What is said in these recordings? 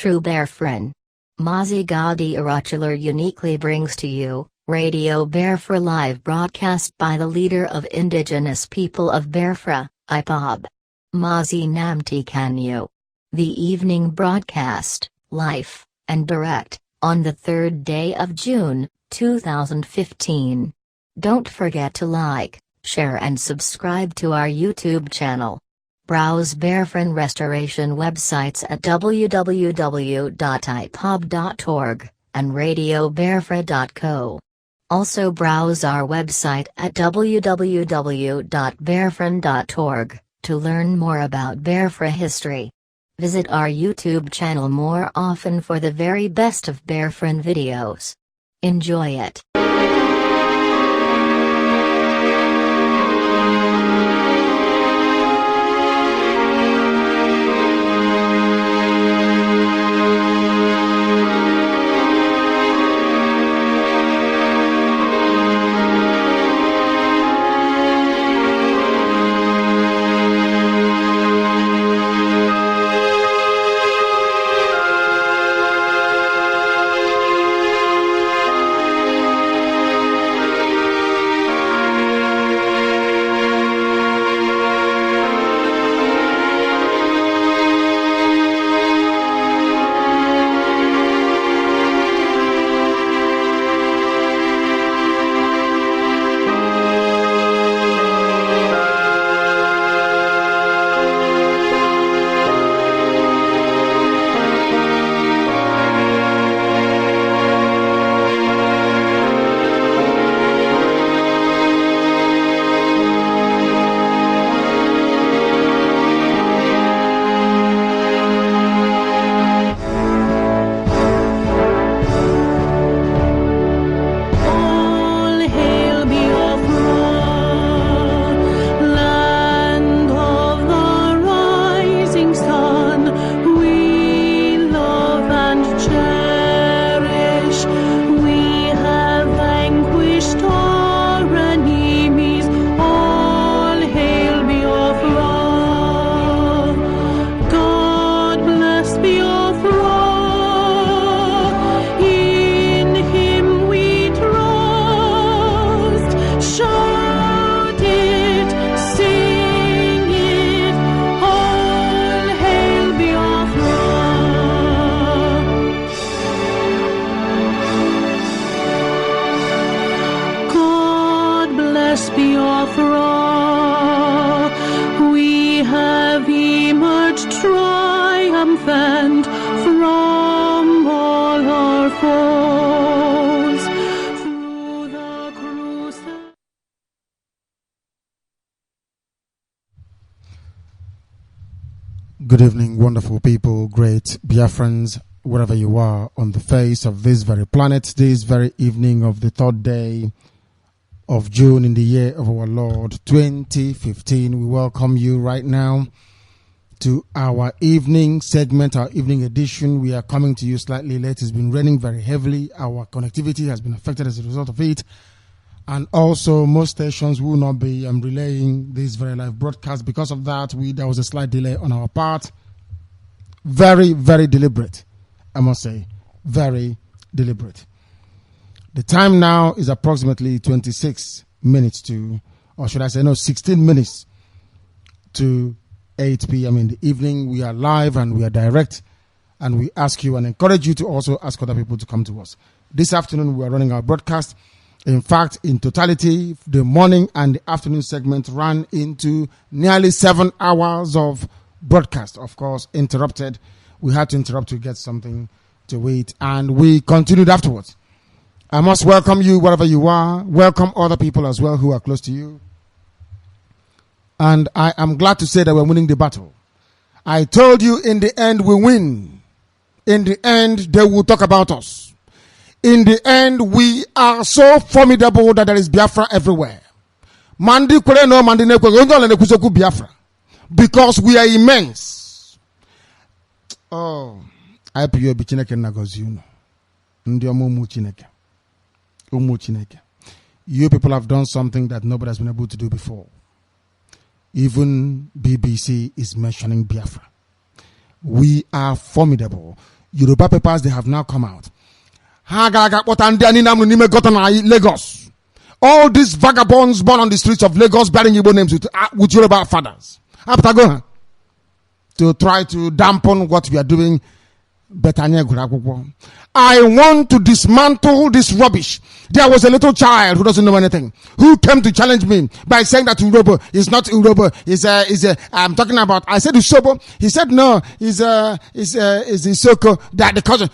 true Biafran. MAZI NNAMDI uniquely brings to you Radio Biafra live broadcast by the leader of Indigenous people of Biafra, IPOB. MAZI NNAMDI KANU. The evening broadcast, live, and direct, on the 3rd day of June, 2015. Don't forget to like, share and subscribe to our YouTube channel. Browse Biafran restoration websites at www.ipob.org and radiobiafra.co. Also browse our website at www.biafran.org to learn more about Biafra history. Visit our YouTube channel more often for the very best of Biafran videos. Enjoy it. Biafra, we have emerged triumphant from all our foes through the crusade. Good evening, wonderful people, great Biafrans, wherever you are on the face of this very planet, this very evening of the 3rd day of June in the year of our Lord 2015. We welcome you right now to our evening segment, our evening edition. We are coming to you slightly late. It's been raining very heavily. Our connectivity has been affected as a result of it. And also, most stations will not be relaying this very live broadcast. Because of that, there was a slight delay on our part. Very, very deliberate, I must say. Very deliberate. The time now is approximately 26 minutes to, or should I say, no, 16 minutes to 8 p.m. in the evening. We are live and we are direct, and we ask you and encourage you to also ask other people to come to us. This afternoon, we are running our broadcast. In fact, in totality, the morning and the afternoon segment ran into nearly 7 hours of broadcast. Of course, interrupted. We had to interrupt to get something to eat, and we continued afterwards. I must welcome you wherever you are. Welcome other people as well who are close to you. And I am glad to say that we're winning the battle. I told you in the end we win. In the end, they will talk about us. In the end, we are so formidable that there is Biafra everywhere. Because we are immense. Oh, IPOB Chineke Nagoziuno. Ndiomu Chineke. You people have done something that nobody has been able to do before. Even BBC is mentioning Biafra. We are formidable. Yoruba papers, they have now come out. Lagos. All these vagabonds born on the streets of Lagos bearing Igbo names with Yoruba fathers. After going to try to dampen what we are doing. I want to dismantle this rubbish. There was a little child who doesn't know anything who came to challenge me by saying that Urobo is not Urobo. I'm talking about. I said Usobo. He said no. Is Isoko that the cousin.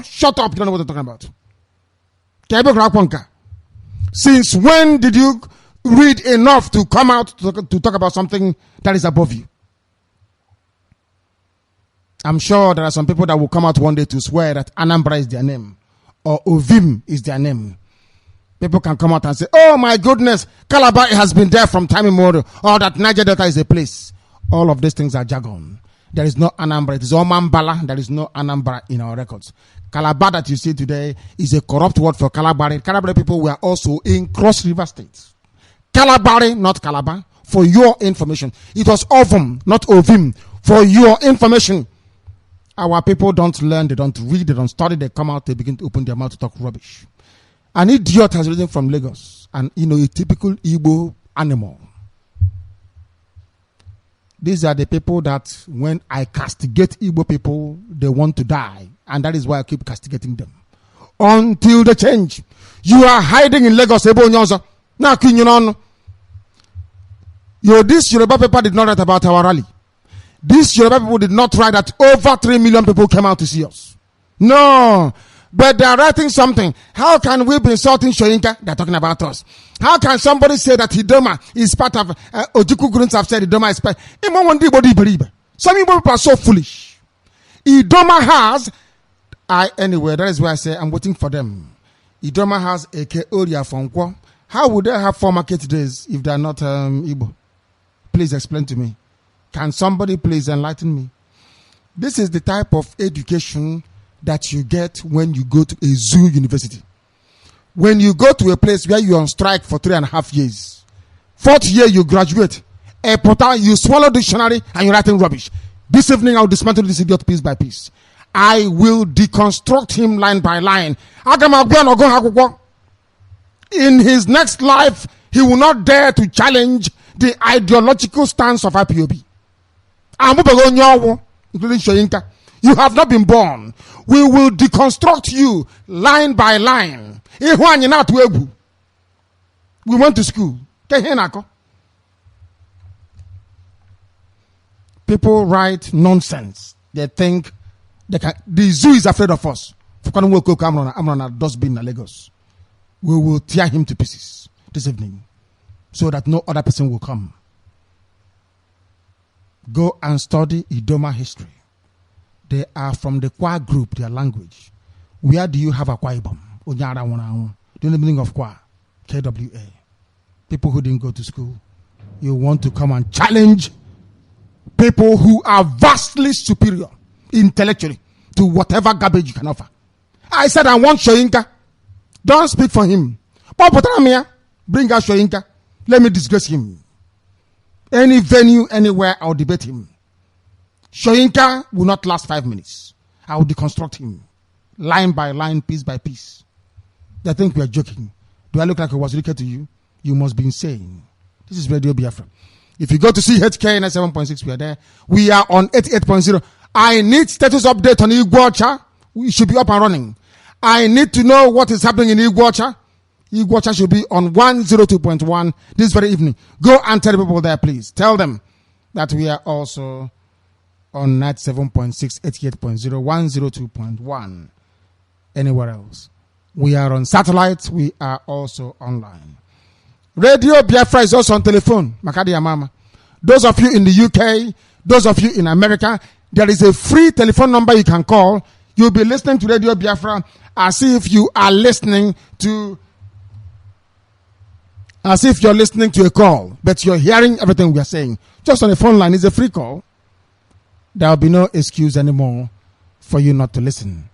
Shut up. You don't know what I'm talking about. Since when did you read enough to come out to talk about something that is above you? I'm sure there are some people that will come out one day to swear that Anambra is their name or Ovim is their name. People can come out and say, oh my goodness, Calabar has been there from time immemorial, or that Niger Delta is a place. All of these things are jargon. There is no Anambra. It is Omambala. There is no Anambra in our records. Calabar that you see today is a corrupt word for Calabari. Calabari people were also in Cross River State. Calabari, not Calabar. For your information. It was Ovum, not Ovim. For your information. Our people don't learn, they don't read, they don't study, they come out, they begin to open their mouth to talk rubbish. An idiot has risen from Lagos, and a typical Igbo animal. These are the people that when I castigate Igbo people, they want to die. And that is why I keep castigating them. Until they change. You are hiding in Lagos, Ebo Nyonza. Now, this Yoruba paper did not write about our rally. These Yoruba people did not write that over 3 million people came out to see us. No. But they are writing something. How can we be insulting Shoyinka? They are talking about us. How can somebody say that Idoma is part of Ojuku Grunts have said Idoma is part? Some people are so foolish. Idoma has anyway, that is why I say I'm waiting for them. Idoma has a Oria from Kwa. How would they have 4 market days if they are not Igbo? Please explain to me. Can somebody please enlighten me? This is the type of education that you get when you go to a zoo university. When you go to a place where you're on strike for 3.5 years, 4th year you graduate, a portal, you swallow dictionary and you're writing rubbish. This evening I'll dismantle this idiot piece by piece. I will deconstruct him line by line. In his next life, he will not dare to challenge the ideological stance of IPOB. Including Shoyinka. You have not been born. We will deconstruct you line by line. We went to school. People write nonsense. They think the zoo is afraid of us. I'm on a dustbin in Lagos. We will tear him to pieces this evening so that no other person will come. Go and study Idoma history. They are from the Kwa group, their language. Where do you have a Kwa Ibom? Do you know the meaning of Kwa? KWA. People who didn't go to school. You want to come and challenge people who are vastly superior intellectually to whatever garbage you can offer. I said I want Shoyinka. Don't speak for him. Bring out Shoyinka. Let me disgrace him. Any venue, anywhere, I'll debate him. Shoyinka will not last 5 minutes. I will deconstruct him. Line by line, piece by piece. They think we are joking. Do I look like I was wicked to you? You must be insane. This is Radio Biafra. If you go to CHK 97.6, we are there. We are on 88.0. I need status update on Igbocha. We should be up and running. I need to know what is happening in Igbocha. Igbocha should be on 102.1 this very evening. Go and tell the people there, please. Tell them that we are also on 97.6, 88.0, 102.1. Anywhere else. We are on satellite. We are also online. Radio Biafra is also on telephone. Makadi Amama. Those of you in the UK, those of you in America, there is a free telephone number you can call. You'll be listening to Radio Biafra as if you are listening to, as if you're listening to a call, but you're hearing everything we are saying. Just on the phone line, it's a free call. There will be no excuse anymore for you not to listen.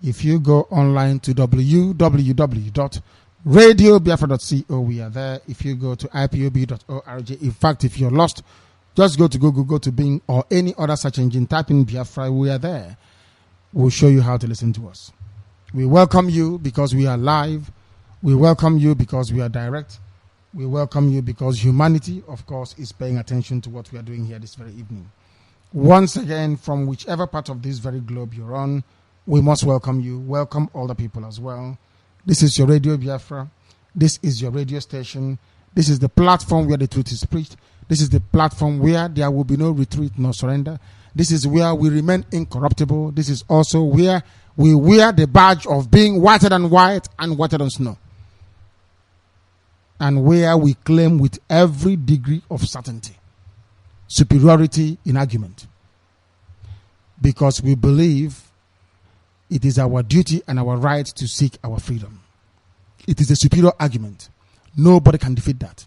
If you go online to www.radiobiafra.co, we are there. If you go to ipob.org, in fact, if you're lost, just go to Google, go to Bing or any other search engine, type in Biafra, we are there. will show you how to listen to us. We welcome you because we are live. We welcome you because we are direct. We welcome you because humanity, of course, is paying attention to what we are doing here this very evening. Once again, from whichever part of this very globe you're on, we must welcome you. Welcome all the people as well. This is your Radio Biafra. This is your radio station. This is the platform where the truth is preached. This is the platform where there will be no retreat nor surrender. This is where we remain incorruptible. This is also where we wear the badge of being whiter than white and whiter than snow. And where we claim with every degree of certainty superiority in argument. Because we believe it is our duty and our right to seek our freedom. It is a superior argument. Nobody can defeat that.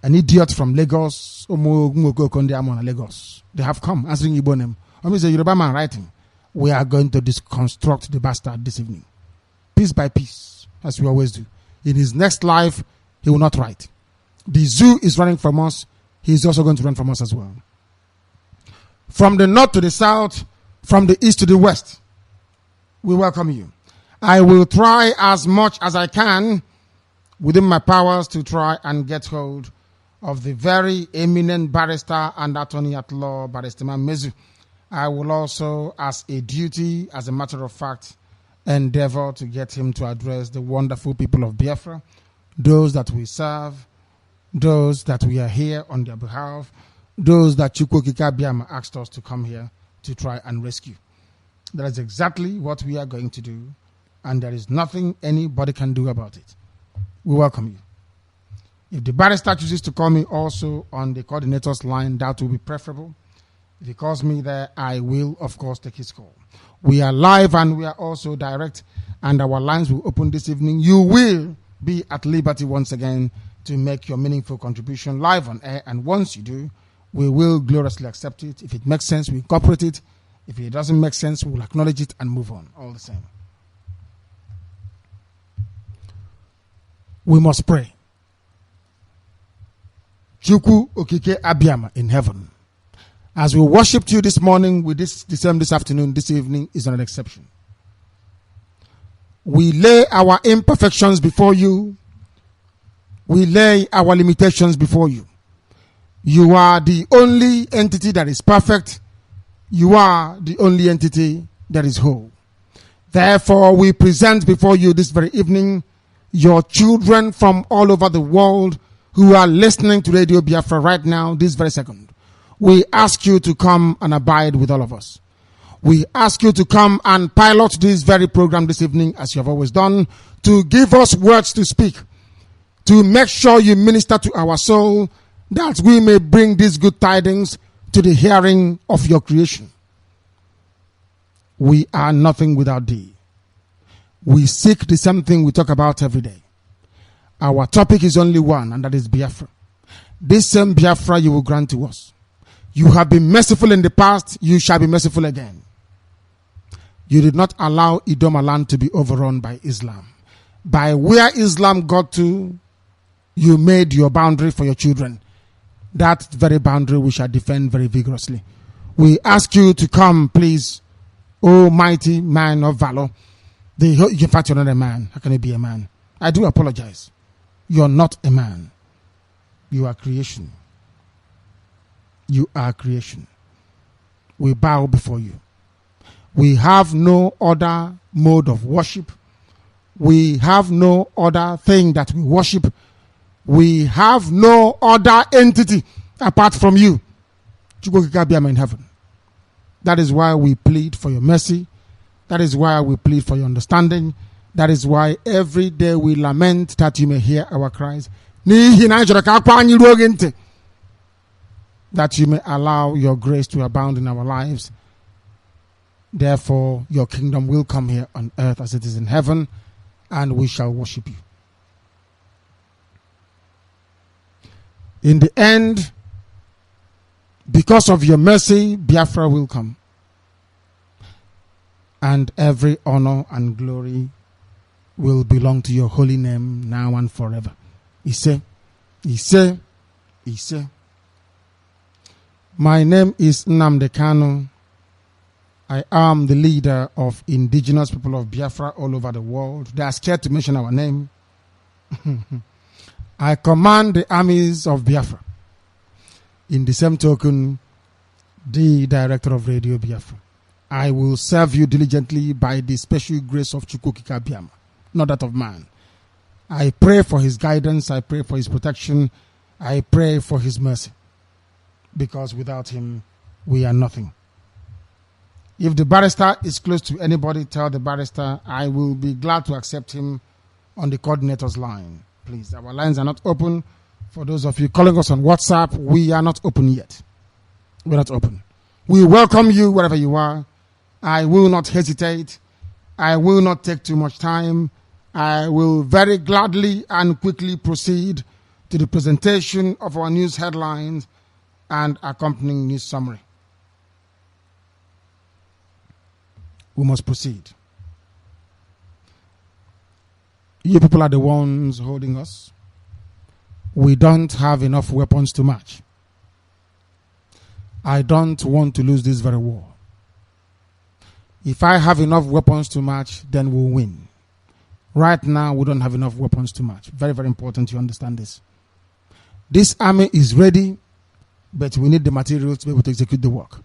An idiot from Lagos, Lagos, they have come answering Igbo name. I mean, the Yoruba man writing, we are going to deconstruct the bastard this evening. Piece by piece, as we always do. In his next life, he will not write. The zoo is running from us. He is also going to run from us as well. From the north to the south, from the east to the west, we welcome you. I will try as much as I can within my powers to try and get hold of the very eminent barrister and attorney at law, Barrister Mezu. I will also, as a duty, as a matter of fact, endeavor to get him to address the wonderful people of Biafra, those that we serve, those that we are here on their behalf, those that Chukwokika Biama asked us to come here to try and rescue. That is exactly what we are going to do, and there is nothing anybody can do about it. We welcome you. If the barrister chooses to call me also on the coordinator's line, that will be preferable. If he calls me there, I will, of course, take his call. We are live and we are also direct, and our lines will open this evening. You will be at liberty once again to make your meaningful contribution live on air, and once you do, we will gloriously accept it. If it makes sense, we incorporate it. If it doesn't make sense, we will acknowledge it and move on, all the same. We must pray. Chukwu Okike Abiyama in heaven. As we worshipped you this morning, with the same this afternoon, this evening is not an exception. We lay our imperfections before you. We lay our limitations before you. You are the only entity that is perfect. You are the only entity that is whole. Therefore, we present before you this very evening your children from all over the world who are listening to Radio Biafra right now, this very second. We ask you to come and abide with all of us. We ask you to come and pilot this very program this evening, as you have always done, to give us words to speak, to make sure you minister to our soul, that we may bring these good tidings to the hearing of your creation. We are nothing without thee. We seek the same thing we talk about every day. Our topic is only one, and that is Biafra. This same Biafra you will grant to us. You have been merciful in the past, you shall be merciful again. You did not allow Idoma land to be overrun by Islam. By where Islam got to, you made your boundary for your children. That very boundary we shall defend very vigorously. We ask you to come, please, O mighty man of valor. In fact, you're not a man. How can you be a man? I do apologize. You're not a man. You are creation. You are creation. We bow before you. We have no other mode of worship. We have no other thing that we worship. We have no other entity apart from you. In heaven. That is why we plead for your mercy. That is why we plead for your understanding. That is why every day we lament that you may hear our cries. That you may allow your grace to abound in our lives. Therefore, your kingdom will come here on earth as it is in heaven, and we shall worship you. In the end, because of your mercy, Biafra will come. And every honor and glory will belong to your holy name now and forever. Ise, Ise, Ise. My name is Nnamdi Kanu. I am the leader of indigenous people of Biafra all over the world. They are scared to mention our name. I command the armies of Biafra. In the same token, the director of Radio Biafra, I will serve you diligently by the special grace of Chukwukika Biama, not that of man. I pray for his guidance. I pray for his protection. I pray for his mercy. Because without him, we are nothing. If the barrister is close to anybody, tell the barrister I will be glad to accept him on the coordinator's line. Please, our lines are not open. For those of you calling us on WhatsApp, we are not open yet. We're not open. We welcome you wherever you are. I will not hesitate. I will not take too much time. I will very gladly and quickly proceed to the presentation of our news headlines and accompanying news summary. We must proceed. You people are the ones holding us. We don't have enough weapons to match. I don't want to lose this very war. If I have enough weapons to match, then we'll win. Right now, we don't have enough weapons to match. Very, very important you understand this. This army is ready, but we need the materials to be able to execute the work.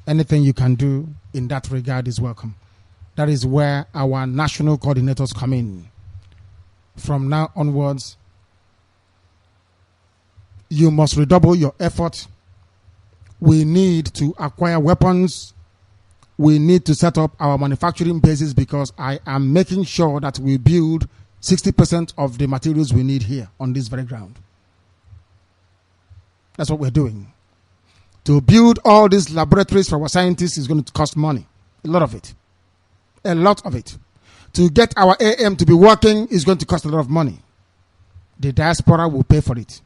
Anything you can do in that regard is welcome. That is where our national coordinators come in. From now onwards, you must redouble your effort. We need to acquire weapons. We need to set up our manufacturing bases because I am making sure that we build 60% of the materials we need here on this very ground. That's what we're doing. To build all these laboratories for our scientists is going to cost money. A lot of it. A lot of it. To get our AM to be working is going to cost a lot of money. The diaspora will pay for it.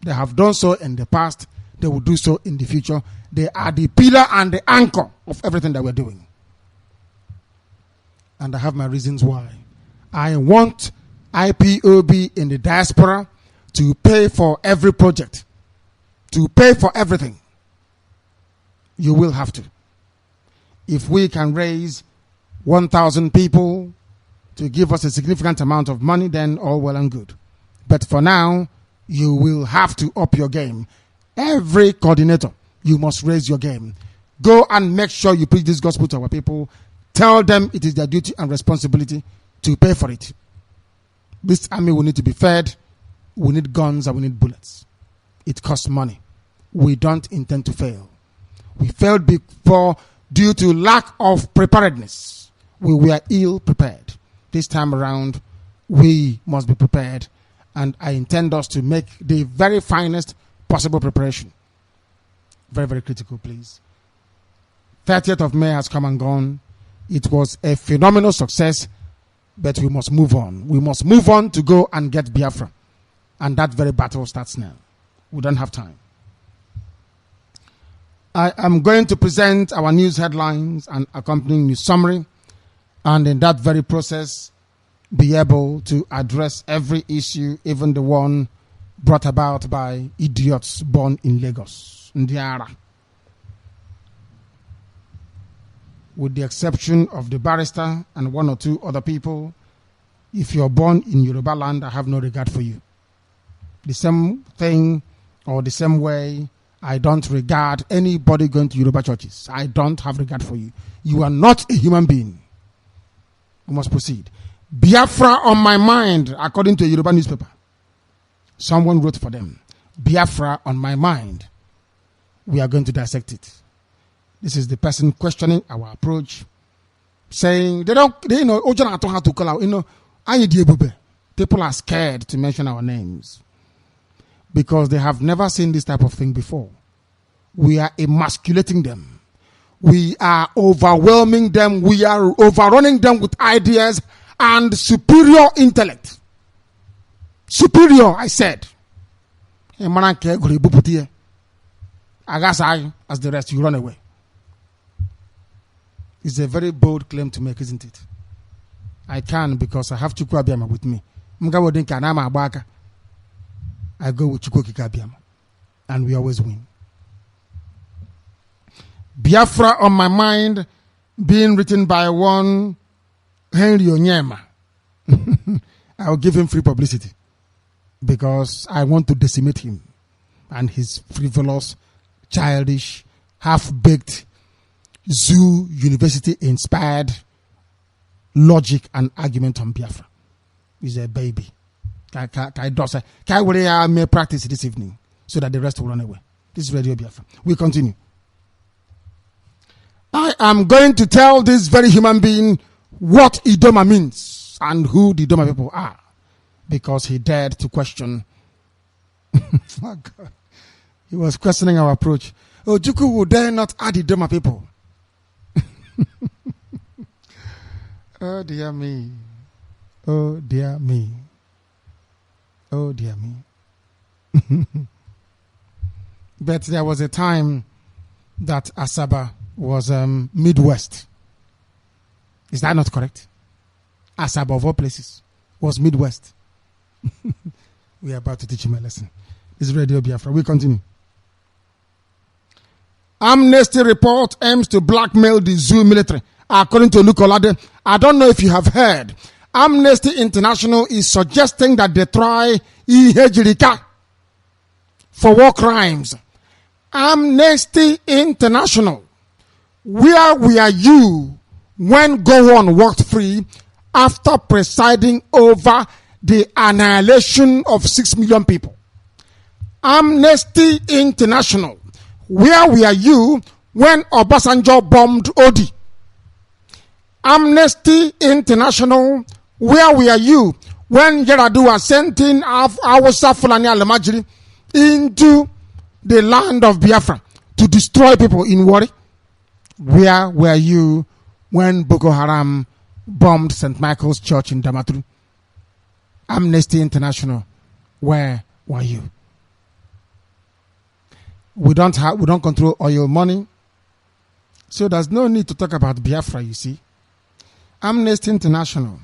They have done so in the past. They will do so in the future. They are the pillar and the anchor of everything that we're doing. And I have my reasons why. I want IPOB in the diaspora to pay for every project. To pay for everything. You will have to. If we can raise 1,000 people to give us a significant amount of money, then all well and good. But for now, you will have to up your game. Every coordinator, you must raise your game. Go and make sure you preach this gospel to our people. Tell them it is their duty and responsibility to pay for it. This army will need to be fed. We need guns and we need bullets. It costs money. We don't intend to fail. We failed before due to lack of preparedness. We were ill prepared. This time around, we must be prepared. And I intend us to make the very finest possible preparation. Very, very critical, please. 30th of May has come and gone. It was a phenomenal success, but we must move on. We must move on to go and get Biafra. And that very battle starts now. We don't have time. I am going to present our news headlines and accompanying news summary, and in that very process, be able to address every issue, even the one brought about by idiots born in Lagos, Ndiara. With the exception of the barrister and one or two other people, if you're born in Yoruba land, I have no regard for you. The same thing or the same way, I don't regard anybody going to Yoruba churches. I don't have regard for you. You are not a human being. We must proceed. Biafra on my mind, according to a Yoruba newspaper. Someone wrote for them. Biafra on my mind. We are going to dissect it. This is the person questioning our approach, saying they know how to call out. People are scared to mention our names because they have never seen this type of thing before. We are emasculating them. We are overwhelming them. We are overrunning them with ideas and superior intellect. Superior, I said. As the rest, you run away. It's a very bold claim to make, isn't it? I can because I have Chukwu Abiyama with me. I go with Chukwu Abiyama. And we always win. Biafra on my mind being written by one Henry Onyema. I will give him free publicity because I want to decimate him and his frivolous, childish, half-baked, zoo university-inspired logic and argument on Biafra. He's a baby. I may practice this evening so that the rest will run away. This is Radio Biafra. We continue. I am going to tell this very human being what Idoma means and who the Idoma people are, because he dared to question. Oh God. He was questioning our approach. Ojukwu will dare not add the Idoma people. Oh dear me. Oh dear me. Oh dear me. But there was a time that Asaba was Midwest. Is that not correct? Asaba of all places was Midwest. We are about to teach him a lesson. This is Radio Biafra. We continue. Amnesty report aims to blackmail the zoo military, according to Lukolade. I don't know if you have heard. Amnesty International is suggesting that they try Ihejirika for war crimes. Amnesty International, where were you when Gowon walked free after presiding over the annihilation of 6 million people? Amnesty International, where were you when Obasanjo bombed Odi? Amnesty International, where were you when Yaradua sent in Awusa Fulani Alamajiri into the land of Biafra to destroy people in Wari? Where were you when Boko Haram bombed St. Michael's Church in Damaturu? Amnesty International, where were you? We don't control oil money, so there's no need to talk about Biafra, you see. Amnesty International,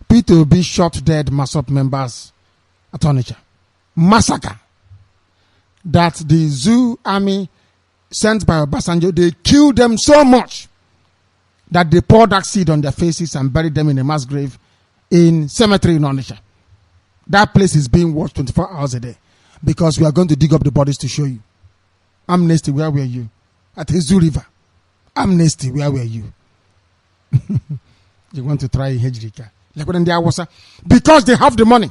P2B shot dead MASOP members at Onitsha. Massacre. That the zoo army sent by Obasanjo, they killed them so much that they poured that seed on their faces and buried them in a mass grave in cemetery in Onitsha. That place is being watched 24 hours a day because we are going to dig up the bodies to show you. Amnesty, where were you? At the Zoo River. Amnesty, where were you? You want to try Hejrika? Like when they are because they have the money.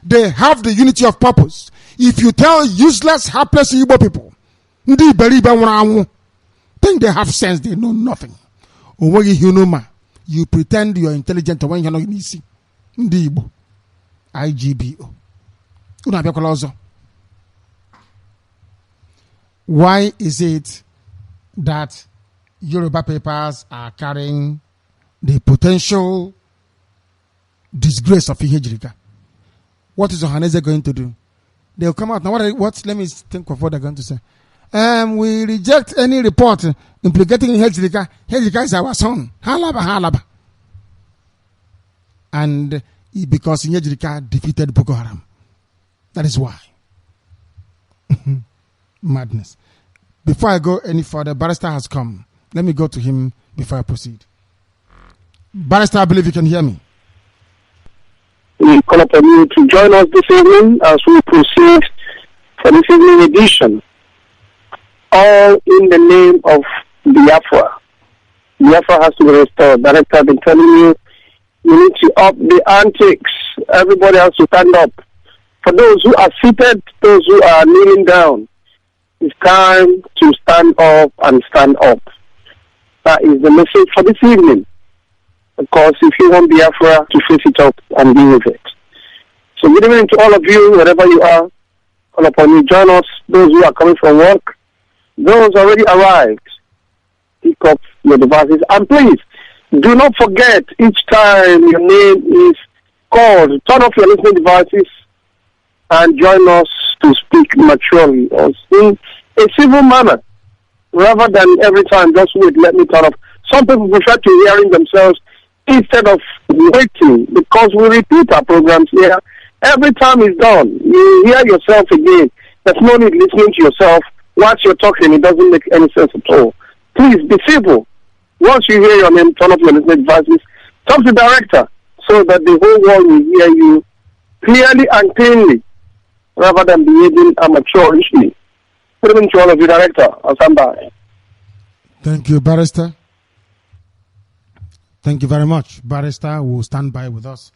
They have the unity of purpose. If you tell useless, helpless Igbo people, think they have sense, they know nothing. You pretend you are intelligent when you're not easy. Igbo. IGBO. Why is it that Yoruba papers are carrying the potential disgrace of Ihejirika? What is Ohaneze going to do? They'll come out. Now, what? Let me think of what they're going to say. We reject any report implicating Ihejirika. Ihejirika is our son. Halaba, halaba. And because Ihejirika defeated Boko Haram. That is why. Madness. Before I go any further, Barrister has come. Let me go to him before I proceed. Barrister, I believe you can hear me. We call upon you to join us this evening as we proceed for this evening edition. All in the name of Biafra. Biafra has to be restored. Director, I've been telling you, you need to up the antics. Everybody has to stand up. For those who are seated, those who are kneeling down, it's time to stand up and stand up. That is the message for this evening. Of course, if you want Biafra to face it up and deal with it. So good evening to all of you, wherever you are. Call upon you, join us. Those who are coming from work, those already arrived, pick up your devices. And please, do not forget, each time your name is called, turn off your listening devices and join us to speak maturely or in a civil manner, rather than every time just wait, let me turn off. Some people prefer to hearing themselves instead of waiting, because we repeat our programs here. Every time it's done, you hear yourself again. There's no need listening to yourself whilst you're talking. It doesn't make any sense at all. Please be civil. Once you hear your name, turn up your listening devices, talk to the director so that the whole world will hear you clearly and cleanly rather than behaving amateurishly. Good evening to all of you, director. I'll stand by. Thank you, Barrister. Thank you very much. Barrister will stand by with us,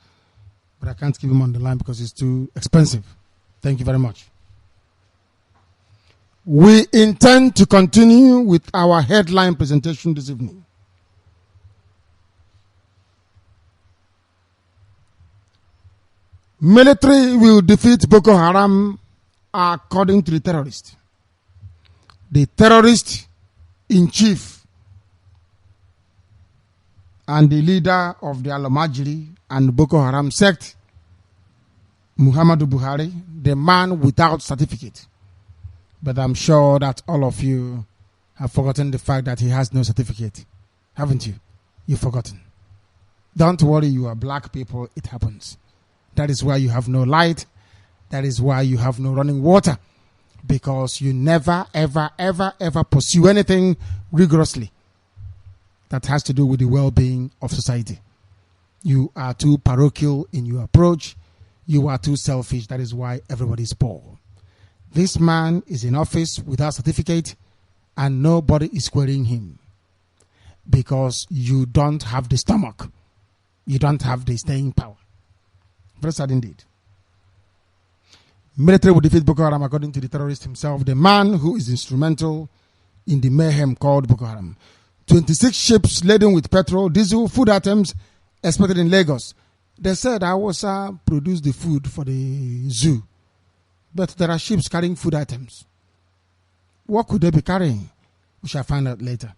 but I can't keep him on the line because it's too expensive. Thank you very much. We intend to continue with our headline presentation this evening. Military will defeat Boko Haram according to the terrorist. The terrorist in chief and the leader of the Al-Majiri and Boko Haram sect, Muhammadu Buhari, the man without certificate. But I'm sure that all of you have forgotten the fact that he has no certificate. Haven't you? You've forgotten. Don't worry, you are black people. It happens. That is why you have no light. That is why you have no running water. Because you never, ever, ever, ever pursue anything rigorously that has to do with the well-being of society. You are too parochial in your approach. You are too selfish. That is why everybody is poor. This man is in office without certificate and nobody is querying him because you don't have the stomach. You don't have the staying power. Very sad indeed. Military will defeat Boko Haram according to the terrorist himself, the man who is instrumental in the mayhem called Boko Haram. 26 ships laden with petrol, diesel, food items expected in Lagos. They said Hausa produced the food for the zoo, but there are ships carrying food items. What could they be carrying? We shall find out later.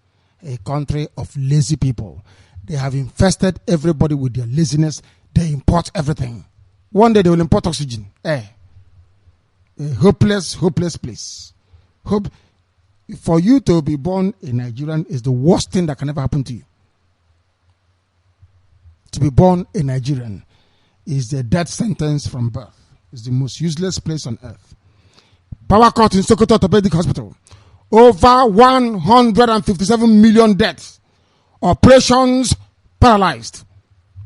A country of lazy people. They have infested everybody with their laziness. They import everything. One day they will import oxygen. A hopeless place. For you to be born a Nigerian is the worst thing that can ever happen to you. To be born a Nigerian is a death sentence from birth. It's the most useless place on earth. Power cut in Sokoto Orthopedic Hospital. Over 157 million deaths. Operations paralyzed.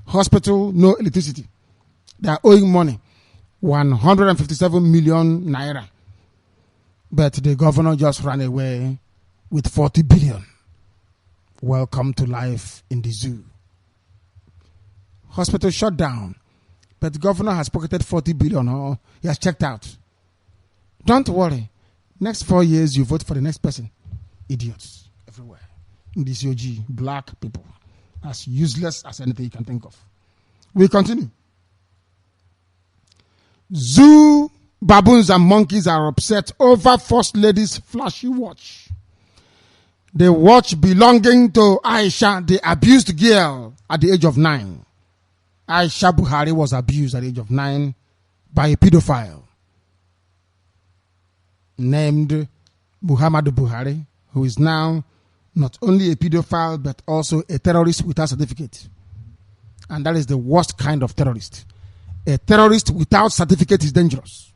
Hospital, no electricity. They are owing money. 157 million naira. But the governor just ran away with 40 billion. Welcome to life in the zoo. Hospital shut down. But the governor has pocketed 40 billion. Oh, he has checked out. Don't worry. Next 4 years, you vote for the next person. Idiots everywhere. In this OG, black people. As useless as anything you can think of. We continue. Zoo baboons and monkeys are upset over First Lady's flashy watch. The watch belonging to Aisha, the abused girl at the age of 9. Aisha Buhari was abused at the age of 9 by a pedophile named Muhammadu Buhari, who is now not only a pedophile but also a terrorist without certificate. And that is the worst kind of terrorist. A terrorist without certificate is dangerous.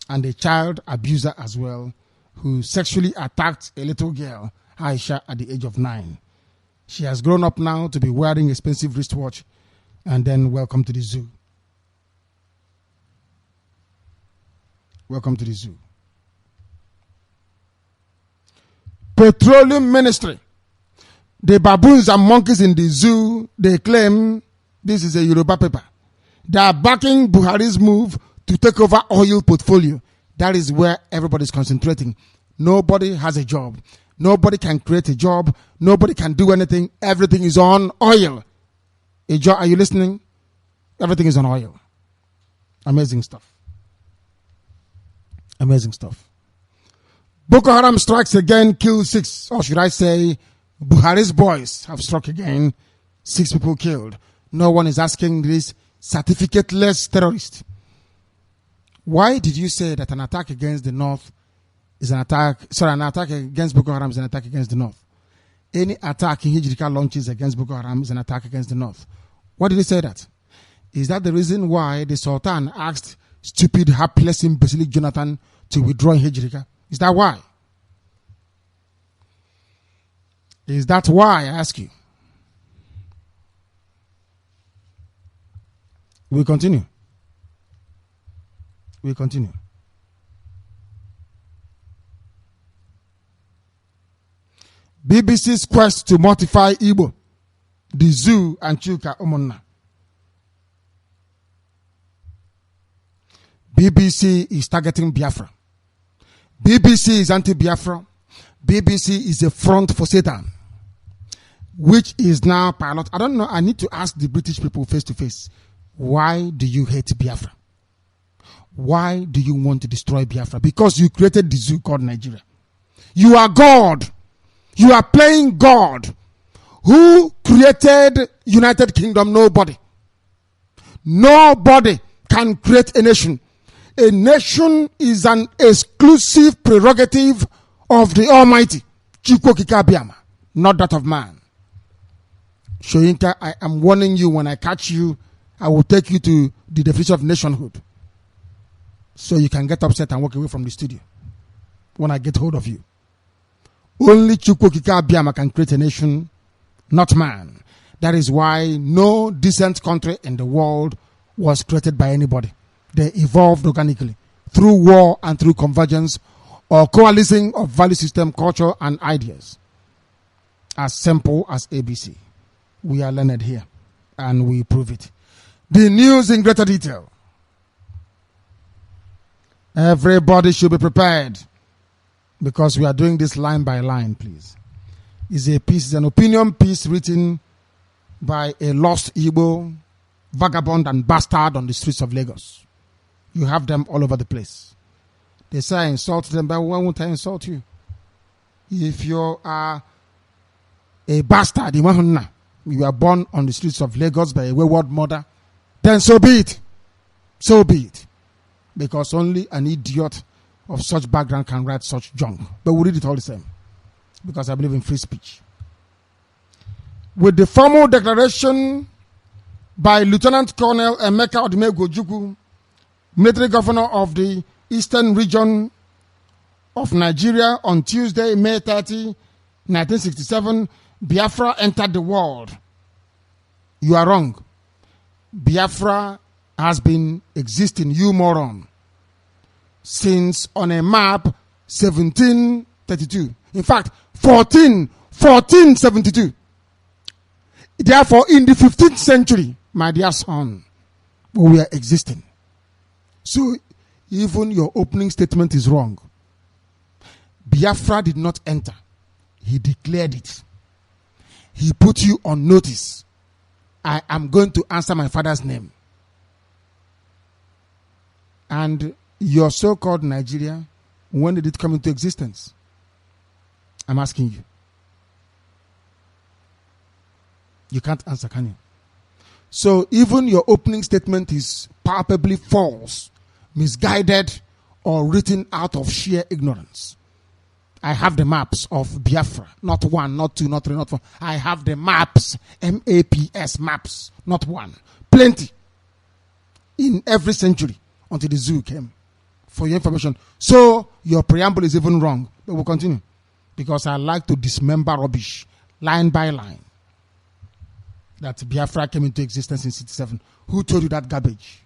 And a child abuser as well, who sexually attacked a little girl, Aisha, at the age of 9. She has grown up now to be wearing expensive wristwatch. And then welcome to the zoo. Welcome to the zoo. Petroleum Ministry. The baboons and monkeys in the zoo, they claim this is a Yoruba paper. They are backing Buhari's move to take over oil portfolio. That is where everybody is concentrating. Nobody has a job. Nobody can create a job. Nobody can do anything. Everything is on oil. Are you listening? Everything is on oil. Amazing stuff. Amazing stuff. Boko Haram strikes again, kills 6. Or should I say, Buhari's boys have struck again. 6 people killed. No one is asking this certificate-less terrorist. Why did you say that an attack against the North is an attack? Sorry, an attack against Boko Haram is an attack against the North. Any attack in Hijrika launches against Boko Haram is an attack against the North. Why did he say that? Is that the reason why the Sultan asked stupid, hapless, imbecile Jonathan to withdraw in Hijrika? Is that why? Is that why I ask you? We continue. We continue. BBC's quest to mortify Igbo, the zoo and Chuka Omonna. BBC is targeting Biafra. BBC is anti-Biafra. BBC is a front for Satan, which is now pilot. I don't know. I need to ask the British people face to face. Why do you hate Biafra? Why do you want to destroy Biafra? Because you created the zoo called Nigeria. You are God. You are playing God. Who created United Kingdom? Nobody. Nobody can create a nation. A nation is an exclusive prerogative of the Almighty, Chukwokika, not that of man. Shoyinka, I am warning you, when I catch you, I will take you to the definition of nationhood. So you can get upset and walk away from the studio when I get hold of you. Only Chukwokika can create a nation, not man. That is why no decent country in the world was created by anybody. They evolved organically through war and through convergence or coalescing of value system, culture, and ideas. As simple as ABC. We are learned here, and we prove it. The news in greater detail. Everybody should be prepared, because we are doing this line by line, please. It's a piece, it's an opinion piece written by a lost Igbo vagabond and bastard on the streets of Lagos. You have them all over the place. They say I insult them, but why won't I insult you? If you are a bastard, you are born on the streets of Lagos by a wayward mother, then so be it. So be it. Because only an idiot of such background can write such junk. But we'll read it all the same, because I believe in free speech. With the formal declaration by Lieutenant Colonel Emeka Odumegwu, military governor of the Eastern region of Nigeria, on Tuesday, May 30, 1967, Biafra entered the world. You are wrong. Biafra has been existing, you moron, since on a map 1732. In fact, 1472. Therefore, in the 15th century, my dear son, we were existing. So, even your opening statement is wrong. Biafra did not enter. He declared it. He put you on notice. I am going to answer my father's name. And your so-called Nigeria, when did it come into existence? I'm asking you. You can't answer, can you? So even your opening statement is palpably false, misguided, or written out of sheer ignorance. I have the maps of Biafra. Not one, not two, not three, not four. I have the maps. MAPS maps. Not one. Plenty. In every century until the zoo came. For your information. So your preamble is even wrong. But we'll continue. Because I like to dismember rubbish. Line by line. That Biafra came into existence in 67. Who told you that garbage?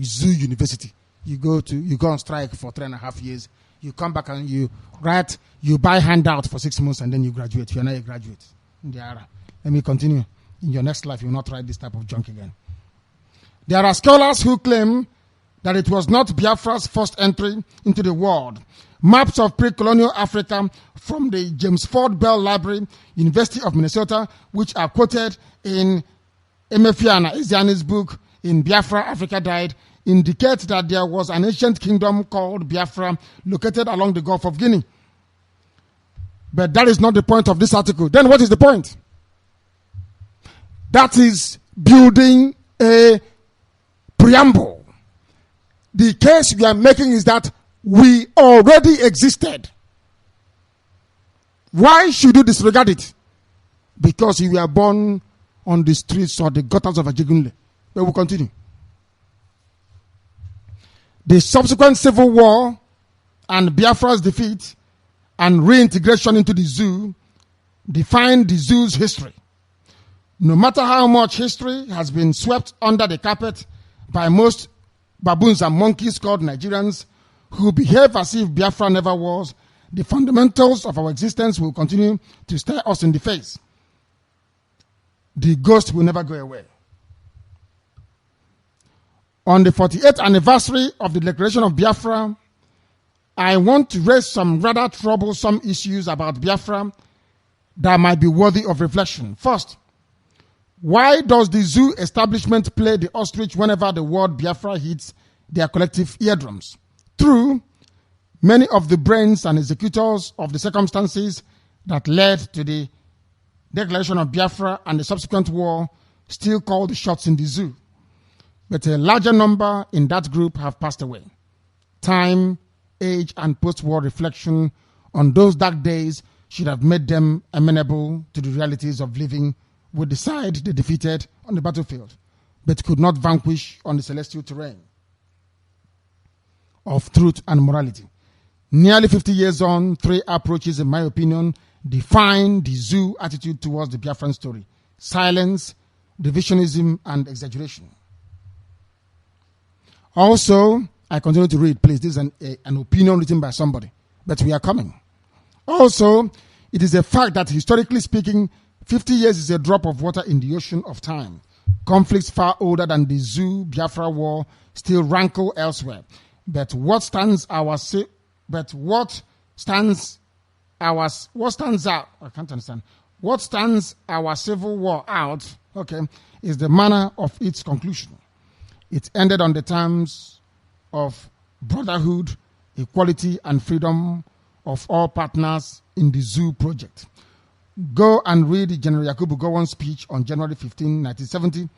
Zoo University. You go on strike for 3.5 years. You come back and you write, you buy handout for 6 months and then you graduate. You're not a graduate. Let me continue. In your next life, you will not write this type of junk again. There are scholars who claim that it was not Biafra's first entry into the world. Maps of pre-colonial Africa from the James Ford Bell Library, University of Minnesota, which are quoted in Emefiana Ezeani's book, In Biafra, Africa Died, indicate that there was an ancient kingdom called Biafra located along the Gulf of Guinea. But that is not the point of this article. Then what is the point? That is building a preamble. The case we are making is that we already existed. Why should you disregard it? Because you were born on the streets or the gutters of Ajegunle. But we'll continue. The subsequent civil war and Biafra's defeat and reintegration into the zoo define the zoo's history. No matter how much history has been swept under the carpet by most baboons and monkeys called Nigerians who behave as if Biafra never was, the fundamentals of our existence will continue to stare us in the face. The ghost will never go away. On the 48th anniversary of the declaration of Biafra, I want to raise some rather troublesome issues about Biafra that might be worthy of reflection. First, why does the zoo establishment play the ostrich whenever the word Biafra hits their collective eardrums? True, many of the brains and executors of the circumstances that led to the declaration of Biafra and the subsequent war still call the shots in the zoo. But a larger number in that group have passed away. Time, age, and post-war reflection on those dark days should have made them amenable to the realities of living with the side they defeated on the battlefield, but could not vanquish on the celestial terrain of truth and morality. Nearly 50 years on, three approaches, in my opinion, define the zoo attitude towards the Biafran story: silence, divisionism, and exaggeration. Also, I continue to read, please. This is an opinion written by somebody, but we are coming. Also, it is a fact that historically speaking, 50 years is a drop of water in the ocean of time. Conflicts far older than the zoo Biafra war still rankle elsewhere. But what stands out? I can't understand. What stands our civil war out? Okay, is the manner of its conclusion. It ended on the terms of brotherhood, equality, and freedom of all partners in the zoo project. Go and read General Yakubu Gowon's speech on January 15, 1970.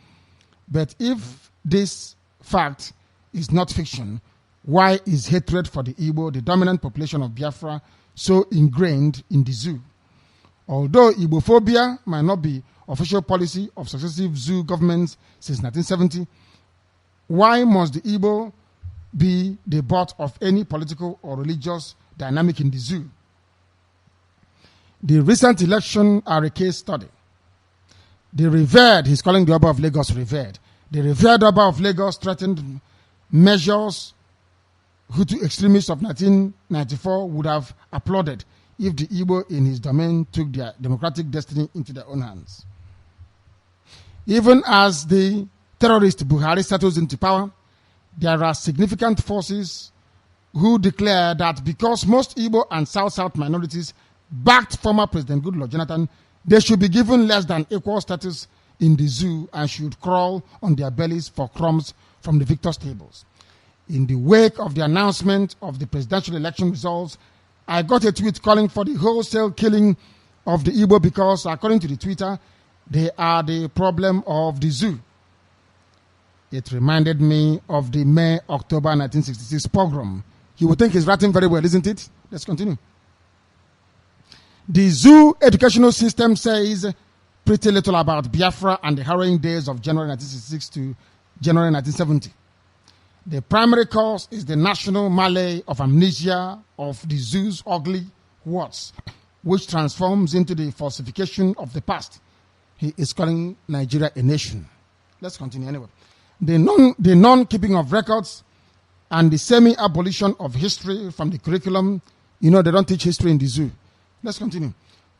But if this fact is not fiction, why is hatred for the Igbo, the dominant population of Biafra, so ingrained in the zoo? Although Igbophobia might not be official policy of successive zoo governments since 1970, why must the Igbo be the butt of any political or religious dynamic in the zoo? The recent election are a case study. The revered, he's calling the Oba of Lagos revered. The revered Oba of Lagos threatened measures Hutu extremists of 1994 would have applauded if the Igbo in his domain took their democratic destiny into their own hands. Even as the terrorist Buhari settles into power, there are significant forces who declare that because most Igbo and South-South minorities backed former President Goodluck Jonathan, they should be given less than equal status in the zoo and should crawl on their bellies for crumbs from the victor's tables. In the wake of the announcement of the presidential election results, I got a tweet calling for the wholesale killing of the Igbo because, according to the Twitter, they are the problem of the zoo. It reminded me of the May-October 1966 pogrom. You would think he's writing very well, isn't it? Let's continue. The zoo educational system says pretty little about Biafra and the harrowing days of January 1966 to January 1970. The primary cause is the national malady of amnesia of the zoo's ugly warts, which transforms into the falsification of the past. He is calling Nigeria a nation. Let's continue anyway. The non-keeping of records and the semi-abolition of history from the curriculum. You know, they don't teach history in the zoo. Let's continue.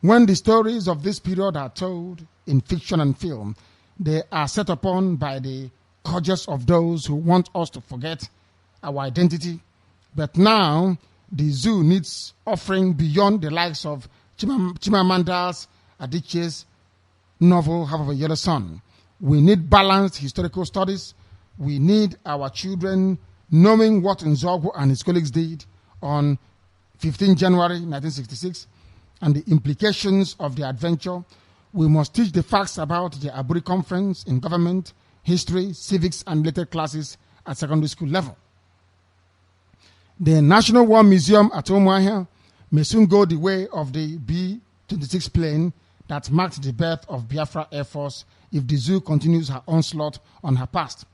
When the stories of this period are told in fiction and film, they are set upon by the courtiers of those who want us to forget our identity. But now, the zoo needs offering beyond the likes of Chimamanda's Adichie's novel, Half of a Yellow Sun. We need balanced historical studies. We need our children knowing what Nzogwu and his colleagues did on 15 January 1966 and the implications of the adventure. We must teach the facts about the Aburi Conference in government, history, civics, and related classes at secondary school level. The National War Museum at Umuahia may soon go the way of the B-26 plane that marked the birth of Biafra Air Force if the zoo continues her onslaught on her past.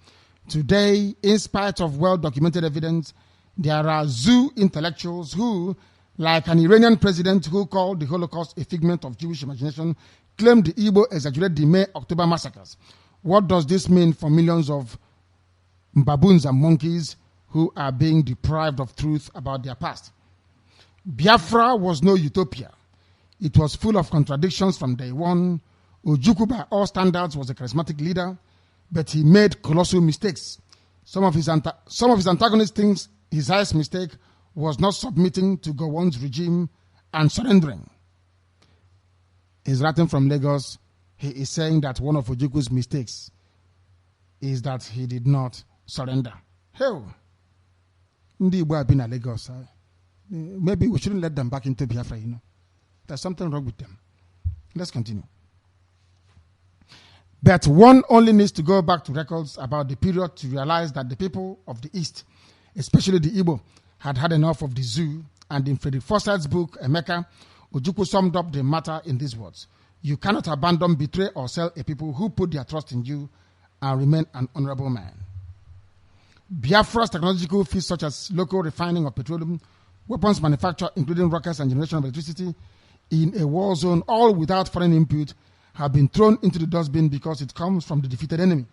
Today, in spite of well-documented evidence, there are zoo intellectuals who, like an Iranian president who called the Holocaust a figment of Jewish imagination, claimed the Igbo exaggerated the May-October massacres. What does this mean for millions of baboons and monkeys who are being deprived of truth about their past? Biafra was no utopia. It was full of contradictions from day one. Ojukwu, by all standards, was a charismatic leader, but he made colossal mistakes. Some of his antagonists think his highest mistake was not submitting to Gowon's regime and surrendering. He's writing from Lagos. He is saying that one of Ojukwu's mistakes is that he did not surrender. Hell, Ndi Igbo have been at Lagos. Maybe we shouldn't let them back into Biafra, you know. There's something wrong with them. Let's continue. But one only needs to go back to records about the period to realize that the people of the East, especially the Igbo, had had enough of the zoo, and in Frederick Forsyth's book, Emeka, Ojukwu summed up the matter in these words: you cannot abandon, betray, or sell a people who put their trust in you and remain an honorable man. Biafra's technological feats such as local refining of petroleum, weapons manufacture, including rockets and generation of electricity, in a war zone, all without foreign input, have been thrown into the dustbin because it comes from the defeated enemy.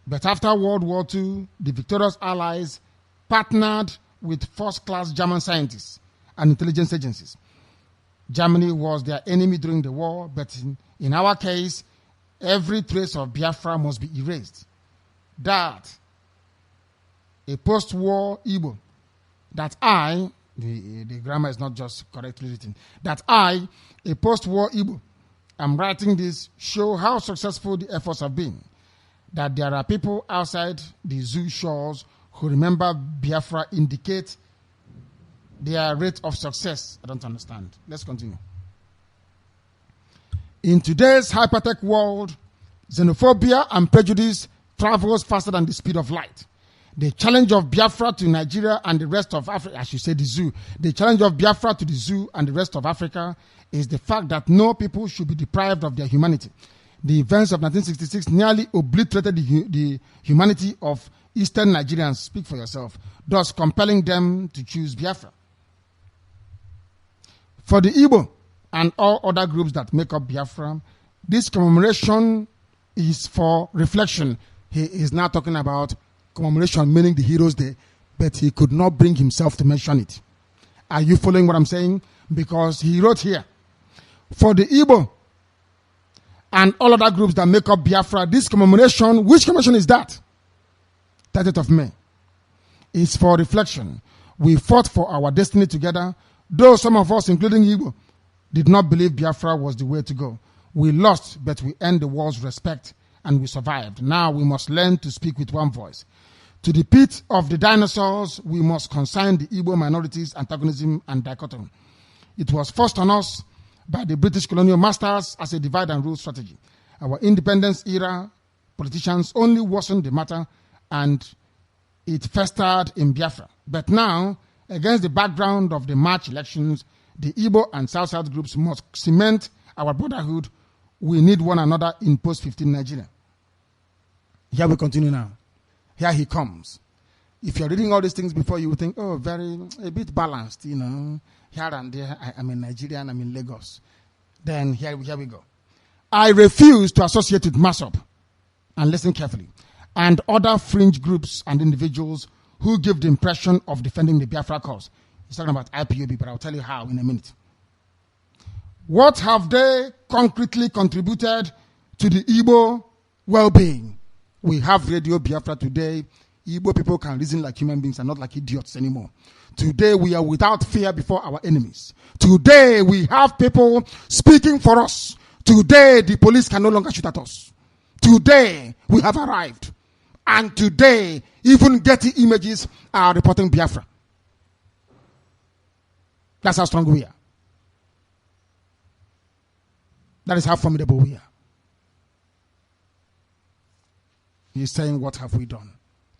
But after World War II, the victorious allies partnered with first-class German scientists and intelligence agencies. Germany was their enemy during the war, but in our case, every trace of Biafra must be erased. That a post-war Igbo, the grammar is not just correctly written, that I, a post-war Igbo, am writing this, show how successful the efforts have been. That there are people outside the zoo shores who remember Biafra indicate their rate of success. I don't understand. Let's continue. In today's hypertech world, xenophobia and prejudice travels faster than the speed of light. The challenge of Biafra to Nigeria and the rest of Africa, as you say, the zoo, the challenge of Biafra to the zoo and the rest of Africa is the fact that no people should be deprived of their humanity. The events of 1966 nearly obliterated the humanity of Eastern Nigerians. Speak for yourself. Thus compelling them to choose Biafra. For the Igbo and all other groups that make up Biafra, this commemoration is for reflection. He is now talking about commemoration, meaning the Heroes' Day, but he could not bring himself to mention it. Are you following what I'm saying? Because he wrote here, for the Igbo and all other groups that make up Biafra, this commemoration, which commemoration is that? 30th of May. It's for reflection. We fought for our destiny together, though some of us, including Igbo, did not believe Biafra was the way to go. We lost, but we earned the world's respect and we survived. Now we must learn to speak with one voice. To the pit of the dinosaurs, we must consign the Igbo minorities' antagonism and dichotomy. It was forced on us by the British colonial masters as a divide and rule strategy. Our independence era politicians only worsened the matter and it festered in Biafra. But now, against the background of the March elections, the Igbo and South-South groups must cement our brotherhood. We need one another in post-15 Nigeria. Here we continue now. Here he comes. If you're reading all these things before, you would think, oh, a bit balanced, you know. Here and there, I'm in Nigeria and I'm in Lagos. Then here we go. I refuse to associate with MASOP, and listen carefully, and other fringe groups and individuals who give the impression of defending the Biafra cause. He's talking about IPOB, but I'll tell you how in a minute. What have they concretely contributed to the Igbo well-being? We have Radio Biafra today. Igbo people can reason like human beings and not like idiots anymore. Today we are without fear before our enemies. Today we have people speaking for us. Today the police can no longer shoot at us. Today we have arrived. And today even Getty Images are reporting Biafra. That's how strong we are. That is how formidable we are. He's saying, what have we done?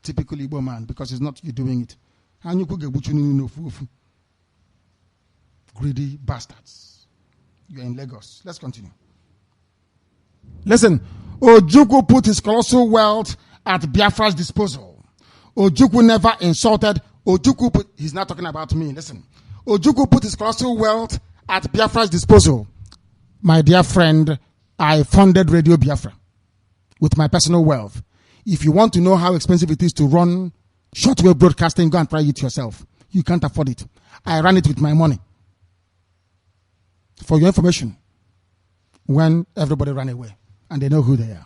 Typical Igbo man, because it's not you doing it. Greedy bastards. You're in Lagos. Let's continue. Listen, Ojukwu put his colossal wealth at Biafra's disposal. Ojukwu never insulted. He's not talking about me. Listen. Ojukwu put his colossal wealth at Biafra's disposal. My dear friend, I funded Radio Biafra with my personal wealth. If you want to know how expensive it is to run shortwave broadcasting, go and try it yourself. You can't afford it. I ran it with my money. For your information, when everybody ran away and they know who they are.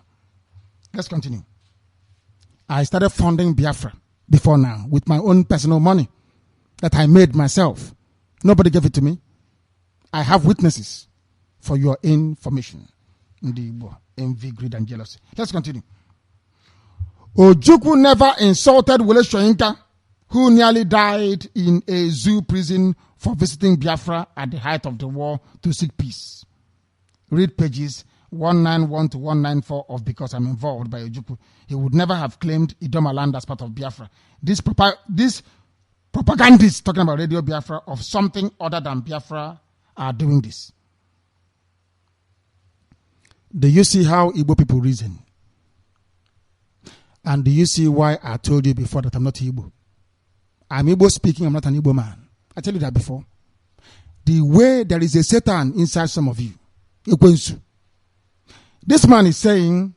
Let's continue. I started funding Biafra before now with my own personal money that I made myself. Nobody gave it to me. I have witnesses for your information. Envy, greed, and jealousy. Let's continue. Ojukwu never insulted Wole Soyinka, who nearly died in a zoo prison for visiting Biafra at the height of the war to seek peace. Read pages 191 to 194 of Because I'm Involved by Ojukwu. He would never have claimed Idoma land as part of Biafra. This propagandists talking about Radio Biafra of something other than Biafra are doing this. Do you see how Igbo people reason? And do you see why I told you before that I'm not Igbo? I'm Igbo speaking, I'm not an Igbo man. I told you that before. The way there is a Satan inside some of you. This man is saying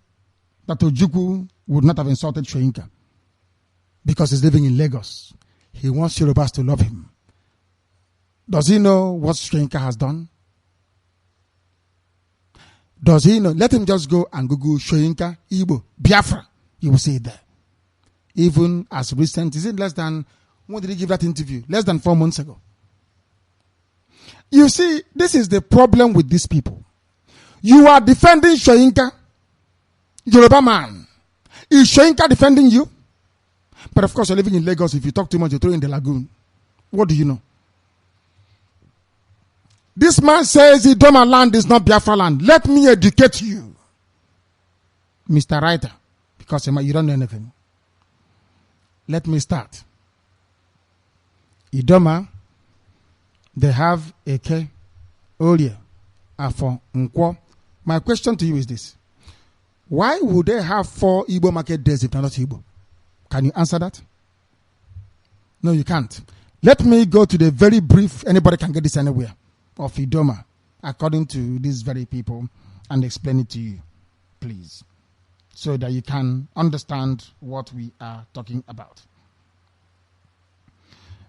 that Ojukwu would not have insulted Soyinka because he's living in Lagos. He wants Yorubas to love him. Does he know what Soyinka has done? Does he know? Let him just go and Google Soyinka, Igbo, Biafra. You will see it there. Even as recent, is it less than, when did he give that interview? Less than 4 months ago. You see, this is the problem with these people. You are defending Soyinka, Yoruba man. Is Soyinka defending you? But of course, you're living in Lagos. If you talk too much, you throw in the lagoon. What do you know? This man says Idoma land is not Biafra land. Let me educate you, Mr. Writer, because you don't know anything. Let me start. Idoma, they have Eke, Olie, Afon, Nkwo. My question to you is this. Why would they have 4 Igbo market days if they're not Igbo? Can you answer that? No, you can't. Let me go to the very brief, anybody can get this anywhere, of Idoma, according to these very people, and explain it to you, please, so that you can understand what we are talking about.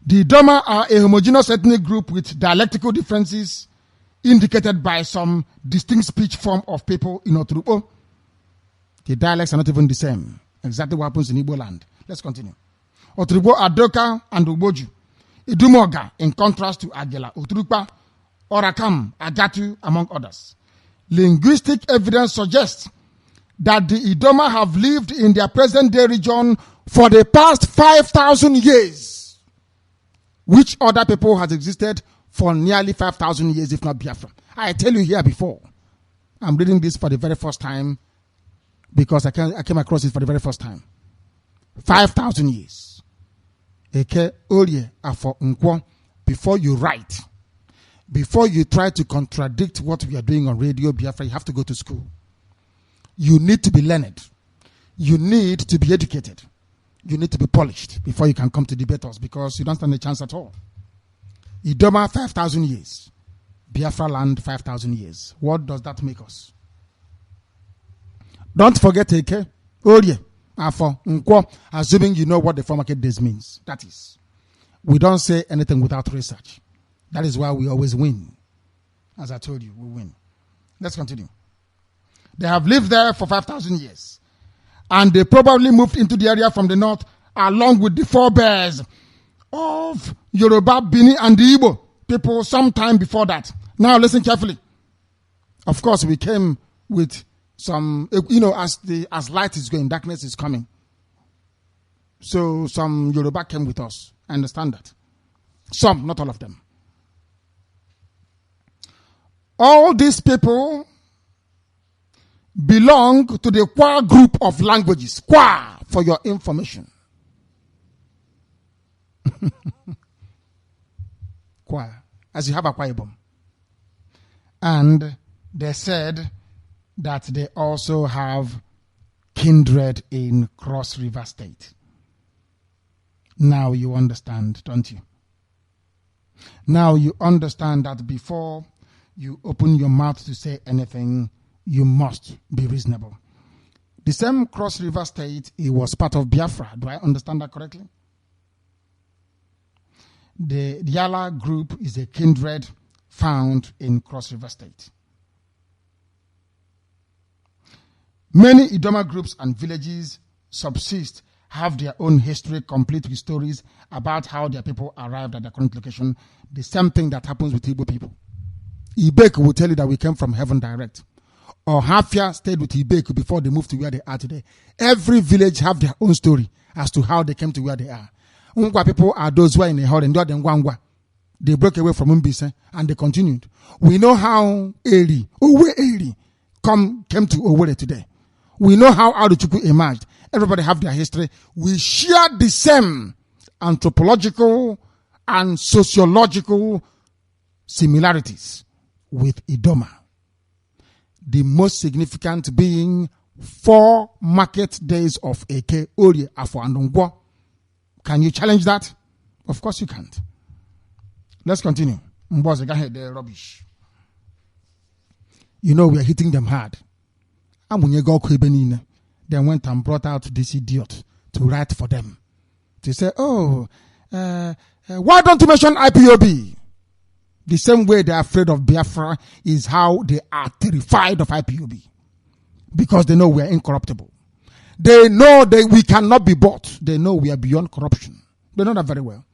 The Idoma are a homogeneous ethnic group with dialectical differences indicated by some distinct speech form of people in Oturupo. The dialects are not even the same. Exactly what happens in Igbo land. Let's continue. Oturupo, Adoka, and Uboju. Idumoga, in contrast to Agela, Uturupa, Orakam, Agatu, among others. Linguistic evidence suggests that the Idoma have lived in their present-day region for the past 5,000 years. Which other people has existed for nearly 5,000 years, if not Biafra? I tell you here before. I'm reading this for the very first time because I came across it for the very first time. 5,000 years. Eke, Olie, Afo, Nkwo. Before you write, before you try to contradict what we are doing on Radio Biafra, you have to go to school. You need to be learned. You need to be educated. You need to be polished before you can come to debate us, because you don't stand a chance at all. Idoma, 5,000 years. Biafra land, 5,000 years. What does that make us? Don't forget Eke, Olie, Afo, Nkwo, assuming you know what the 4 market days means. That is, we don't say anything without research. That is why we always win. As I told you, we win. Let's continue. They have lived there for 5,000 years. And they probably moved into the area from the north along with the forebears of Yoruba, Bini, and the Igbo people sometime before that. Now listen carefully. Of course, we came with some, as light is going, darkness is coming. So some Yoruba came with us. I understand that. Some, not all of them. All these people belong to the Kwa group of languages. Kwa, for your information. Kwa, as you have a Kwa Ibom. And they said that they also have kindred in Cross River State. Now you understand, don't you? Now you understand that before you open your mouth to say anything, you must be reasonable. The same Cross River State, it was part of Biafra. Do I understand that correctly? The Yala group is a kindred found in Cross River State. Many Idoma groups and villages subsist, have their own history complete with stories about how their people arrived at their current location. The same thing that happens with Igbo people. Ibek will tell you that we came from heaven direct. Or Hafia stayed with Ibek before they moved to where they are today. Every village have their own story as to how they came to where they are. Ungwa people are those who are in a hurry. They broke away from Mbise and they continued. We know how Eri, came to Owerri today. We know how Aruchukwu emerged. Everybody have their history. We share the same anthropological and sociological similarities with Idoma. The most significant being 4 market days of Eke, Orie, Afo, and Ongwo. Can you challenge that? Of course you can't. Let's continue. Mboze, go ahead, they're rubbish. You know we are hitting them hard. Then went and brought out this idiot to write for them. To say, why don't you mention IPOB? The same way they are afraid of Biafra is how they are terrified of IPOB. Because they know we are incorruptible. They know that we cannot be bought. They know we are beyond corruption. They know that very well.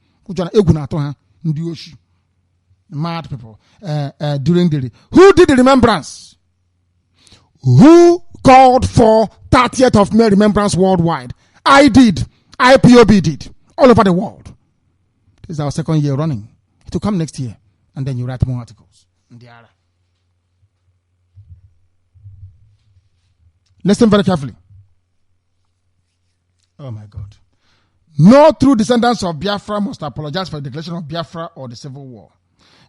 Mad people. During the... Who did the remembrance? Who called for 30th of May remembrance worldwide? I did. IPOB did. All over the world. This is our 2nd year running. It will come next year. And then you write more articles. Listen very carefully. Oh my God. No true descendants of Biafra must apologize for the declaration of Biafra or the civil war.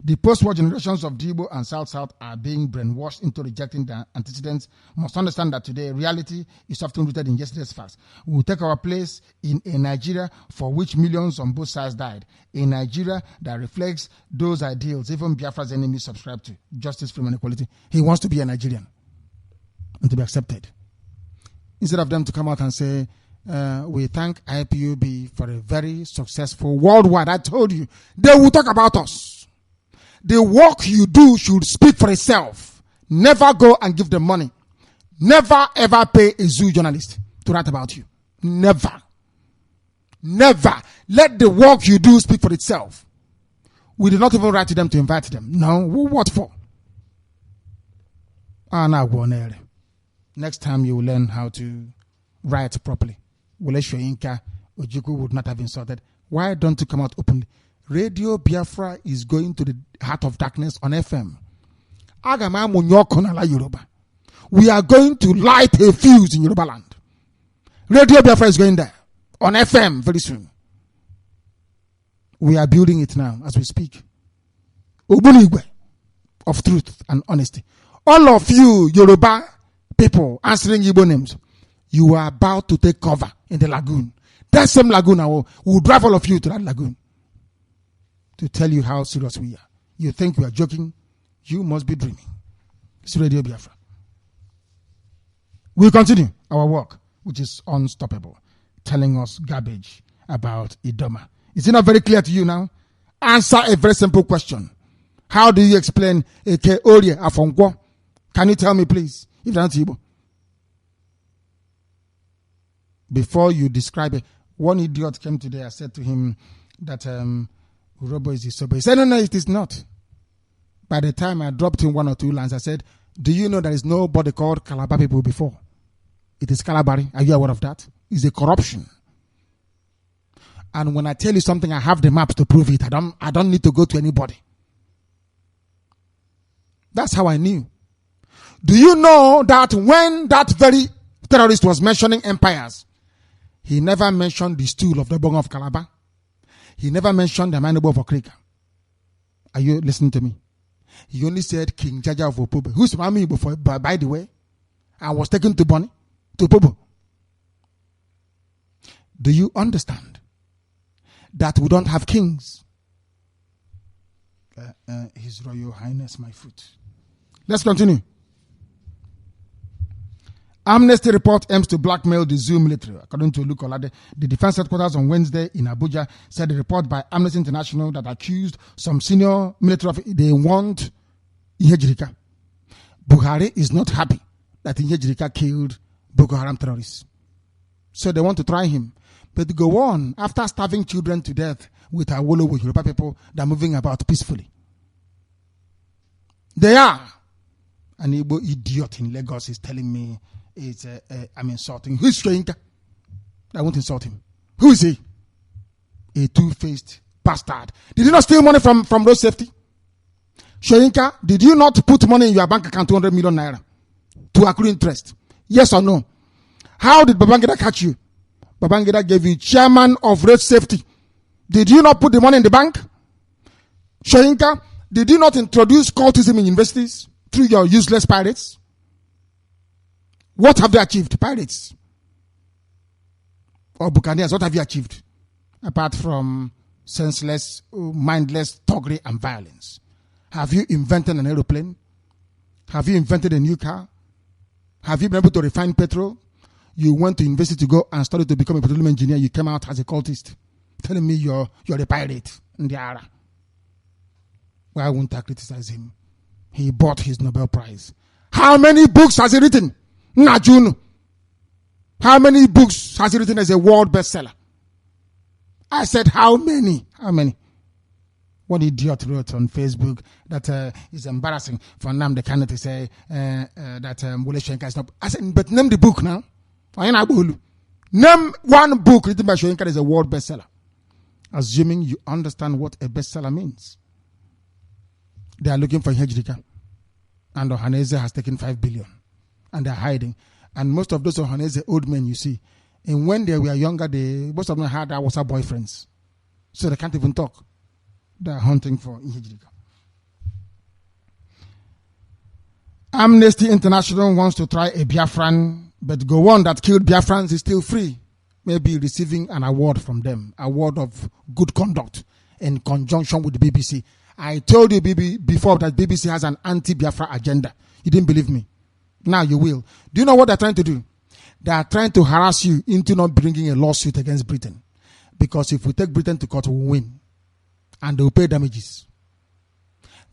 The post-war generations of Igbo and South are being brainwashed into rejecting the antecedents. Must understand that today reality is often rooted in yesterday's facts. We will take our place in a Nigeria for which millions on both sides died. A Nigeria that reflects those ideals even Biafra's enemies subscribe to. Justice, freedom, and equality. He wants to be a Nigerian and to be accepted. Instead of them to come out and say, we thank IPOB for a very successful worldwide. I told you, they will talk about us. The work you do should speak for itself. Never go and give them money. Never ever pay a zoo journalist to write about you. Never. Never. Let the work you do speak for itself. We did not even write to them to invite them. No. What for? Next time you will learn how to write properly. Ojukwu would not have insulted. Why don't you come out openly? Radio Biafra is going to the heart of darkness on FM. We are going to light a fuse in Yoruba land. Radio Biafra is going there on FM very soon. We are building it now as we speak. Obunigwe of truth and honesty. All of you Yoruba people answering Igbo names, you are about to take cover in the lagoon. That same lagoon, will drive all of you to that lagoon to tell you how serious we are. You think we are joking? You must be dreaming. It's Radio Biafra. We'll continue our work, which is unstoppable, telling us garbage about Idoma. Is it not very clear to you now? Answer a very simple question. How do you explain Eke Orie Afongwo? Can you tell me, please? If that's Igbo. Before you describe it, one idiot came today. I said to him that Urobo is Isobo. He said, no, it is not. By the time I dropped him 1 or 2 lines, I said, do you know there is nobody called Calabar people before? It is Calabari. Are you aware of that? It's a corruption. And when I tell you something, I have the maps to prove it. I don't need to go to anybody. That's how I knew. Do you know that when that very terrorist was mentioning empires, he never mentioned the stool of the Bong of Calabar? He never mentioned the Manebo of Okrika. Are you listening to me? He only said King Jaja of Opobo. Who's Mami before, by the way? I was taken to Bonnie, to Opobo. Do you understand that we don't have kings? His Royal Highness my foot. Let's continue. Amnesty report aims to blackmail the zoo military. According to Lukolade, the defense headquarters on Wednesday in Abuja said a report by Amnesty International that accused some senior military officers they want Ihejirika. Buhari is not happy that Ihejirika killed Boko Haram terrorists. So they want to try him. But go on, after starving children to death with Awolowo Yoruba people that are moving about peacefully. They are. An Igbo idiot in Lagos is telling me I'm insulting. Who is Shoyinka? I won't insult him. Who is he? A two-faced bastard. Did you not steal money from road safety? Shoyinka, did you not put money in your bank account, 200 million naira, to accrue interest? Yes or no? How did Babangida catch you? Babangida gave you chairman of road safety. Did you not put the money in the bank? Shoyinka, did you not introduce cultism in universities through your useless pirates? What have they achieved? Pirates or Buccaneers, what have you achieved? Apart from senseless, mindless thuggery and violence. Have you invented an aeroplane? Have you invented a new car? Have you been able to refine petrol? You went to university to go and study to become a petroleum engineer. You came out as a cultist. Telling me you're a pirate in the era. Why won't I criticize him? He bought his Nobel Prize. How many books has he written? Najun. How many books has he written as a world bestseller? I said, how many? How many? One idiot wrote on Facebook that is embarrassing for Nnamdi Kanu to say that Wole Soyinka is not. I said, but name the book now. Name one book written by Soyinka as a world bestseller. Assuming you understand what a bestseller means. They are looking for Ihejirika. And Ohaneze has taken 5 billion. And they're hiding. And most of those Ohaneze old men you see, and when they were younger, most of them had our boyfriends. So they can't even talk. They're hunting for Ihejirika. Amnesty International wants to try a Biafran, but Gowon that killed Biafrans is still free. Maybe receiving an award from them, award of good conduct in conjunction with the BBC. I told you before that BBC has an anti-Biafra agenda. You didn't believe me. Now you will. Do you know what they're trying to do? They are trying to harass you into not bringing a lawsuit against Britain. Because if we take Britain to court, we'll win. And they will pay damages.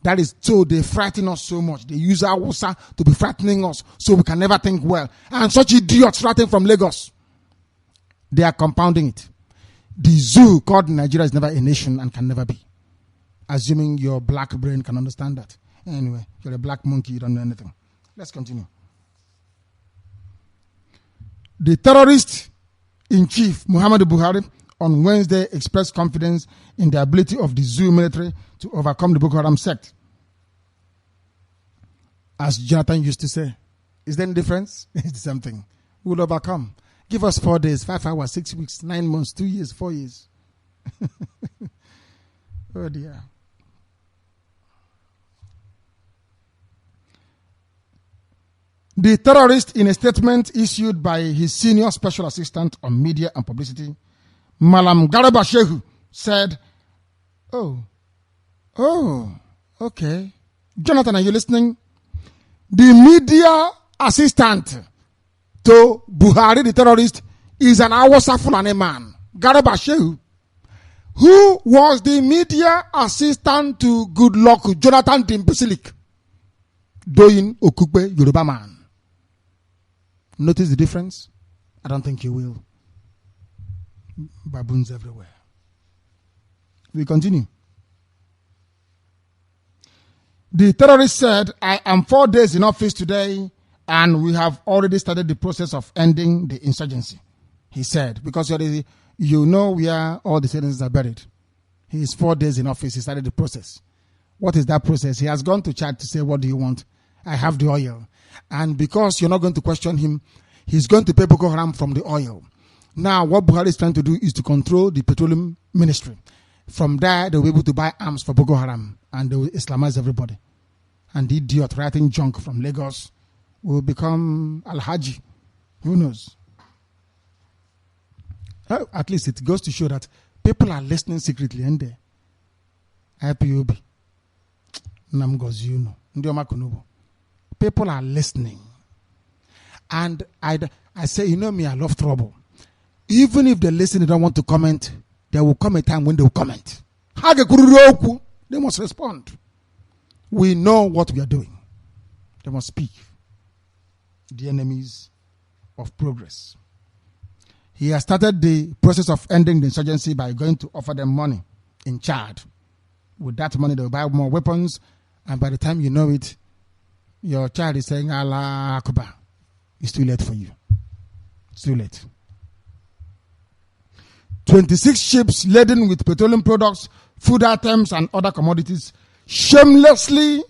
That is so they frighten us so much. They use our Hausa to be frightening us so we can never think well. And such idiots writing from Lagos. They are compounding it. The zoo called Nigeria is never a nation and can never be. Assuming your black brain can understand that. Anyway, you're a black monkey, you don't know anything. Let's continue. The terrorist in chief, Muhammadu Buhari, on Wednesday expressed confidence in the ability of the zoo military to overcome the Boko Haram sect. As Jonathan used to say, is there any difference? It's the same thing. We'll overcome. Give us 4 days, 5 hours, 6 weeks, 9 months, 2 years, 4 years. Oh dear. The terrorist, in a statement issued by his senior special assistant on media and publicity, Malam Garba Shehu, said, okay. Jonathan, are you listening? The media assistant to Buhari, the terrorist, is an Awasa Fulani man, Garba Shehu, who was the media assistant to Goodluck Jonathan Dimbisilik, Doyin Okukpe Yoruba man. Notice the difference? I don't think you will. Baboons everywhere. We continue. The terrorist said, I am 4 days in office today and we have already started the process of ending the insurgency. He said, because you know where all the citizens are buried. He is 4 days in office. He started the process. What is that process? He has gone to Chad to say, what do you want? I have the oil. And because you're not going to question him, he's going to pay Boko Haram from the oil. Now, what Buhari is trying to do is to control the petroleum ministry. From there, they'll be able to buy arms for Boko Haram and they will Islamize everybody. And the idiot writing junk from Lagos will become Al-Haji. Who knows? Well, at least it goes to show that people are listening secretly, and they IPOB. People are listening. And I say, you know me, I love trouble. Even if they listen, they don't want to comment, there will come a time when they will comment. They must respond. We know what we are doing. They must speak. The enemies of progress. He has started the process of ending the insurgency by going to offer them money in Chad. With that money, they will buy more weapons, and by the time you know it, your child is saying, Allah Akbar. It's too late for you. It's too late. 26 ships laden with petroleum products, food items, and other commodities shamelessly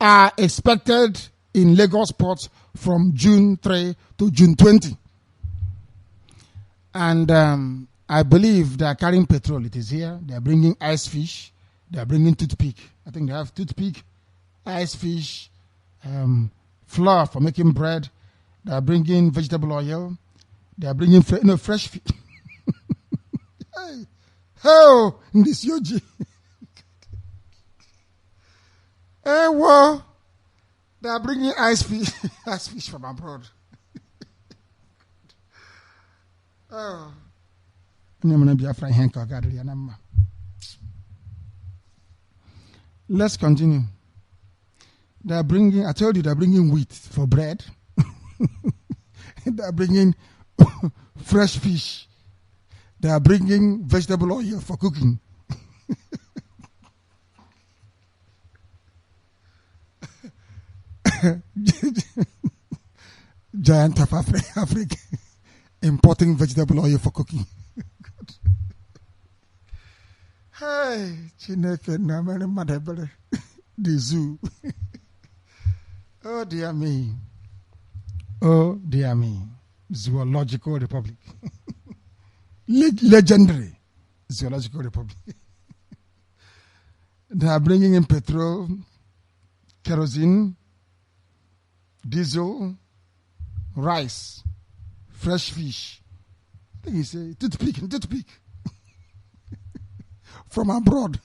are expected in Lagos ports from June 3 to June 20. And I believe they are carrying petrol. It is here. They are bringing ice fish. They are bringing toothpick. I think they have toothpick, ice fish, flour for making bread. They are bringing vegetable oil. They are bringing fresh fish. Oh, in this Yoji. Well, they are bringing ice fish from abroad. Oh. Let's continue. They are bringing, I told you, they are bringing wheat for bread. They are bringing fresh fish. They are bringing vegetable oil for cooking. Giant of Africa importing vegetable oil for cooking. Hey, Chineke na mere madebere the zoo. Oh dear me. Oh dear me. Zoological Republic. Legendary Zoological Republic. They are bringing in petrol, kerosene, diesel, rice, fresh fish. I think he said toothpick from abroad.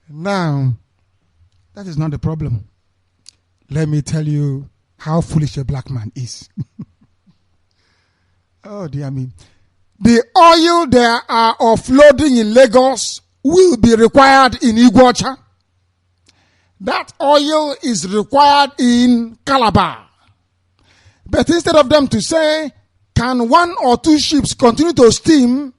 Now, that is not the problem. Let me tell you how foolish a black man is. Oh dear me. The oil they are offloading in Lagos will be required in Iguacha. That oil is required in Calabar. But instead of them to say, can 1 or 2 ships continue to steam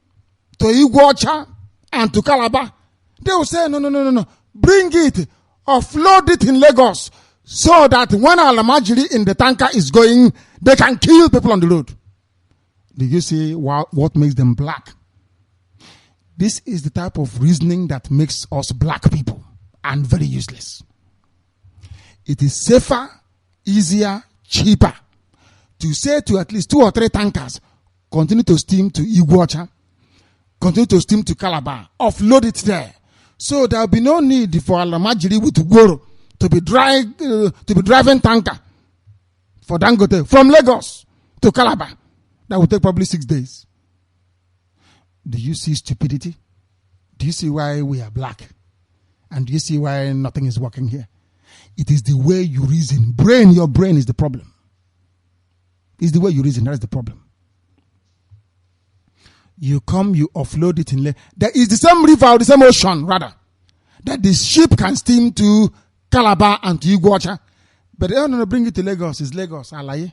to Iguacha and to Calabar, they will say, no. Bring it, offload it in Lagos, so that when Alamajiri in the tanker is going, they can kill people on the road. Do you see what makes them black? This is the type of reasoning that makes us black people and very useless. It is safer, easier, cheaper to say to at least 2 or 3 tankers, continue to steam to Iguacha, continue to steam to Calabar, offload it there. So there will be no need for Alamajiri with Goro to be driving tanker for Dangote from Lagos to Calabar. That will take probably 6 days. Do you see stupidity? Do you see why we are black? And do you see why nothing is working here? It is the way you reason. Your brain is the problem. It's the way you reason, that is the problem. You come, you offload it in there is the same river or the same ocean, rather, that the ship can steam to Calabar and to Iguacha. But they don't bring it to Lagos. It's Lagos. Alaye.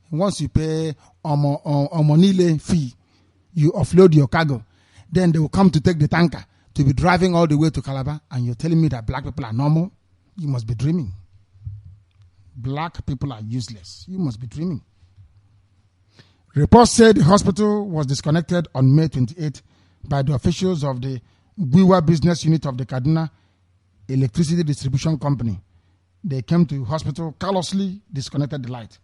Once you pay Omonile fee, you offload your cargo. Then they will come to take the tanker to be driving all the way to Calabar. And you're telling me that black people are normal? You must be dreaming. Black people are useless. You must be dreaming. Reports said the hospital was disconnected on May 28 by the officials of the Gwiwa business unit of the Kaduna Electricity Distribution Company. They came to the hospital, callously disconnected the light.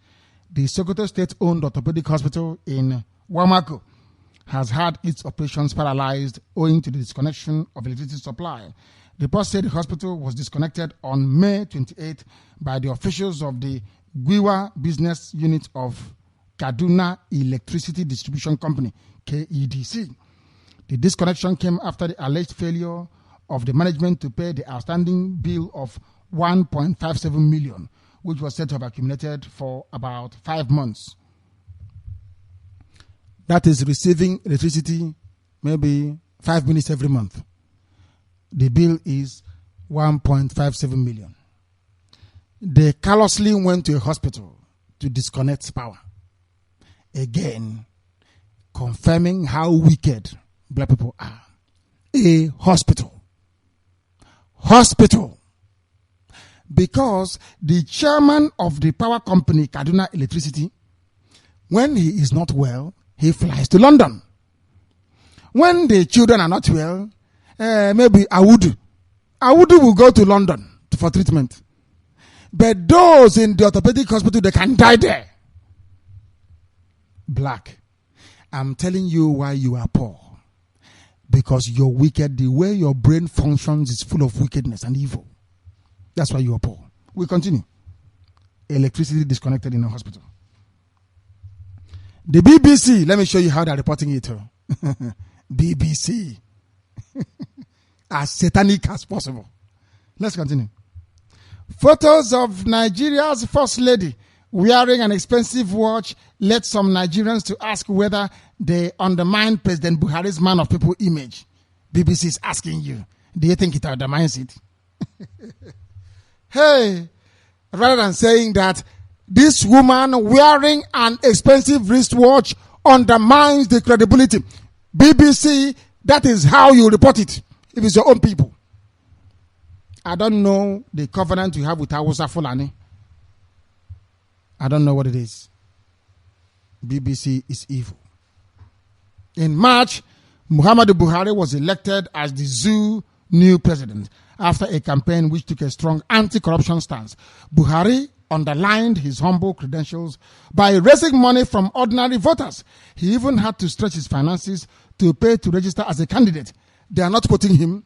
The Sokoto state-owned orthopedic hospital in Wamako has had its operations paralyzed owing to the disconnection of electricity supply. The report said the hospital was disconnected on May 28 by the officials of the Gwiwa business unit of Kaduna Electricity Distribution Company, KEDC. The disconnection came after the alleged failure of the management to pay the outstanding bill of 1.57 million, which was said to have accumulated for about 5 months. That is receiving electricity maybe 5 minutes every month. The bill is 1.57 million. They callously went to a hospital to disconnect power. Again, confirming how wicked black people are. A hospital. Hospital. Because the chairman of the power company, Kaduna Electricity, when he is not well, he flies to London. When the children are not well, maybe Awudu will go to London for treatment. But those in the orthopedic hospital, they can die there. Black. I'm telling you why you are poor. Because you're wicked. The way your brain functions is full of wickedness and evil. That's why you are poor. We continue. Electricity disconnected in a hospital. The BBC, let me show you how they're reporting it. BBC. As satanic as possible. Let's continue. Photos of Nigeria's first lady wearing an expensive watch led some Nigerians to ask whether they undermine President Buhari's man of people image. BBC is asking you, do you think it undermines it? Hey, rather than saying that this woman wearing an expensive wristwatch undermines the credibility. BBC, that is how you report it if it's your own people. I don't know the covenant you have with Hausa Fulani. I don't know what it is. BBC is evil. In March, Muhammadu Buhari was elected as the zoo new president after a campaign which took a strong anti-corruption stance. Buhari underlined his humble credentials by raising money from ordinary voters. He even had to stretch his finances to pay to register as a candidate. They are not quoting him.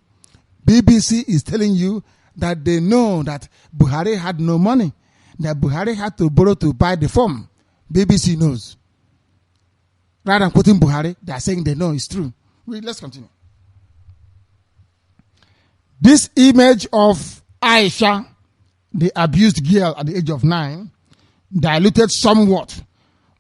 BBC is telling you that they know that Buhari had no money, that Buhari had to borrow to buy the form. BBC knows. Rather than quoting Buhari, they are saying they know it's true. Let's continue. This image of Aisha, the abused girl at the age of 9, diluted somewhat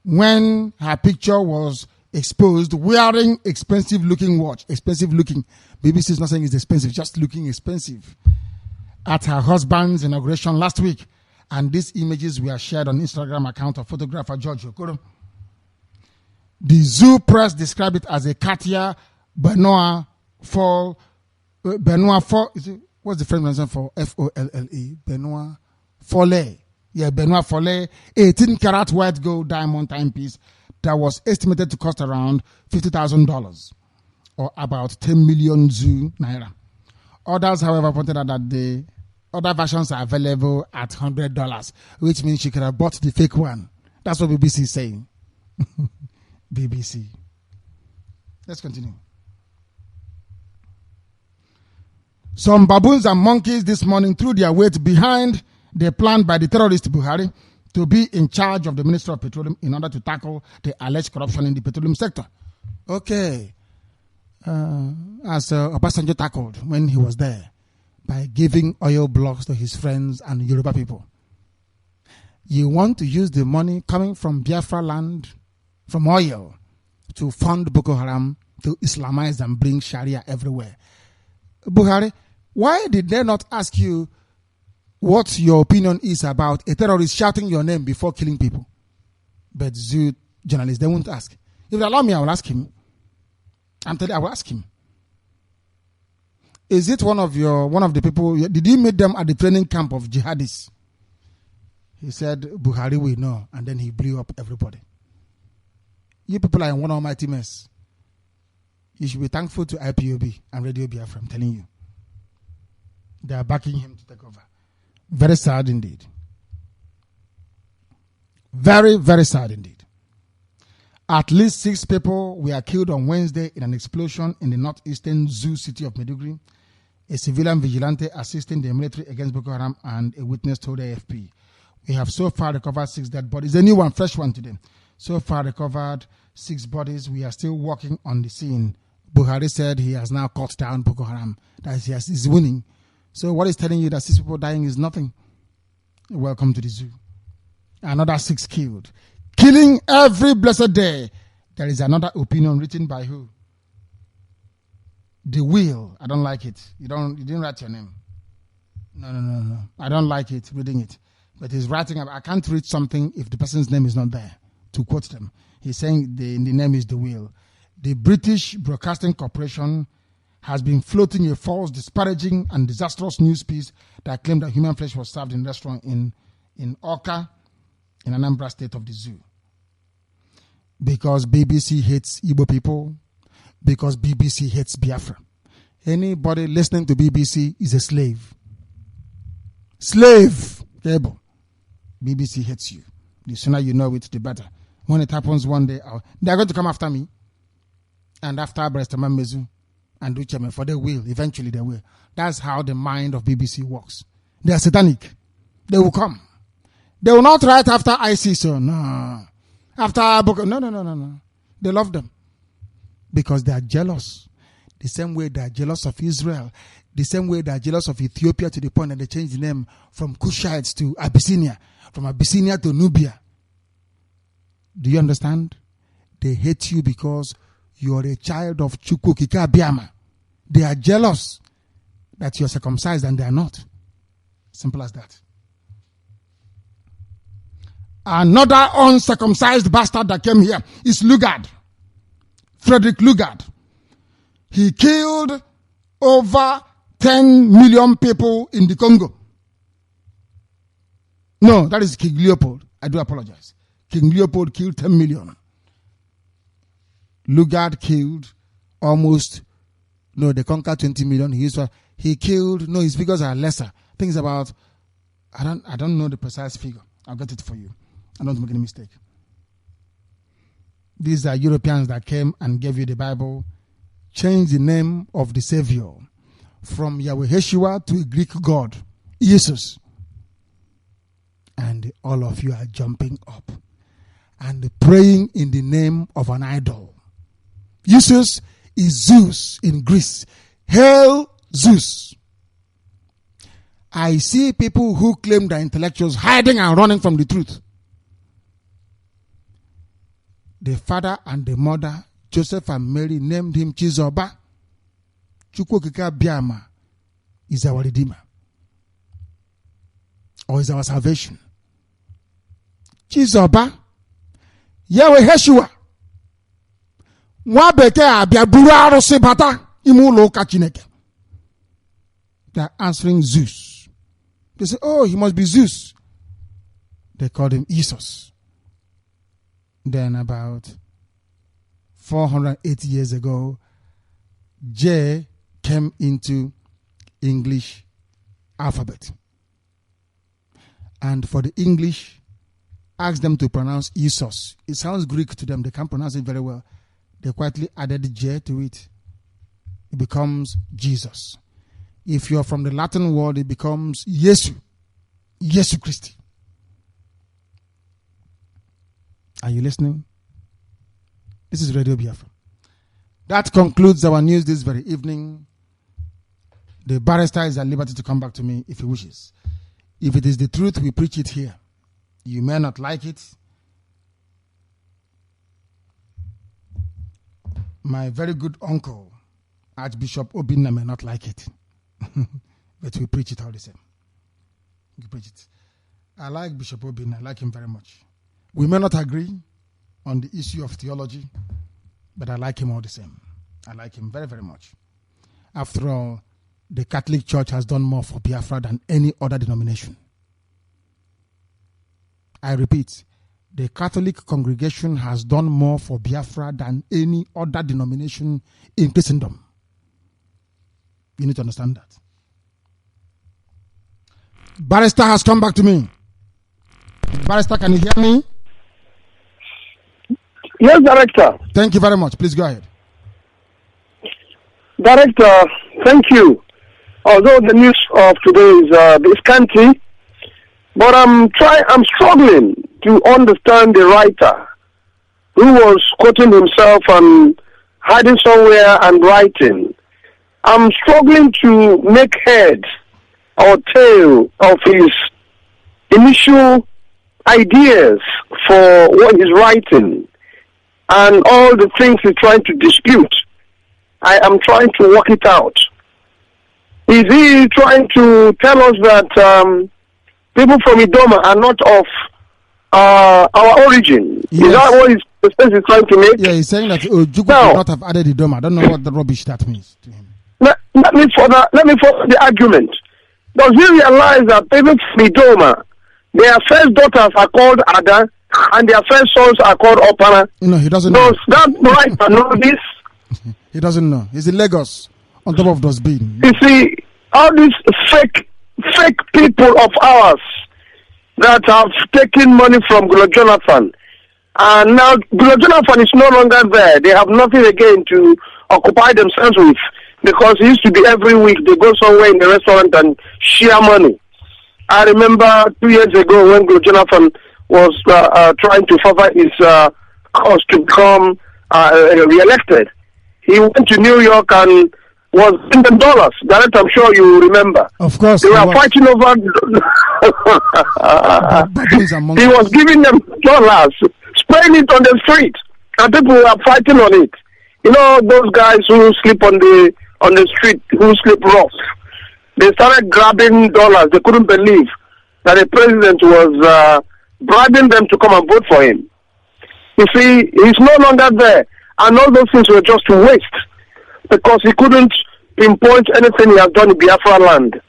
when her picture was exposed wearing expensive looking watch. Expensive looking. BBC is not saying it's expensive, just looking expensive. At her husband's inauguration last week. And these images were shared on Instagram account of photographer George Okoro. The zoo press described it as a Katia Benoit Fall. Benoit Fall. What's the French translation for Folle? Benoit Folle. Yeah, Benoit Folle. 18 karat white gold diamond timepiece that was estimated to cost around $50,000 or about 10 million zoo naira. Others, however, pointed out that the other versions are available at $100, which means she could have bought the fake one. That's what BBC is saying. BBC. Let's continue. Some baboons and monkeys this morning threw their weight behind the plan by the terrorist Buhari to be in charge of the Ministry of Petroleum in order to tackle the alleged corruption in the petroleum sector. Okay. As Obasanjo tackled when he was there by giving oil blocks to his friends and Yoruba people. You want to use the money coming from Biafra land, from oil, to fund Boko Haram, to Islamize and bring Sharia everywhere. Buhari, why did they not ask you what your opinion is about a terrorist shouting your name before killing people? But zoo journalists, they won't ask. If they allow me, I will ask him. I'm telling you, I will ask him. Is it one of the people, did you meet them at the training camp of jihadists? He said, Buhari will know, and then he blew up everybody. You people are in one almighty mess. You should be thankful to IPOB and RadioBiafra, I'm telling you. They are backing him to take over. Very sad indeed. Very, very sad indeed. At least 6 people were killed on Wednesday in an explosion in the northeastern zoo city of Maiduguri. A civilian vigilante assisting the military against Boko Haram and a witness told AFP. We have so far recovered 6 dead bodies. A new one, fresh one today. So far recovered 6 bodies. We are still working on the scene. Buhari said he has now cut down Boko Haram, that he's winning. So what is telling you that 6 people dying is nothing? Welcome to the zoo. Another 6 killed. Killing every blessed day. There is another opinion written by who? The Will. I don't like it. You didn't write your name. No. I don't like it, reading it. But he's writing, I can't read something if the person's name is not there, to quote them. He's saying the name is The Will. The British Broadcasting Corporation has been floating a false, disparaging, and disastrous news piece that claimed that human flesh was served in a restaurant in Oka, in Anambra State of the zoo. Because BBC hates Igbo people, because BBC hates Biafra. Anybody listening to BBC is a slave. Slave! Cable. BBC hates you. The sooner you know it, the better. When it happens one day, they're going to come after me. And after Brestaman Mezu and Ducheme, for they will. Eventually they will. That's how the mind of BBC works. They are satanic. They will come. They will not write after ISIS. So no. After Boko. No. They love them. Because they are jealous. The same way they are jealous of Israel. The same way they are jealous of Ethiopia, to the point that they changed the name from Cushites to Abyssinia. From Abyssinia to Nubia. Do you understand? They hate you because you are a child of Chukwukika Biama. They are jealous that you are circumcised and they are not. Simple as that. Another uncircumcised bastard that came here is Lugard. Frederick Lugard. He killed over 10 million people in the Congo. No, that is King Leopold. I do apologize. King Leopold killed 10 million. Lugard killed almost, they conquered 20 million. He killed, his figures are lesser. Things about, I don't know the precise figure. I'll get it for you. I don't make any mistake. These are Europeans that came and gave you the Bible, changed the name of the Savior from Yahweh Yeshua to a Greek god, Jesus. And all of you are jumping up and praying in the name of an idol. Jesus is Zeus in Greece. Hail Zeus. I see people who claim they're intellectuals hiding and running from the truth. The father and the mother, Joseph and Mary, named him Chizoba. Chukwukika Biama is our Redeemer. Or is our salvation. Chizoba. Yahweh Yeshua. They are answering Zeus. They say, oh, he must be Zeus. They called him Jesus. Then about 480 years ago, J came into English alphabet. And for the English, asked them to pronounce Jesus. It sounds Greek to them. They can't pronounce it very well. They quietly added J to it. It becomes Jesus. If you're from the Latin world, it becomes Yesu. Yesu Christi. Are you listening? This is Radio Biafra. That concludes our news this very evening. The barrister is at liberty to come back to me if he wishes. If it is the truth, we preach it here. You may not like it. My very good uncle, Archbishop Obinna, may not like it. But we preach it all the same. We preach it. I like Bishop Obinna. I like him very much. We may not agree on the issue of theology, but I like him all the same. I like him very, very much. After all, the Catholic Church has done more for Biafra than any other denomination. I repeat, the Catholic congregation has done more for Biafra than any other denomination in Christendom. You need to understand that. Barrister has come back to me. Barrister, can you hear me? Yes, Director. Thank you very much. Please go ahead. Director, thank you. Although the news of today is scanty, but I'm struggling to understand the writer who was quoting himself and hiding somewhere and writing. I'm struggling to make head or tail of his initial ideas for what he's writing and all the things he's trying to dispute. I am trying to work it out. Is he trying to tell us that people from Idoma are not of our origin? Yes. Is that what the sense he's trying to make? Yeah, he's saying that Ojukwu could not have added Idoma. I don't know what the rubbish that means to him. Let me follow the argument. Does he realize that people from Idoma, their first daughters are called Ada and their first sons are called Opana? No, he doesn't know. Does that right know this? He doesn't know. He's in Lagos on top of dustbin. You see, all these fake people of ours that have taken money from Gula Jonathan, and now Gula Jonathan is no longer there. They have nothing again to occupy themselves with, because it used to be every week they go somewhere in the restaurant and share money. I remember 2 years ago when Gula Jonathan was trying to further his cause to become re-elected. He went to New York and was in the dollars. That I'm sure you remember. Of course. They were fighting over. He was giving them dollars, spraying it on the street, and people were fighting on it. You know, those guys who sleep on the street, who sleep rough. They started grabbing dollars. They couldn't believe that the president was bribing them to come and vote for him. You see, he's no longer there. And all those things were just waste, because he couldn't pinpoint anything he has done in Biafra land.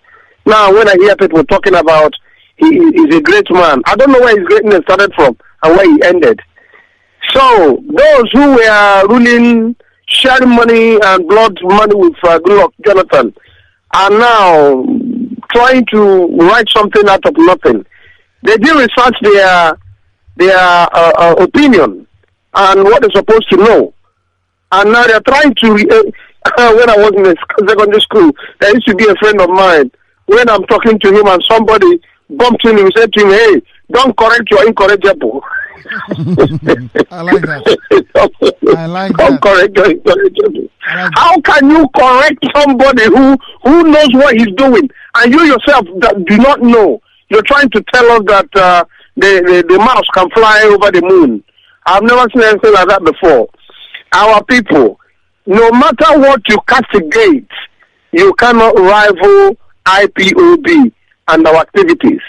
Now, when I hear people talking about he's a great man, I don't know where his greatness started from and where he ended. So, those who were ruling, sharing money and blood money with Goodluck Jonathan are now trying to write something out of nothing. They didn't research their opinion and what they're supposed to know. And now they're trying to, when I was in secondary school, there used to be a friend of mine. When I'm talking to him and somebody bumped him, he said to him, "Hey, don't correct your incorrigible." I like that. Don't correct your incorrigible. How can you correct somebody who knows what he's doing, and you yourself that do not know? You're trying to tell us that the mouse can fly over the moon. I've never seen anything like that before. Our people, no matter what you castigate, you cannot rival IPOB and our activities.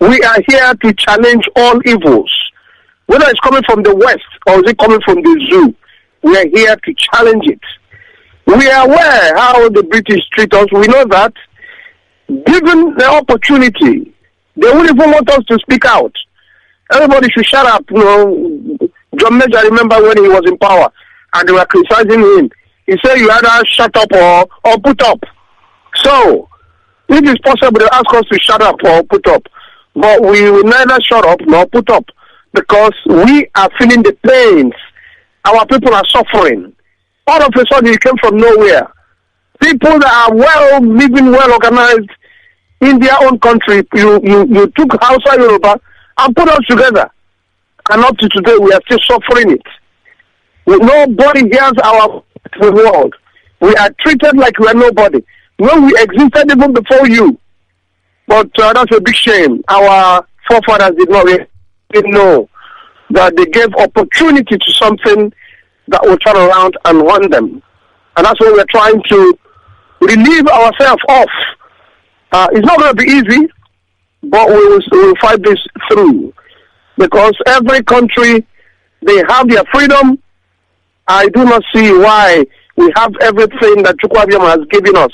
We are here to challenge all evils. Whether it's coming from the West or is it coming from the zoo, we are here to challenge it. We are aware how the British treat us. We know that. Given the opportunity, they won't even want us to speak out. Everybody should shut up. You know, John Major, I remember when he was in power and they were criticizing him. He said you either shut up or put up. So, if it's possible, they ask us to shut up or put up. But we will neither shut up nor put up, because we are feeling the pains. Our people are suffering. All of a sudden, it came from nowhere. People that are living well organized in their own country, you took Hausa Yoruba and put us together. And up to today, we are still suffering it. Nobody hears our world. We are treated like we are nobody. When we existed even before you. But that's a big shame. Our forefathers did not really know that they gave opportunity to something that will turn around and run them. And that's what we're trying to relieve ourselves of. It's not going to be easy, but we will fight this through. Because every country, they have their freedom. I do not see why we have everything that Chukwuabiam has given us.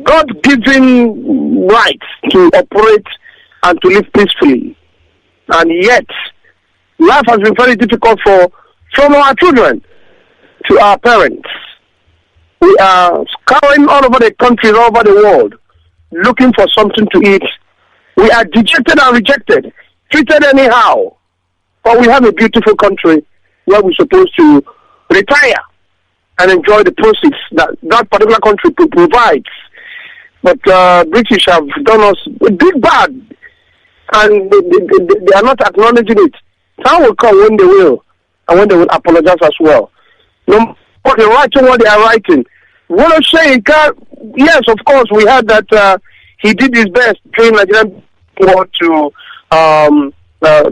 God-given rights to operate and to live peacefully. And yet, life has been very difficult from our children to our parents. We are scouring all over the country, all over the world, looking for something to eat. We are dejected and rejected, treated anyhow. But we have a beautiful country where we're supposed to retire and enjoy the proceeds that particular country provides. But British have done us a big bad, and they are not acknowledging it. Time will come when they will, and when they will apologize as well. No they're writing what they are writing. What I'm saying, yes, of course, we heard that he did his best during Nigerian war to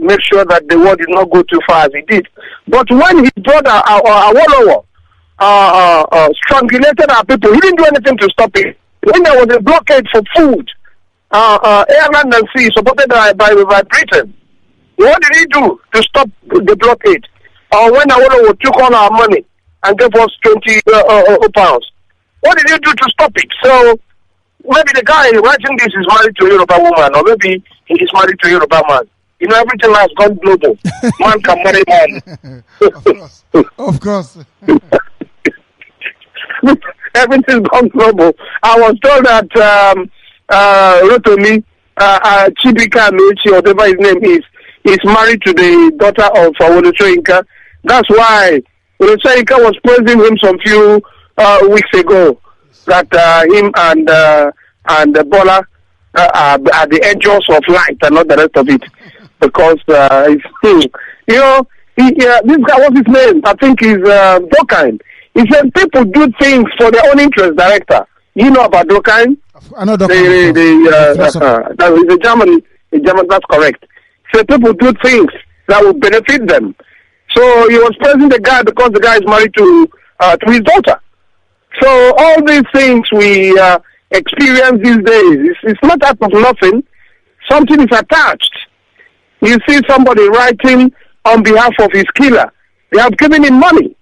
make sure that the war did not go too far as he did. But when his brother, Awolowo, strangulated our people, he didn't do anything to stop it. When there was a blockade for food, air, land, and sea, supported by Britain, what did he do to stop the blockade? Or when Awolowo took all our money and gave us 20 pounds, what did he do to stop it? So maybe the guy writing this is married to a Yoruba woman, or maybe he is married to a Yoruba man. You know, everything has gone global. Man can marry man. Of course. Everything's gone global. I was told that Rotomi, Chibika Mechi, whatever his name is married to the daughter of Olusoyinka. That's why Olusoyinka was praising him some few weeks ago. That him and Bola are the angels of light and not the rest of it. Because this guy, what's his name? I think he's Dokine. He said people do things for their own interest, director. You know about Dokine? I know Dokine. He's a German, that's correct. So people do things that will benefit them. So he was praising the guy because the guy is married to his daughter. So all these things we experience these days, it's not out of nothing. Something is attached. You see somebody writing on behalf of his killer. They have given him money.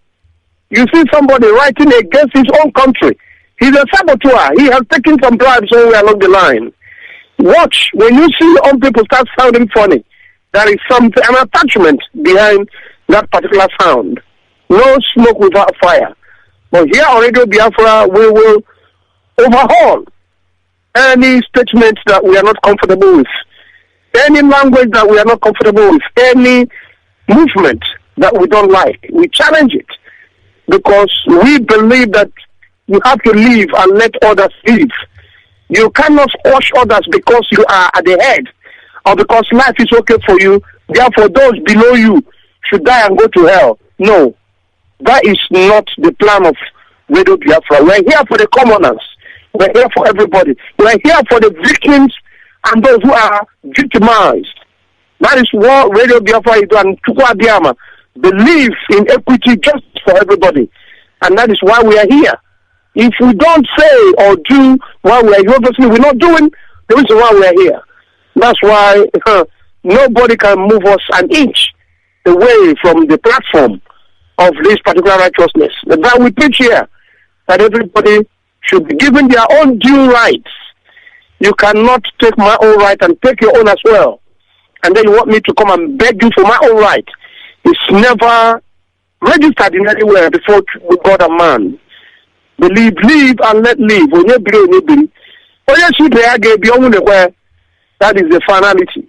You see somebody writing against his own country. He's a saboteur. He has taken some bribes somewhere along the line. Watch, when you see your own people start sounding funny, there is an attachment behind that particular sound. No smoke without fire. But here on Radio Biafra, we will overhaul any statements that we are not comfortable with, any language that we are not comfortable with, any movement that we don't like. We challenge it because we believe that you have to live and let others live. You cannot squash others because you are at the head or because life is okay for you. Therefore, those below you should die and go to hell. No, that is not the plan of Radio Biafra. We're here for the commoners. We're here for everybody. We're here for the victims and those who are victimized. That is what Radio Biafra is doing. Tukwa believe in equity justice for everybody. And that is why we are here. If we don't say or do what we are here, obviously we're not doing the reason why we are here. That's why nobody can move us an inch away from the platform of this particular righteousness. That we preach here, that everybody should be given their own due rights. You cannot take my own right and take your own as well. And then you want me to come and beg you for my own right. It's never registered in anywhere before God and man. Believe, live, and let live. That is the finality.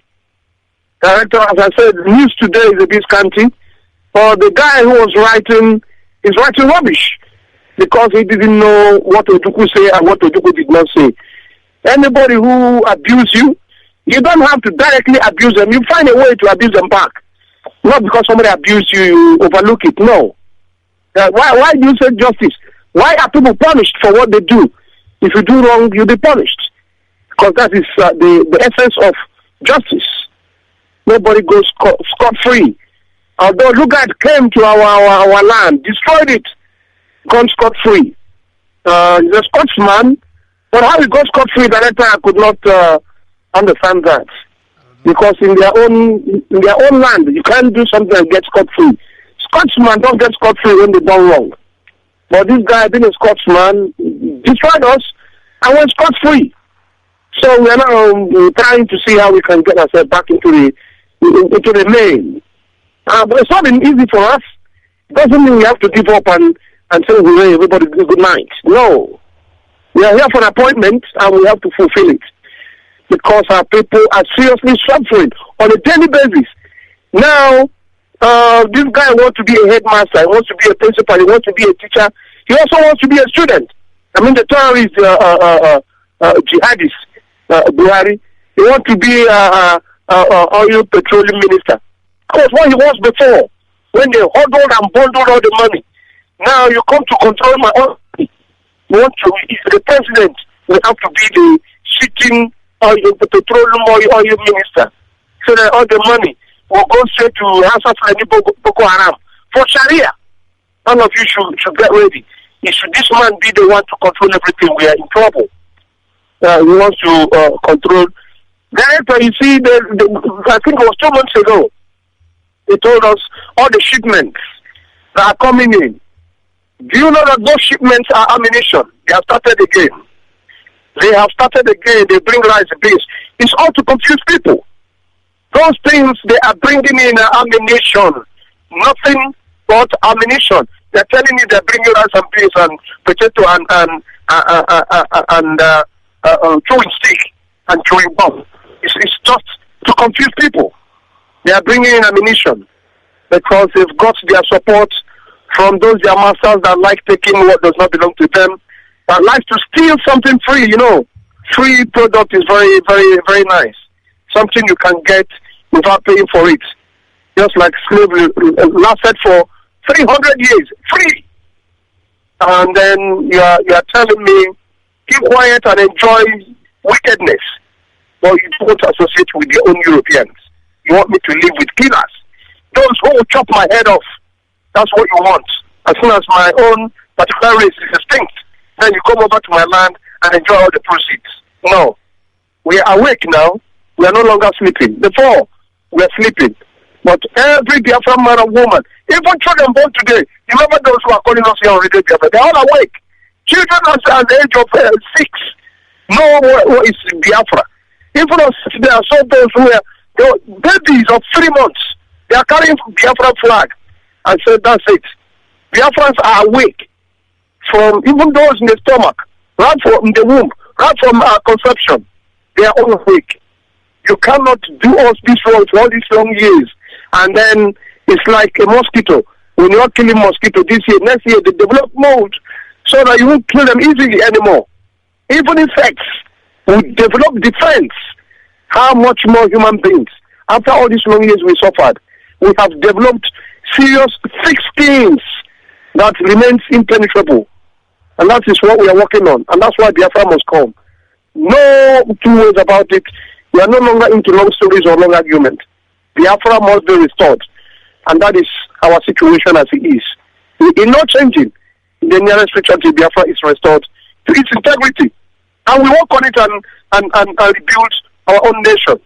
Director, as I said, news today is a bit scanty. But the guy who was writing is writing rubbish because he didn't know what Ojukwu say and what Ojukwu did not say. Anybody who abuse you, you don't have to directly abuse them. You find a way to abuse them back. Not because somebody abused you, you overlook it. No. Why do you say justice? Why are people punished for what they do? If you do wrong, you'll be punished. Because that is the essence of justice. Nobody goes scot-free. Although Lugard came to our land, destroyed it, gone scot-free. He's a Scotsman, but how he got scot-free, the letter I could not understand that. Because in their own land, you can't do something and get scot-free. Scotsman don't get scot-free when they done wrong. But this guy, being a Scotsman, destroyed us and went scot-free. So we are now trying to see how we can get ourselves back into the lane. But it's not been easy for us. It doesn't mean we have to give up and say, hey, everybody good night. No. We are here for an appointment and we have to fulfill it. Because our people are seriously suffering on a daily basis. Now, this guy wants to be a headmaster, he wants to be a principal, he wants to be a teacher, he also wants to be a student. I mean, the terrorist jihadist, Buhari, he wants to be oil petroleum minister. That was what he was before, when they huddled and bundled all the money Now you come to control my own. The president will have to be the sitting the petroleum oil minister, so that all the money will go straight to answer for Boko Haram for Sharia. None of you should get ready. Should this man be the one to control everything, we are in trouble. He wants to control. Director, you see, I think it was 2 months ago, they told us all the shipments that are coming in. Do you know that those shipments are ammunition? They have started again. They bring rice, beans. It's all to confuse people. Those things they are bringing in ammunition. Nothing but ammunition. They're telling you they're bringing rice and beans and potato and chewing stick and chewing bomb. It's just to confuse people. They are bringing in ammunition because they've got their support from those their masters that like taking what does not belong to them, that like to steal something free. Free product is very, very, very nice. Something you can get without paying for it. Just like slavery lasted for 300 years, free. And then you are telling me, keep quiet and enjoy wickedness. But you don't associate with your own Europeans. You want me to live with killers. Those who will chop my head off. That's what you want. As soon as my own particular race is extinct, then you come over to my land and enjoy all the proceeds. No. We are awake now. We are no longer sleeping. Before, we are sleeping. But every Biafran man and woman, even children born today, remember those who are calling us here on Radio Biafra, they're all awake. Children at the age of 6 know what is Biafra. Even as there are some those who are babies of 3 months, they are carrying Biafra flag and say that's it. Biafrans are awake from even those in the stomach, right from the womb, right from conception. They are all awake. You cannot do us this wrong for all these long years, and then it's like a mosquito. When you're killing mosquito this year, next year they develop mold so that you won't kill them easily anymore. Even insects will develop defense. How much more human beings? After all these long years we suffered, we have developed serious thick skins that remains impenetrable. And that is what we are working on. And that's why Biafra must come. No two ways about it. We are no longer into long stories or long argument. Biafra must be restored. And that is our situation as it is. It is not changing. In the nearest future until Biafra is restored to its integrity. And we work on it and rebuild our own nation.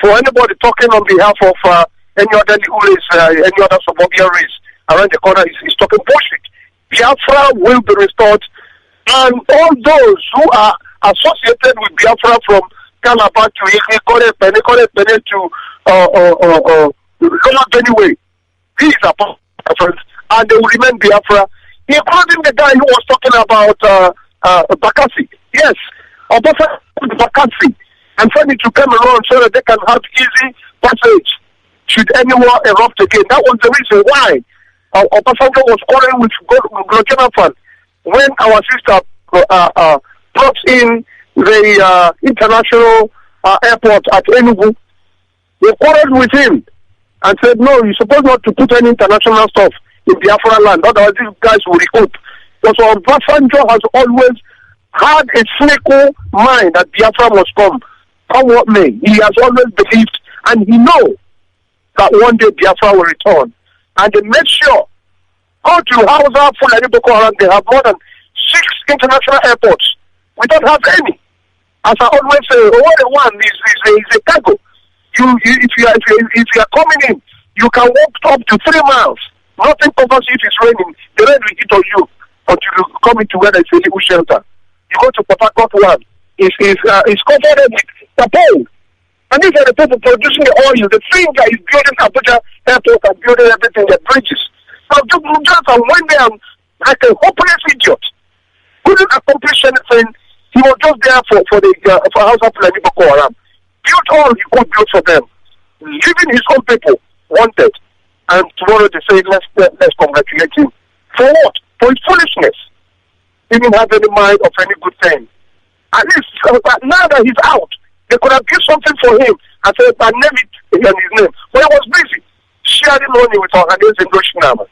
For anybody talking on behalf of any other race, any other suburban race around the corner is talking bullshit. Biafra will be restored, and all those who are associated with Biafra from Calabar to Ikore Pene to Lower Benue, these are Biafrans, and they will remain Biafra, including the guy who was talking about Bakassi. Yes, Bakassi, and trying to come around so that they can have easy passage should anyone erupt again. That was the reason why Obasanjo was quarreling with Jonathan when our sister brought in the international airport at Enugu. They quarreled with him and said, no, you're supposed not to put any international stuff in Biafra land, otherwise these guys will recoup. Because Obasanjo has always had a cynical mind that Biafra must come what may. He has always believed, and he knows that one day Biafra will return. And they made sure, go to Hausa, Fulani, Boko Haram, they have more than 6 international airports. We don't have any. As I always say, only one is a cargo. If you are coming in, you can walk up to 3 miles. Nothing covers you if it's raining. The rain will hit on you until you come into where there's a little shelter. You go to Port Harcourt one, it's covered with the pole. And these are the people producing the oil. The thing that is building Abuja airport and building everything, the bridges. So Jonathan went there like a hopeless idiot. Couldn't accomplish anything. He was just there for House of Fulani Boko Haram. Built all he could build for them. Leaving his own people wanted. And tomorrow they say, let's congratulate him. For what? For his foolishness. He didn't have any mind of any good thing. At least now that he's out, they could have given something for him and said, I name it in his name. But he was busy sharing money with our Ghanaians in Roshinama.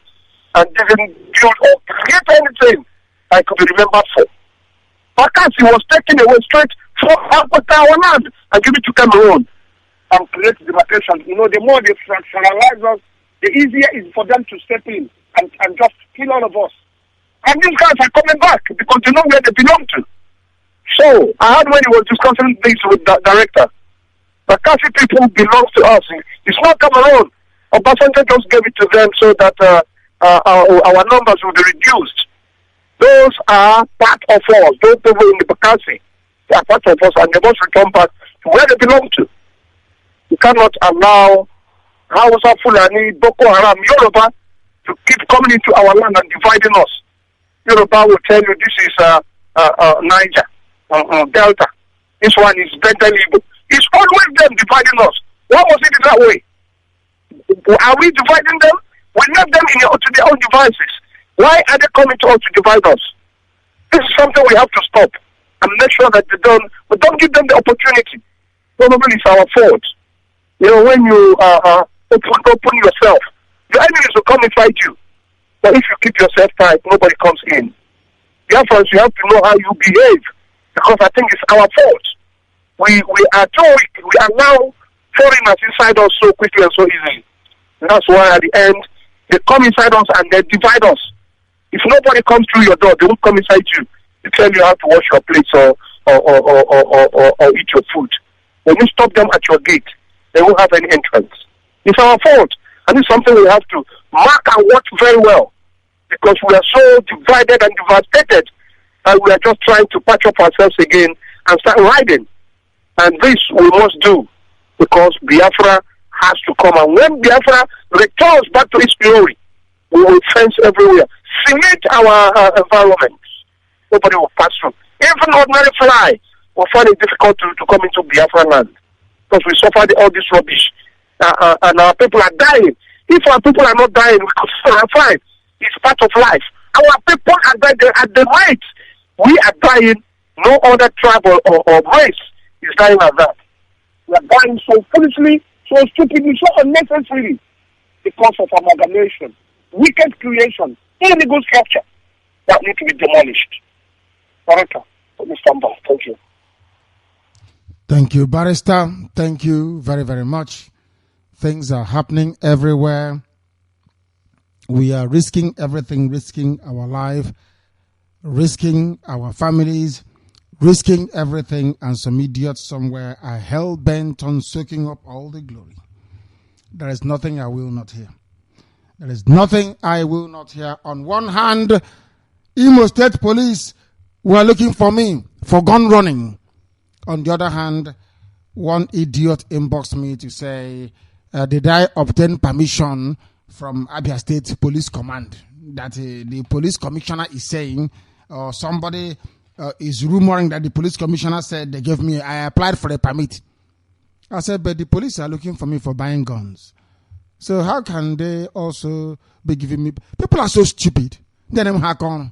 and didn't build or create anything I could be remembered for. Bakassi was taken away straight from our land and given to Cameroon and create demarcation. You know, the more they fractionalize us, the easier it is for them to step in and just kill all of us. And these guys are coming back because they know where they belong to. So, I heard when he was discussing this with the director, the Kasi people belong to us. It's not Cameroon. Obasanjo just gave it to them so that our numbers will be reduced. Those are part of us. Those people in the Bakassi, they are part of us, and they must return back to where they belong to. You cannot allow Hausa, Fulani, Boko Haram, Yoruba to keep coming into our land and dividing us. Yoruba will tell you this is Naija, Delta. This one is Bental Igbo. It's always them dividing us. Why was it that way? Are we dividing them? We left them to their own devices. Why are they coming to us to divide us? This is something we have to stop and make sure that we don't give them the opportunity. Probably it's our fault. You know, when you open yourself, the enemies will come and fight you. But if you keep yourself tight, nobody comes in. Therefore, you have to know how you behave, because I think it's our fault. We are too weak. We allow foreigners inside us so quickly and so easily. And that's why at the end, they come inside us and they divide us. If nobody comes through your door, they won't come inside you. They tell you how to wash your plates or eat your food. When you stop them at your gate, they won't have any entrance. It's our fault. And it's something we have to mark and watch very well, because we are so divided and devastated, and we are just trying to patch up ourselves again and start riding. And this we must do, because Biafra has to come. And when Biafra returns back to its glory, we will fence everywhere, cement our environment. Nobody will pass through. Even ordinary fly will find it difficult to come into Biafra land, because we suffered all this rubbish. And our people are dying. If our people are not dying, we could still have fine. It's part of life. Our people are dying at the rate we are dying. No other tribe or race is dying at that. We are dying so foolishly, so stupidly, so unnecessarily, because of amalgamation, wicked creation, illegal structure that need to be demolished. Baraka, thank you. Thank you, Barrister. Thank you very, very much. Things are happening everywhere. We are risking everything, risking our life, risking our families, risking everything, and some idiots somewhere are hell-bent on soaking up all the glory. There is nothing I will not hear. There is nothing I will not hear. On one hand, Imo State Police were looking for me for gun running. On the other hand, one idiot inboxed me to say, did I obtain permission from Abia State Police Command that the police commissioner is saying, or somebody is rumoring that the police commissioner said they gave me, I applied for a permit. I said, but the police are looking for me for buying guns. So how can they also be giving me? People are so stupid. They don't hack on.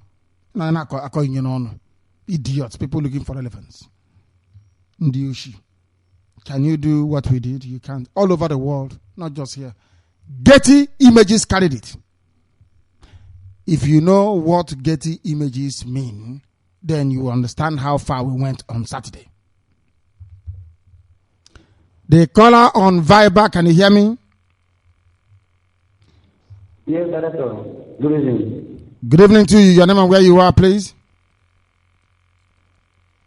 Idiots. People looking for elephants. Ndiushi. Can you do what we did? You can't. All over the world, not just here. Getty Images carried it. If you know what Getty Images mean, then you understand how far we went on Saturday. The caller on Viber, can you hear me? Yes, Director. Good evening. Good evening to you. Your name and where you are, please.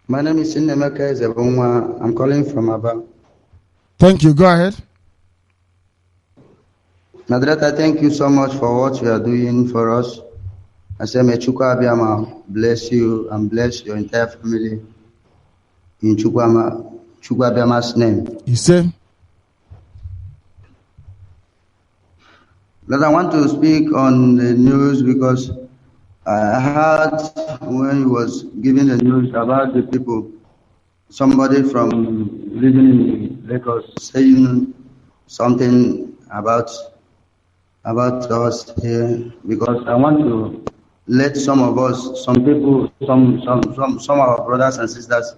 My name is Sinemeka Zebonwa. I'm calling from Aba. Thank you. Go ahead. Madrata, thank you so much for what you are doing for us. I say, may Chukwa Abiyama bless you and bless your entire family in Chukwa Abiyama's name. You say? But I want to speak on the news because I heard when he was giving the news about the people, somebody from living in Lagos saying something about us here, because I want to let some of us, some people, some of our brothers and sisters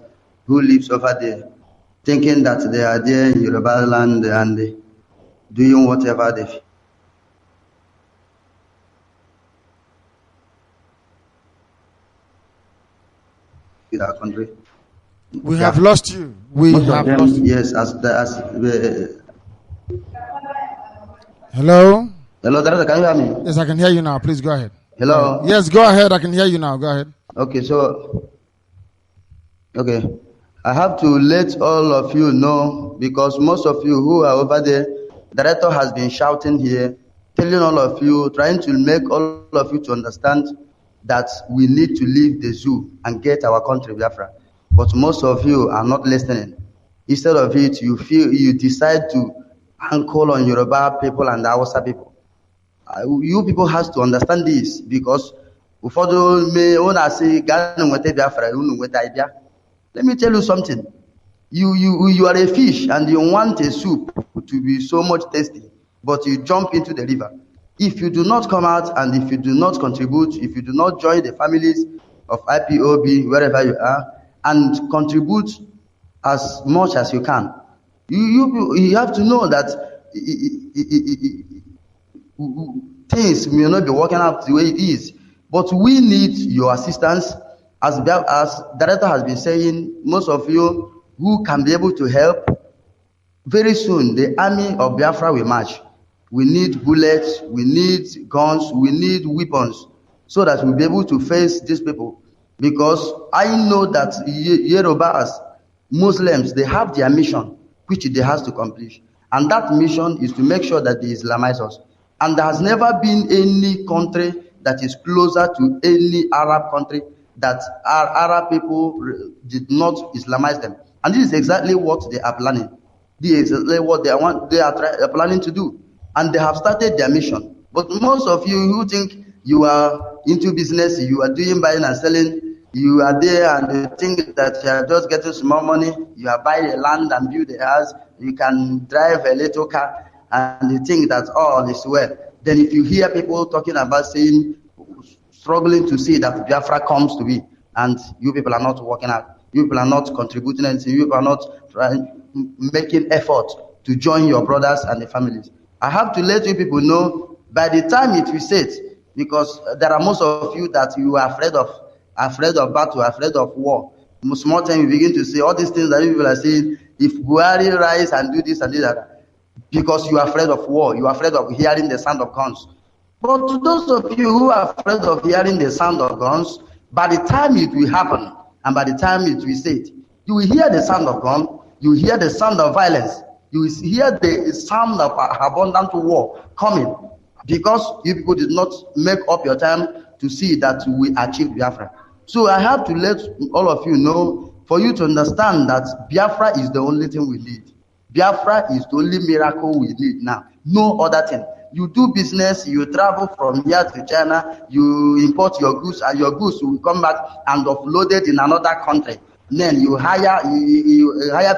who live over there, thinking that they are there in Yoruba land and doing whatever they feel. with our country. We have lost you. We Most have of them, lost you. yes, Hello? hello, Director, can you hear me? Yes, I can hear you now. Please go ahead. Hello? Go ahead. Yes, go ahead. I can hear you now. Go ahead. Okay, so, okay. I have to let all of you know, because most of you who are over there, Director has been shouting here, telling all of you, trying to make all of you to understand that we need to leave the zoo and get our country, Biafra. But most of you are not listening. Instead of it, you decide to anchor on Yoruba people and the Hausa people. You people has to understand this, because ụfọdụ when I say Biafra, let me tell you something. You are a fish and you want a soup to be so much tasty, but you jump into the river. If you do not come out and if you do not contribute, if you do not join the families of IPOB wherever you are and contribute as much as you can, you have to know that things may not be working out the way it is. But we need your assistance. As Director has been saying, most of you who can be able to help, very soon the army of Biafra will march. We need bullets, we need guns, we need weapons, so that we'll be able to face these people. Because I know that Yorubas, Muslims, they have their mission, which they have to complete. And that mission is to make sure that they Islamize us. And there has never been any country that is closer to any Arab country that our Arab people did not Islamize them. And this is exactly what they are planning. This is exactly what they are planning to do. And they have started their mission. But most of you who think you are into business, you are doing buying and selling, you are there and you think that you are just getting small money, you are buying a land and build a house, you can drive a little car, and you think that all is well. Then if you hear people talking about saying, struggling to see that Biafra comes to be, and you people are not working out, you people are not contributing anything, you people are not making effort to join your brothers and the families. I have to let you people know, by the time it will set, because there are most of you that you are afraid of battle, afraid of war. Small time you begin to say all these things that people are saying, if Buhari rise and do this and do that, because you are afraid of war, you are afraid of hearing the sound of guns. But to those of you who are afraid of hearing the sound of guns, by the time it will happen, and by the time it will set, you will hear the sound of gun, you will hear the sound of violence, you will hear the sound of abundant war coming, because you people did not make up your time to see that we achieved Biafra. So I have to let all of you know, for you to understand that Biafra is the only thing we need. Biafra is the only miracle we need now. No other thing. You do business, you travel from here to China, you import your goods, and your goods will come back and offloaded in another country. Then you hire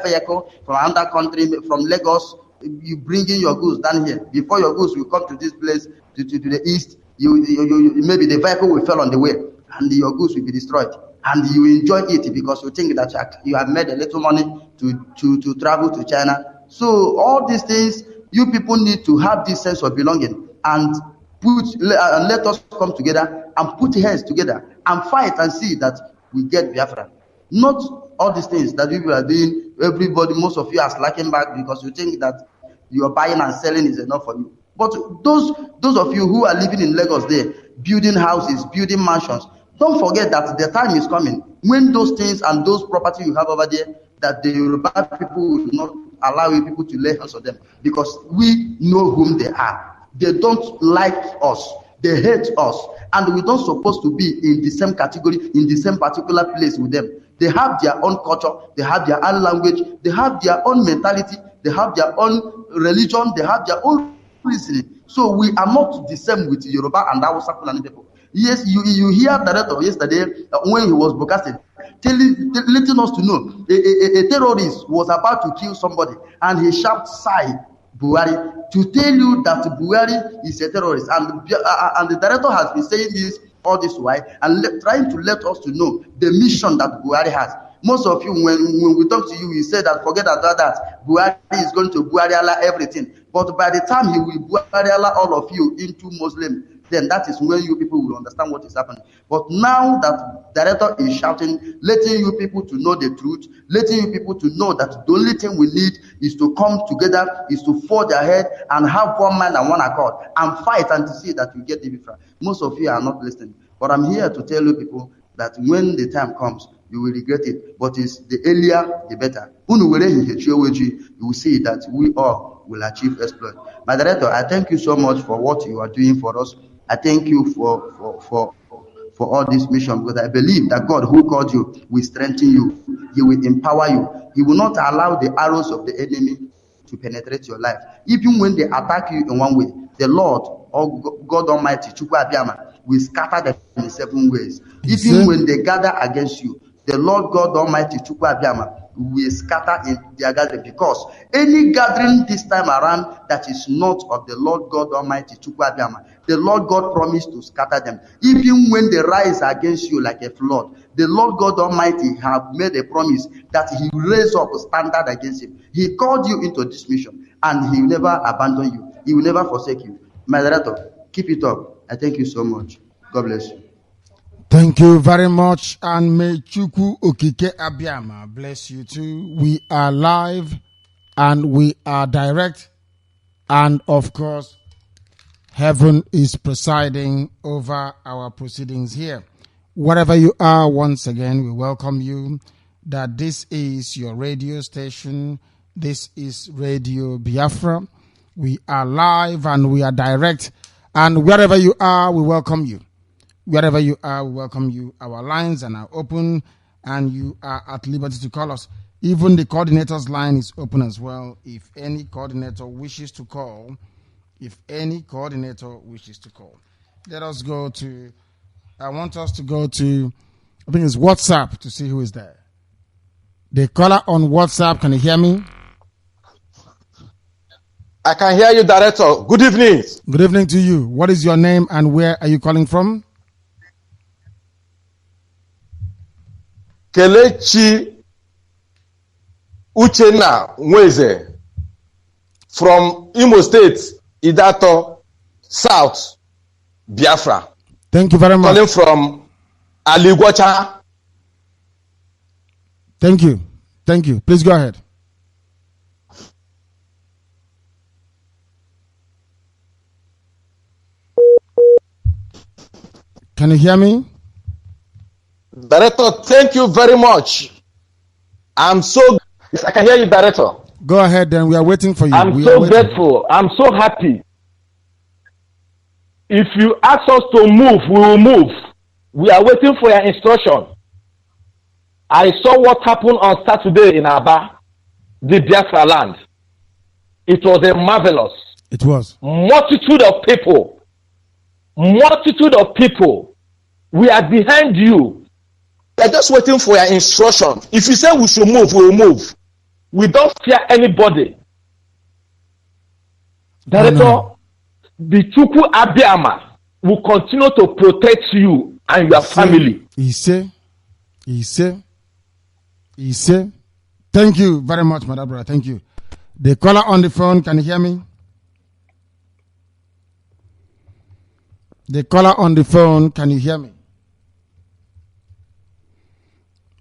vehicle from another country, from Lagos, you bring in your goods down here. Before your goods will come to this place, to the east, maybe the vehicle will fall on the way, and your goods will be destroyed. And you enjoy it because you think that you have made a little money to travel to China. So all these things, you people need to have this sense of belonging and let us come together and put hands together and fight and see that we get Biafra. Not all these things that people are doing. Everybody, most of you are slacking back because you think that your buying and selling is enough for you. But those of you who are living in Lagos there, building houses, building mansions, don't forget that the time is coming when those things and those property you have over there, that the Yoruba people will not allow you people to lay hands on them, because we know whom they are. They don't like us. They hate us. And we don't supposed to be in the same category, in the same particular place with them. They have their own culture. They have their own language. They have their own mentality. They have their own religion. They have their own reasoning. So we are not the same with Yoruba and Hausa people. Yes, you hear Director yesterday when he was broadcasting, letting us to know a terrorist was about to kill somebody, and he shouted "Sai Buhari" to tell you that Buhari is a terrorist. And the Director has been saying this all this while and trying to let us to know the mission that Buhari has. Most of you, when we talk to you, we say that forget about that. Buhari is going to Buhari Allah everything. But by the time he will Buhari Allah all of you into Muslim then that is when you people will understand what is happening. But now that director is shouting, letting you people to know the truth, letting you people to know that the only thing we need is to come together, is to forge ahead and have one mind and one accord and fight and to see that we get the Biafra. Most of you are not listening. But I'm here to tell you people that when the time comes, you will regret it. But it's the earlier, the better. You will see that we all will achieve exploit. My director, I thank you so much for what you are doing for us. I thank you for all this mission, because I believe that God who called you will strengthen you. He will empower you. He will not allow the arrows of the enemy to penetrate your life. Even when they attack you in one way, the Lord, or God Almighty, will scatter them in 7 ways. Even when they gather against you, the Lord God Almighty will scatter in their gathering, because any gathering this time around that is not of the Lord God Almighty, the Lord God promised to scatter them. Even when they rise against you like a flood, the Lord God Almighty have made a promise that He will raise up a standard against him. He called you into this mission, and He will never abandon you. He will never forsake you. My director, keep it up. I thank you so much. God bless you. Thank you very much, and may Chukwu Okike Abiama bless you too. We are live and we are direct, and of course, heaven is presiding over our proceedings here. Wherever you are, once again, we welcome you. That this is your radio station. This is Radio Biafra. We are live and we are direct, and wherever you are, we welcome you. Wherever you are, we welcome you. Our lines are now open, and you are at liberty to call us. Even the coordinator's line is open as well. If any coordinator wishes to call, let us go to, I want us to go to, I think it's WhatsApp, to see who is there. The caller on WhatsApp, can you hear me? I can hear you, Director. Good evening. Good evening to you. What is your name and where are you calling from? Kelechi Uchenna Nweze from Imo State, Idato, South, Biafra. Thank you very much. Calling from Aligwacha. Thank you. Thank you. Please go ahead. Can you hear me? Director, thank you very much. I can hear you, Director. Go ahead then. We are waiting for you. I'm so grateful. I'm so happy. If you ask us to move, we will move. We are waiting for your instruction. I saw what happened on Saturday in Aba, the Biafra land. It was a marvelous. It was. Multitude of people. We are behind you. We are just waiting for your instruction. If you say we should move, we will move. We don't fear anybody. Director, the Chukwu Abiama will continue to protect you and your family. He say. Thank you very much, my brother. Thank you. The caller on the phone, can you hear me? The caller on the phone, can you hear me?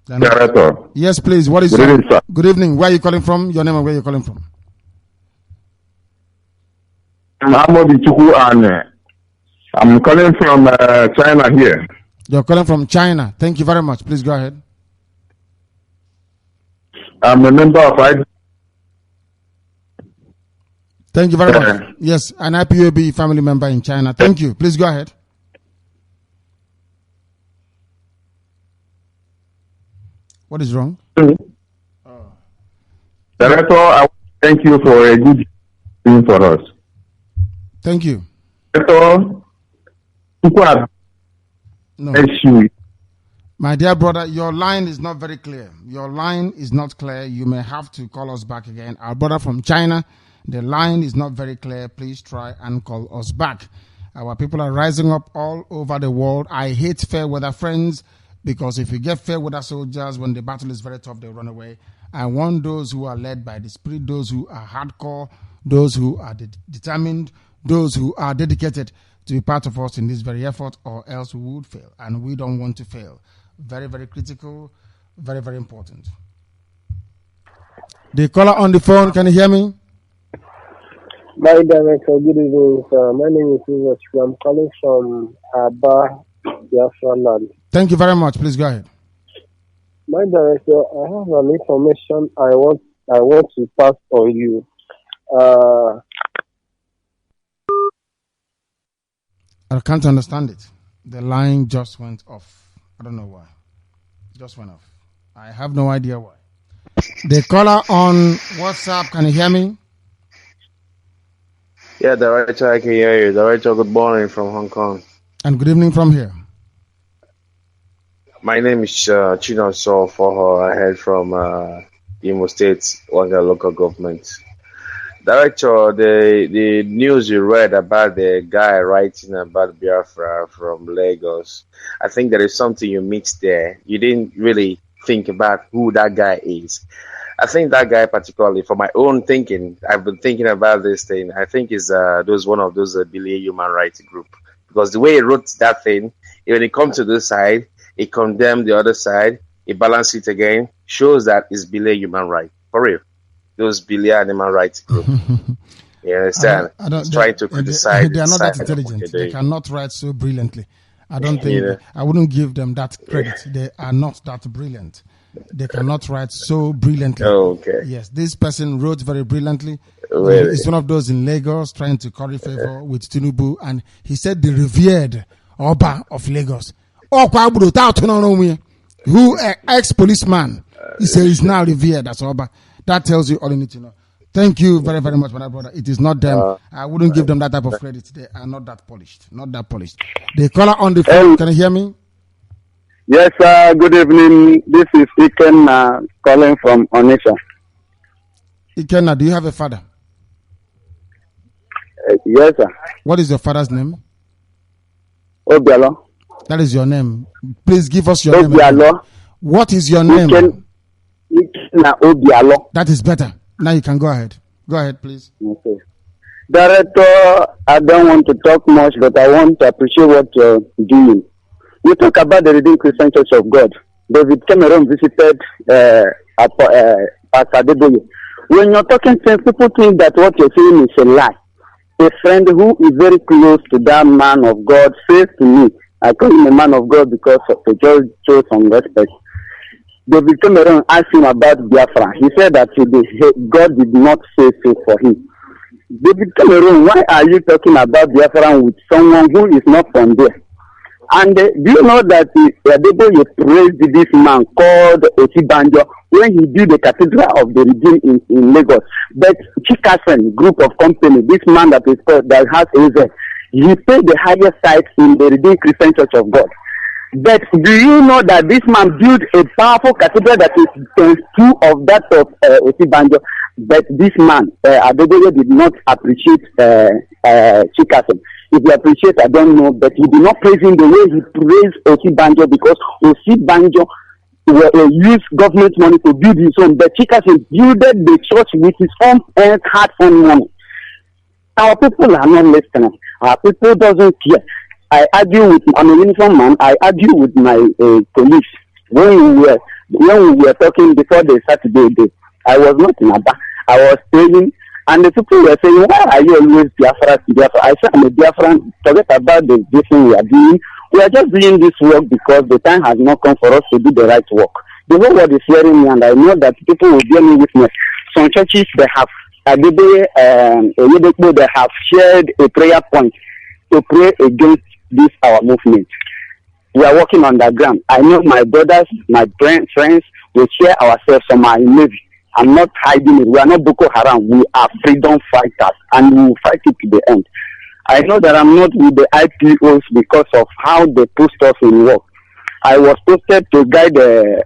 Director. Yes, please. What is Good evening, sir. Good evening. Where are you calling from? Your name and where are you calling from? I'm calling from China here. You're calling from China. Thank you very much. Please go ahead. I'm a member of Thank you very much. Yes, an IPOB family member in China. Thank you. Please go ahead. What is wrong? Director, I want to thank you for a good thing for us. Thank you. Director, no. My dear brother, your line is not very clear. Your line is not clear. You may have to call us back again. Our brother from China, the line is not very clear. Please try and call us back. Our people are rising up all over the world. I hate fair weather friends, because if you get fair weather soldiers, when the battle is very tough, they run away. I want those who are led by the Spirit, those who are hardcore, those who are determined, those who are dedicated to be part of us in this very effort, or else we would fail. And we don't want to fail. Very, very critical, very, very important. The caller on the phone, can you hear me? My director, good evening, sir. My name is Igbo. I'm calling from Aba, Biafra land. Thank you very much. Please go ahead. My director, I have an information I want to pass on you. I can't understand it. The line just went off. I don't know why. Just went off. I have no idea why. The caller on WhatsApp, can you hear me? Yeah, Director, I can hear you. Director, good morning from Hong Kong. And good evening from here. My name is Chino Sofoho. I head from Imo State, Wanga local government. Director, the news you read about the guy writing about Biafra from Lagos, I think there is something you mixed there. You didn't really think about who that guy is. I think that guy, particularly for my own thinking, I've been thinking about this thing. I think is one of those Billy human rights group, because the way he wrote that thing, when it comes to this side, he condemned the other side, he balanced it again, shows that it's Billy human rights for real. Those Billy human rights group. You understand? Trying to criticize. They are not that intelligent. They cannot write so brilliantly. I don't think I wouldn't give them that credit. They are not that brilliant. They cannot write so brilliantly. Okay. Yes, this person wrote very brilliantly. Really? He's one of those in Lagos trying to curry favor with Tinubu, and he said the revered Oba of Lagos. Who ex-policeman? He said he's now revered as Oba. That tells you all you need to know. Thank you very, very much, my brother. It is not them. I wouldn't give them that type of credit. They are not that polished. Not that polished. The caller on the phone, can you hear me? Yes, good evening. This is Iken calling from Onitsha. Ikenna, do you have a father? Yes, sir. What is your father's name? Obialo. That is your name. Please give us your Obialo. name. What is your name? Ikenna Obialo. That is better. Now you can go ahead. Go ahead, please. Okay. Director, I don't want to talk much, but I want to appreciate what you're doing. You talk about the Redeemed Christian Church of God. David Cameron visited Pastor Adeboye. When you're talking sense, people think that what you're saying is a lie. A friend who is very close to that man of God says to me, I call him a man of God because of the just show some respect. David Cameron asked him about Biafra. He said that God did not say so for him. David Cameron, why are you talking about Biafra with someone who is not from there? And do you know that Adeboye praised this man called Osibanjo when he built the Cathedral of the Redeemed in Lagos? But Chikasen group of company, this man that is called, that has AZ, he paid the highest site in the Redeemed Christian Church of God. But do you know that this man built a powerful cathedral that is 2 of that of Osibanjo? But this man, Adeboye, did not appreciate Chikasen. If you appreciate, I don't know, but he did not praise him the way he praised Osibanjo, because Osibanjo used government money to build his own. But Chikasen built the church with his own hard-earned money. Our people are not listening. Our people doesn't care. I'm a uniform man. I argue with my colleagues when we were talking before the Saturday day. I was not in Aba. I was staying. And the people were saying, why are you always Biafra? I said, I'm a Biafran. Forget about this thing we are doing. We are just doing this work because the time has not come for us to do the right work. The whole world is hearing me, and I know that people will bear me witness. Some churches, they have, they have shared a prayer point to pray against this, our movement. We are working on the ground. I know my brothers, my friends, we share ourselves. Some are in Navy. I'm not hiding it. We are not Boko Haram. We are freedom fighters, and we will fight it to the end. I know that I'm not with the IPOs because of how they pushed us in work. I was posted to guide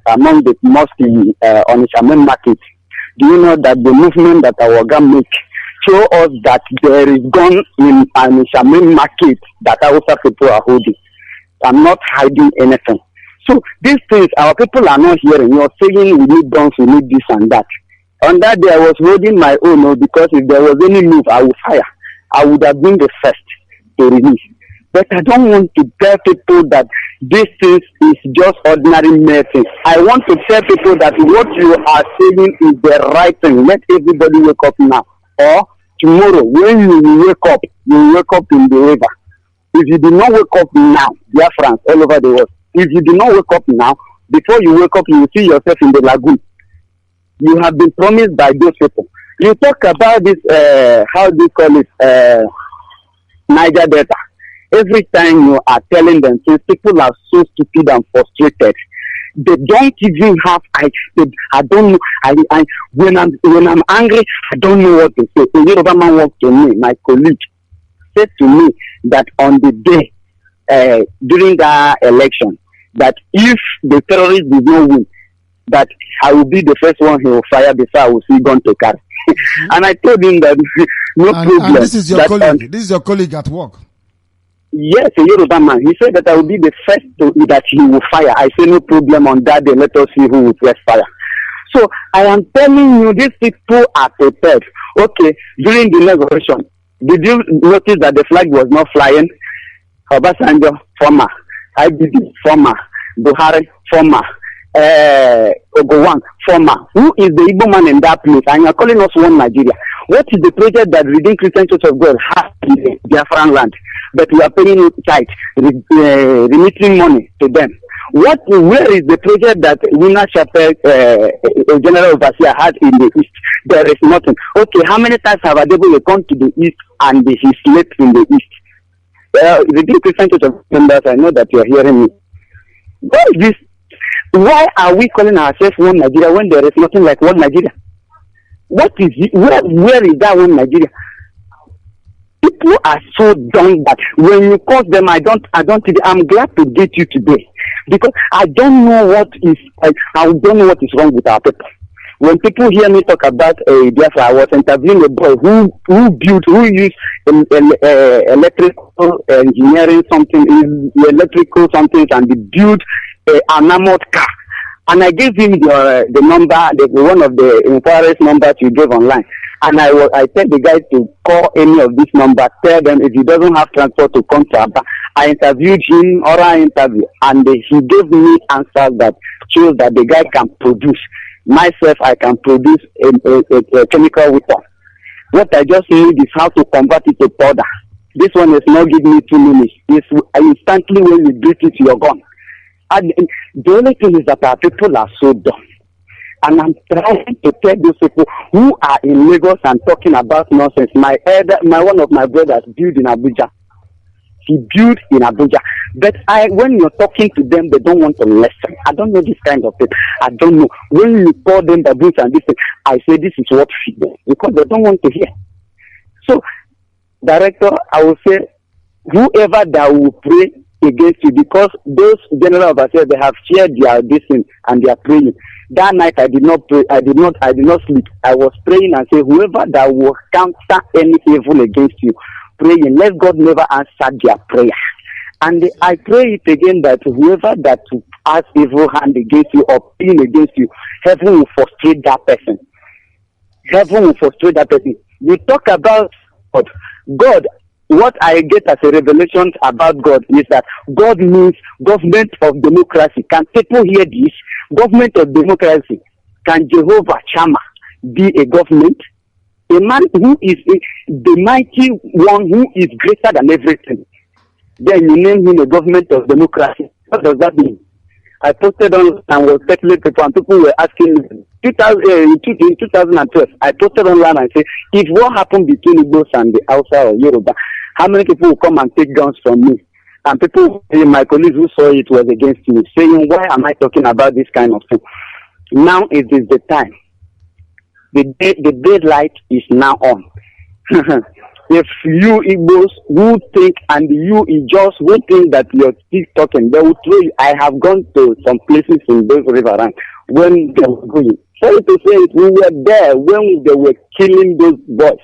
among the mosques on the Shaman market. Do you know that the movement that our gang make show us that there is gun in the Shaman market that our people are holding? I'm not hiding anything. So these things, our people are not hearing. You're saying we need guns, we need this and that. On that day, I was holding my own because if there was any move, I would fire. I would have been the first to release. But I don't want to tell people that this thing is just ordinary medicine. I want to tell people that what you are saying is the right thing. Let everybody wake up now. Or tomorrow, when you wake up in the river. If you do not wake up now, Biafrans all over the world, if you do not wake up now, before you wake up, you will see yourself in the lagoon. You have been promised by those people. You talk about this, how do you call it, Naija Delta. Every time you are telling them, since people are so stupid and frustrated, they don't even have. I don't know. When I'm angry, I don't know what to say. A Yoruba man walked to me, my colleague, said to me that on the day during the election, that if the terrorists did not win, that I will be the first one he will fire before I will see gun to carry. And I told him that no problem. And this is your colleague. This is your colleague at work. Yes, a Yoruba man. He said that I will be the first that he will fire. I say no problem on that day. Let us see who will press fire. So I am telling you, these people are prepared. Okay, during the negotiation, did you notice that the flag was not flying? Obasanjo, former. IBD, former. Buhari, former. Ogowang, former. Who is the Igbo man in that place? And you are calling us one Nigeria. What is the project that Redeemed Christian Church of God has in the Biafran land? But we are paying it tight, remitting money to them. Where is the project that Wina Chapel, General Overseer, had in the East? There is nothing. Okay, how many times have Adebo come to the East and he slept in the East? Redeemed Christian Church of members, I know that you are hearing me. What is this? Why are we calling ourselves one Nigeria when there is nothing like one Nigeria? What is it? Where is that one Nigeria? People are so dumb that when you call them, I'm glad to date you today because I don't know what is wrong with our people. When people hear me talk about Biafra, I was interviewing a boy who used electrical engineering electrical something, and he built an armored car. And I gave him the number, one of the inquiries numbers you gave online. And I tell the guy to call any of this number, tell them if he doesn't have transport to come to Aba. I interviewed him, oral interview, and he gave me answers that shows that the guy can produce. Myself, I can produce a chemical weapon. What I just need is how to convert it to powder. This one is not giving me 2 minutes. It's instantly when you beat it, you're gone. And the only thing is that our people are so dumb. And I'm trying to tell those people who are in Lagos and talking about nonsense. One of my brothers built in Abuja. He built in Abuja. But when you're talking to them, they don't want to listen. I don't know this kind of thing. I don't know. When you call them baboons and this thing, I say this is what feed them because they don't want to hear. So, Director, I will say whoever that will pray against you, because those general overseers, they have shared their distance and they are praying. That night I did not pray. I did not sleep. I was praying and say, whoever that will counter any evil against you, praying, let God never answer their prayer. And I pray it again that whoever that has evil hand against you or pain against you, heaven will frustrate that person. Heaven will frustrate that person. You talk about God. What I get as a revelation about God is that God means government of democracy. Can people hear this? Government of democracy. Can Jehovah Shammah be a government? A man who is the mighty one who is greater than everything. Then you name him a government of democracy. What does that mean? I posted on and was settling people, and people were asking me. In 2012, I posted online and said, if what happened between Igbos and the Hausa or Yoruba, how many people will come and take guns from me? And people, my colleagues who saw it was against me, saying, why am I talking about this kind of thing? Now it is the time. The daylight is now on. If you Igbos who think and you Ijos who think that you're still talking, they will throw you. I have gone to some places in those riverine when they were going. Sorry to say it, we were there when they were killing those boys.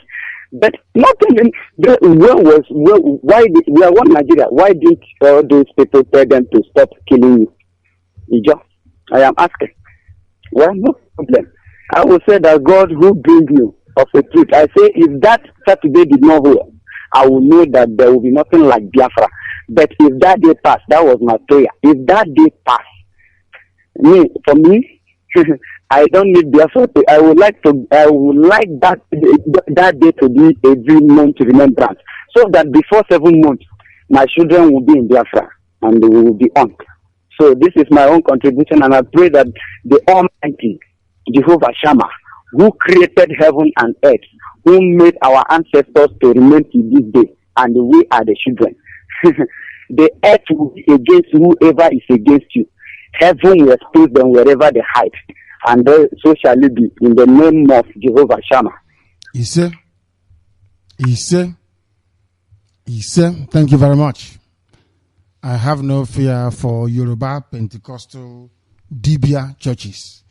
But not even why we are one Nigeria. Why didn't all those people tell them to stop killing you? Ijo, I am asking. Well, no problem. I will say that God who brings you of a truth. I say if that Saturday did not hold, I will know that there will be nothing like Biafra. But if that day pass, that was my prayer. If that day pass, for me, I don't need Biafra. I would like that day to be every month remembrance, so that before 7 months, my children will be in Biafra and they will be on. So this is my own contribution, and I pray that the Almighty Jehovah Shammah, who created heaven and earth, who made our ancestors to remain to this day, and we are the children. The earth will be against whoever is against you. Heaven will expose them wherever they hide, and so shall it be in the name of Jehovah Shammah. Ise, thank you very much. I have no fear for Yoruba Pentecostal Dibia churches.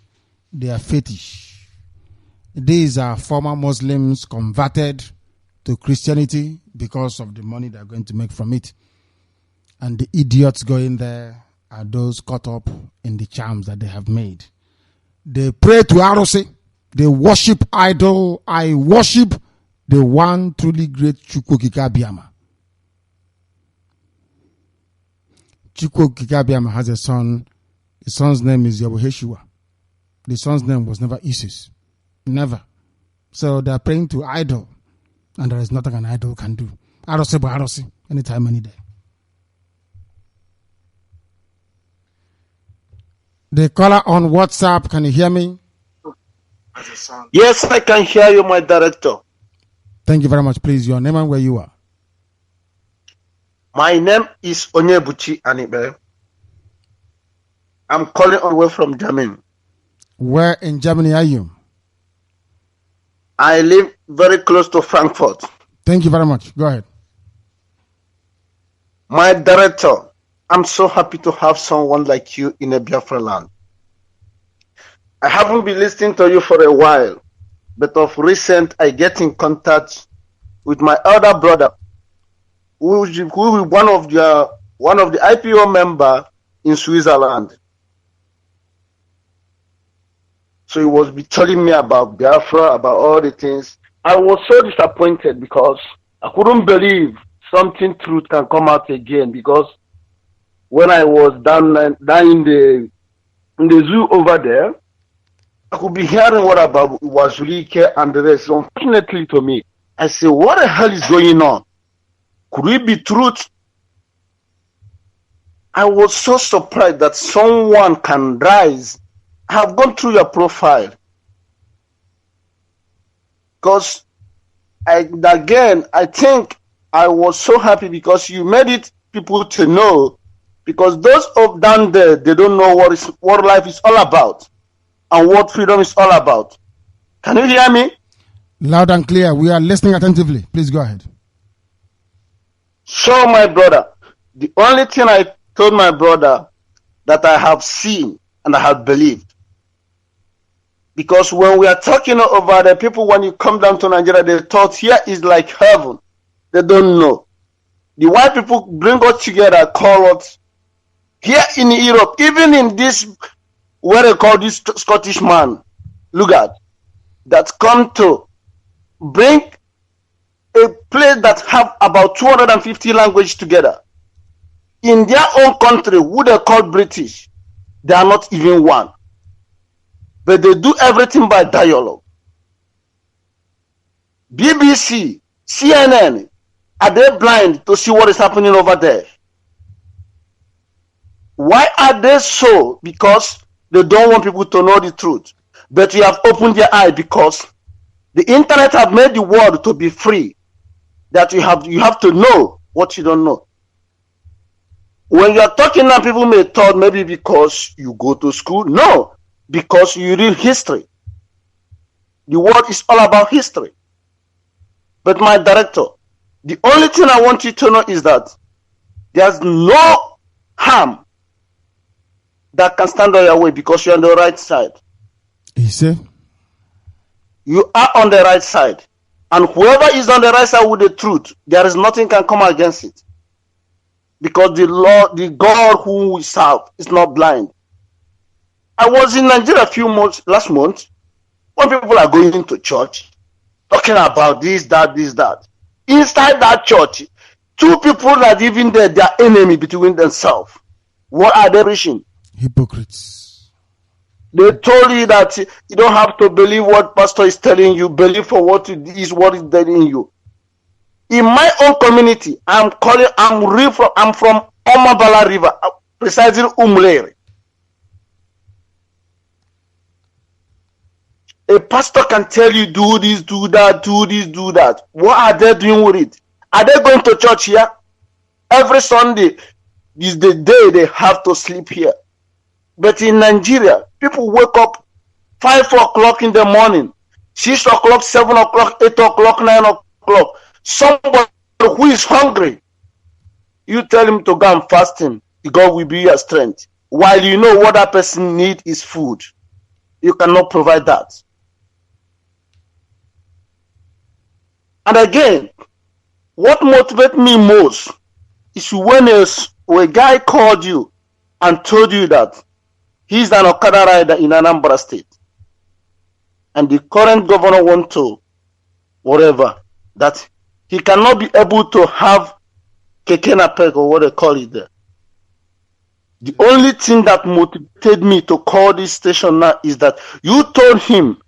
They are fetish. These are former Muslims converted to Christianity because of the money they're going to make from it. And the idiots going there are those caught up in the charms that they have made. They pray to Arose. They worship idol. I worship the one truly great Chukwukika Biama. Chukwukika Biama has a son. His son's name is Yabuheshua. The son's name was never Isis. Never. So they are praying to idol. And there is nothing an idol can do. Arose by Arose. Anytime, any day. The caller on WhatsApp, can you hear me? Yes, I can hear you, my director. Thank you very much. Please, your name and where you are. My name is Onyebuchi Anibe. I'm calling all the way from Germany. Where in Germany are you? I live very close to Frankfurt. Thank you very much. Go ahead. My director, I'm so happy to have someone like you in a Biafra land. I haven't been listening to you for a while, but of recent I get in contact with my elder brother, who is one of the IPO member in Switzerland. So he was telling me about Biafra, about all the things. I was so disappointed because I couldn't believe something truth can come out again, because when I was down in the zoo over there, I could be hearing what about was LIKE and the rest. Unfortunately to me, I said, what the hell is going on? Could it be truth? I was so surprised that someone can rise. I have gone through your profile. Because I think I was so happy because you made it people to know, because those of down there, they don't know what life is all about and what freedom is all about. Can you hear me? Loud and clear. We are listening attentively. Please go ahead. So, my brother, the only thing I told my brother that I have seen and I have believed, because when we are talking over the people, when you come down to Nigeria, they thought here is like heaven. They don't know. The white people bring us together, call us here in Europe, even in this, what they call this Scottish man, look at, that come to bring a place that have about 250 languages together. In their own country, who they call British, they are not even one. But they do everything by dialogue. BBC, CNN, are they blind to see what is happening over there? Why are they so? Because they don't want people to know the truth. But you have opened their eye, because the internet have made the world to be free. That you have to know what you don't know. When you are talking now, people may thought maybe because you go to school. No, because you read history. The world is all about history. But my director, the only thing I want you to know is that there's no harm that can stand on your way, because you're on the right side. You see? You are on the right side. And whoever is on the right side with the truth, there is nothing can come against it. Because the Lord, the God whom we serve, is not blind. I was in Nigeria last month, when people are going to church, talking about this, that. inside that church, two people that even there, they are enemy between themselves. What are they preaching? Hypocrites. They told you that you don't have to believe what pastor is telling you. Believe for what it is, what is telling you. In my own community, I'm from Omabala River, precisely Umleri. A pastor can tell you, do this, do that, do this, do that. What are they doing with it? Are they going to church here? Every Sunday is the day they have to sleep here. But in Nigeria, people wake up 5 o'clock in the morning, 6 o'clock, 7 o'clock, 8 o'clock, 9 o'clock. Somebody who is hungry, you tell him to go and fasting. God will be your strength. While you know what that person needs is food. You cannot provide that. And again, what motivates me most is when a guy called you and told you that he's an Okada rider in Anambra State. And the current governor wants to, whatever, that he cannot be able to have keke napep or what they call it there. The only thing that motivated me to call this station now is that you told him,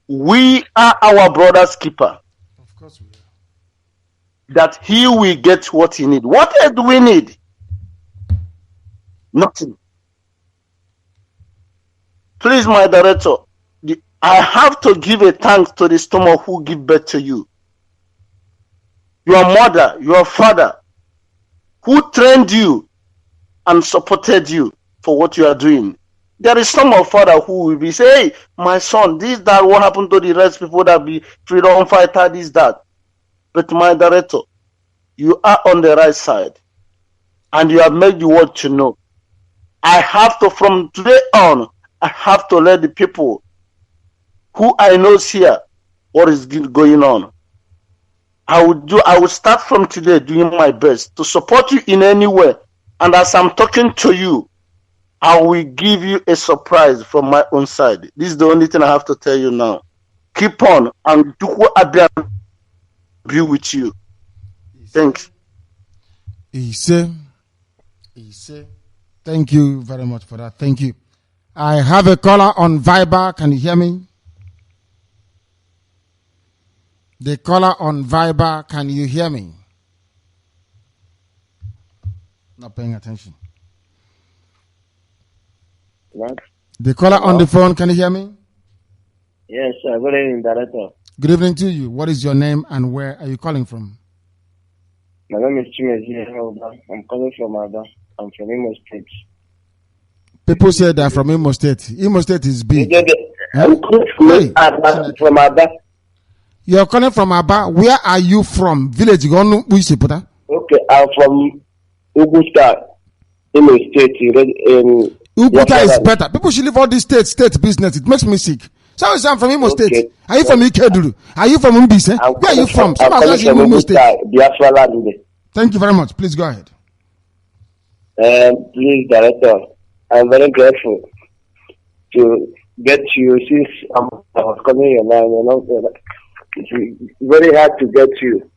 we are our brother's keeper. Of course we are. That he will get what he needs. What else do we need? Nothing. Please, my director, I have to give a thanks to the stomach who give birth to you. Your mother, your father, who trained you and supported you for what you are doing. There is some of father who will be say, hey, my son, this, that, what happened to the rest people that be freedom fighter, this, that. But my director, you are on the right side. And you have made the world to know. I have to, from today on, I have to let the people who I know here what is going on. I will start from today doing my best to support you in any way. And as I'm talking to you, I will give you a surprise from my own side. This is the only thing I have to tell you now. Keep on and do what I be with you. Thanks. Ise. Thank you very much for that. Thank you. I have a caller on Viber. Can you hear me? The caller on Viber, can you hear me? Not paying attention. What? The caller on the phone, can you hear me? Yes, sir. Good evening, Director. Good evening to you. What is your name and where are you calling from? My name is Chimezi. I'm calling from Ada. I'm from Imo State. People say they're from Imo State. Imo State is big. I'm calling from Ada. You're calling from Aba. Where are you from? Village? Okay, I'm from Ugusta, Imo State. Uguta is better. People should leave all this state business. It makes me sick. So I'm from Imo State. Are you from Ikeduru? Are you from Umbise? Where are you from? I'm from Imo State. Biafra land. Thank you very much. Please go ahead. Please, Director, I'm very grateful to get you since I was calling your line. It's very hard to get you.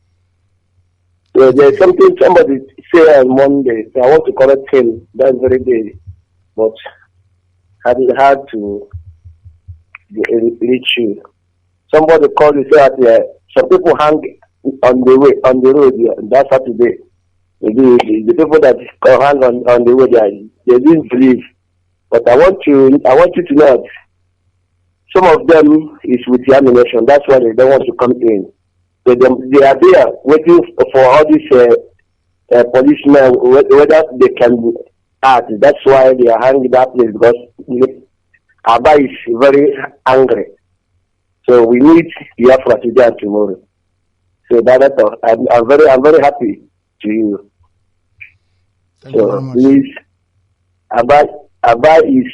So there's something somebody say on Monday, so I want to correct him that very day, but I had hard to reach you. Somebody called you said that some people hang on the road that Saturday. The people that hang on the road they didn't believe. But I want you to know that some of them is with the ammunition. That's why they don't want to come in. So they are there waiting for all these policemen, whether they can act. That's why they are hanging that place, because Abba is very angry. So we need Biafra today and tomorrow. So I'm very happy to you. Thank you very much. Please, Abba is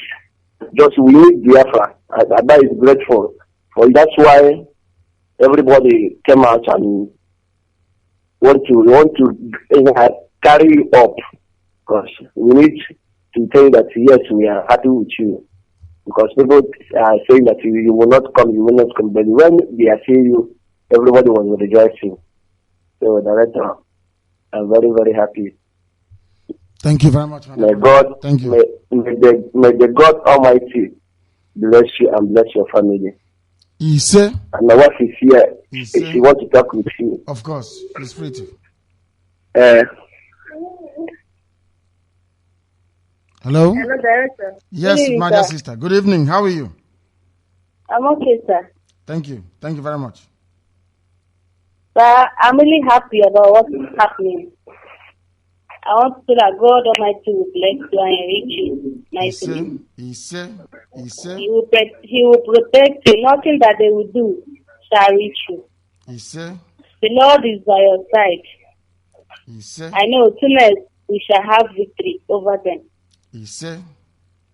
just, we need Biafra. Abba is grateful for. That's why everybody came out and want to carry you up, because we need to tell you that yes, we are happy with you, because people are saying that you will not come, but when they are seeing you, everybody was rejoicing. So, Director, I'm very, very happy. Thank you very much, May God, thank you. May the God Almighty bless you and bless your family. He said, and my wife is here. If she wants to talk with you. Of course, he's free to. Hello? Hello, Director. Yes, evening, my dear sir. sister. Good evening. How are you? I'm okay, sir. Thank you. Thank you very much. Sir, I'm really happy about what is happening. I want to say that God Almighty will bless you and enrich you nicely. He said. He will protect you. Nothing that they will do shall reach you. He said. The Lord is by your side. He said. I know soon we shall have victory over them. He said.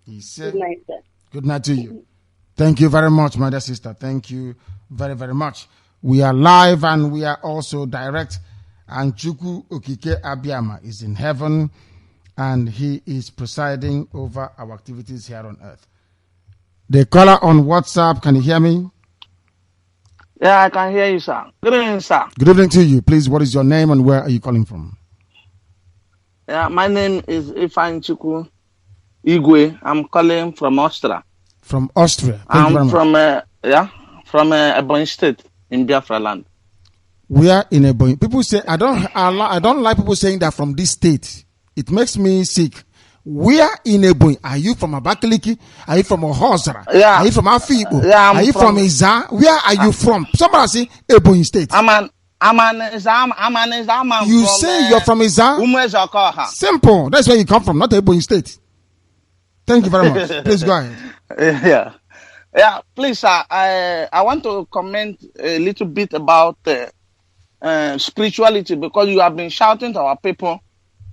Good night, sir. Good night to you. Thank you very much, my dear sister. Thank you very, very much. We are live and we are also direct. And Chukwu Okike Abiyama is in heaven and he is presiding over our activities here on earth. The caller on WhatsApp, can you hear me? Yeah, I can hear you, sir. Good evening, sir. Good evening to you. Please, what is your name and where are you calling from? Yeah, my name is Ifan Chukwu Igwe. I'm calling from Austria. From Austria. Thank you very much. From Ebonyi State in Biafra land. We are in Ebonyi. People say I don't like people saying that from this state. It makes me sick. We are in Ebonyi. Are you from Abakaliki? Are you from Ohozara? Yeah. Are you from Afibo? Yeah, are you from Iza? Where are you from? Somebody say Ebonyi State. I'm an Iza. You say you're from Iza? Simple. That's where you come from, not Ebonyi State. Thank you very much. Please go ahead. Yeah. Please, sir. I want to comment a little bit about spirituality because you have been shouting to our people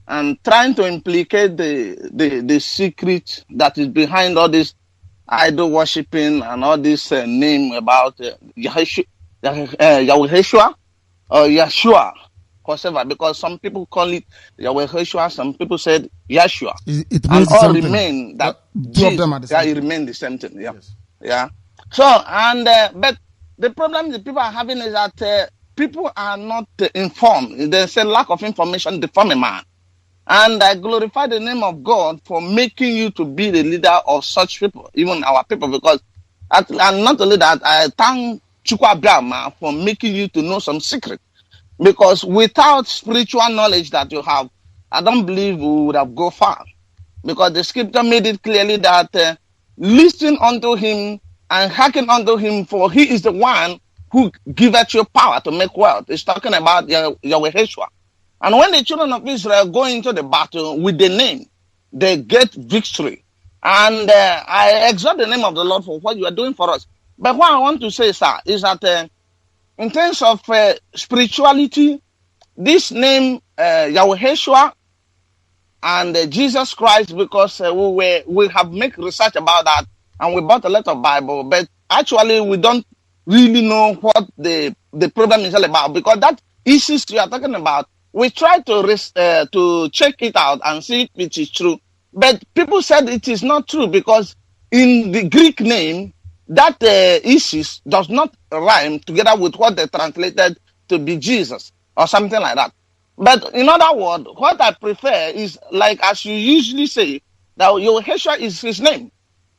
and trying to implicate the secret that is behind all this idol worshipping and all this name about Yahushua or Yeshua, whatever, because some people call it Yahushua, some people said Yeshua. It and all something. remain that Two of them are the same. It remain the same thing. Yeah. Yes. Yeah. So but the problem the people are having is that people are not informed. There's a lack of information deform a man. And I glorify the name of God for making you to be the leader of such people, even our people, because, and not only that, I thank Chukwu Abiyama for making you to know some secret. Because without spiritual knowledge that you have, I don't believe we would have gone far. Because the scripture made it clearly that listen unto him and hearken unto him, for he is the one who giveth you power to make wealth. It's talking about Yahweh. And when the children of Israel go into the battle with the name, they get victory. And I exalt the name of the Lord for what you are doing for us. But what I want to say, sir, is that in terms of spirituality, this name, Yahweh and Jesus Christ, because we have made research about that and we bought a lot of Bible, but actually we don't really know what the problem is all about, because that issues you are talking about, we try to check it out and see if it is true. But people said it is not true because in the Greek name, that Isis does not rhyme together with what they translated to be Jesus or something like that. But in other words, what I prefer is, like as you usually say, that Yahweh is his name.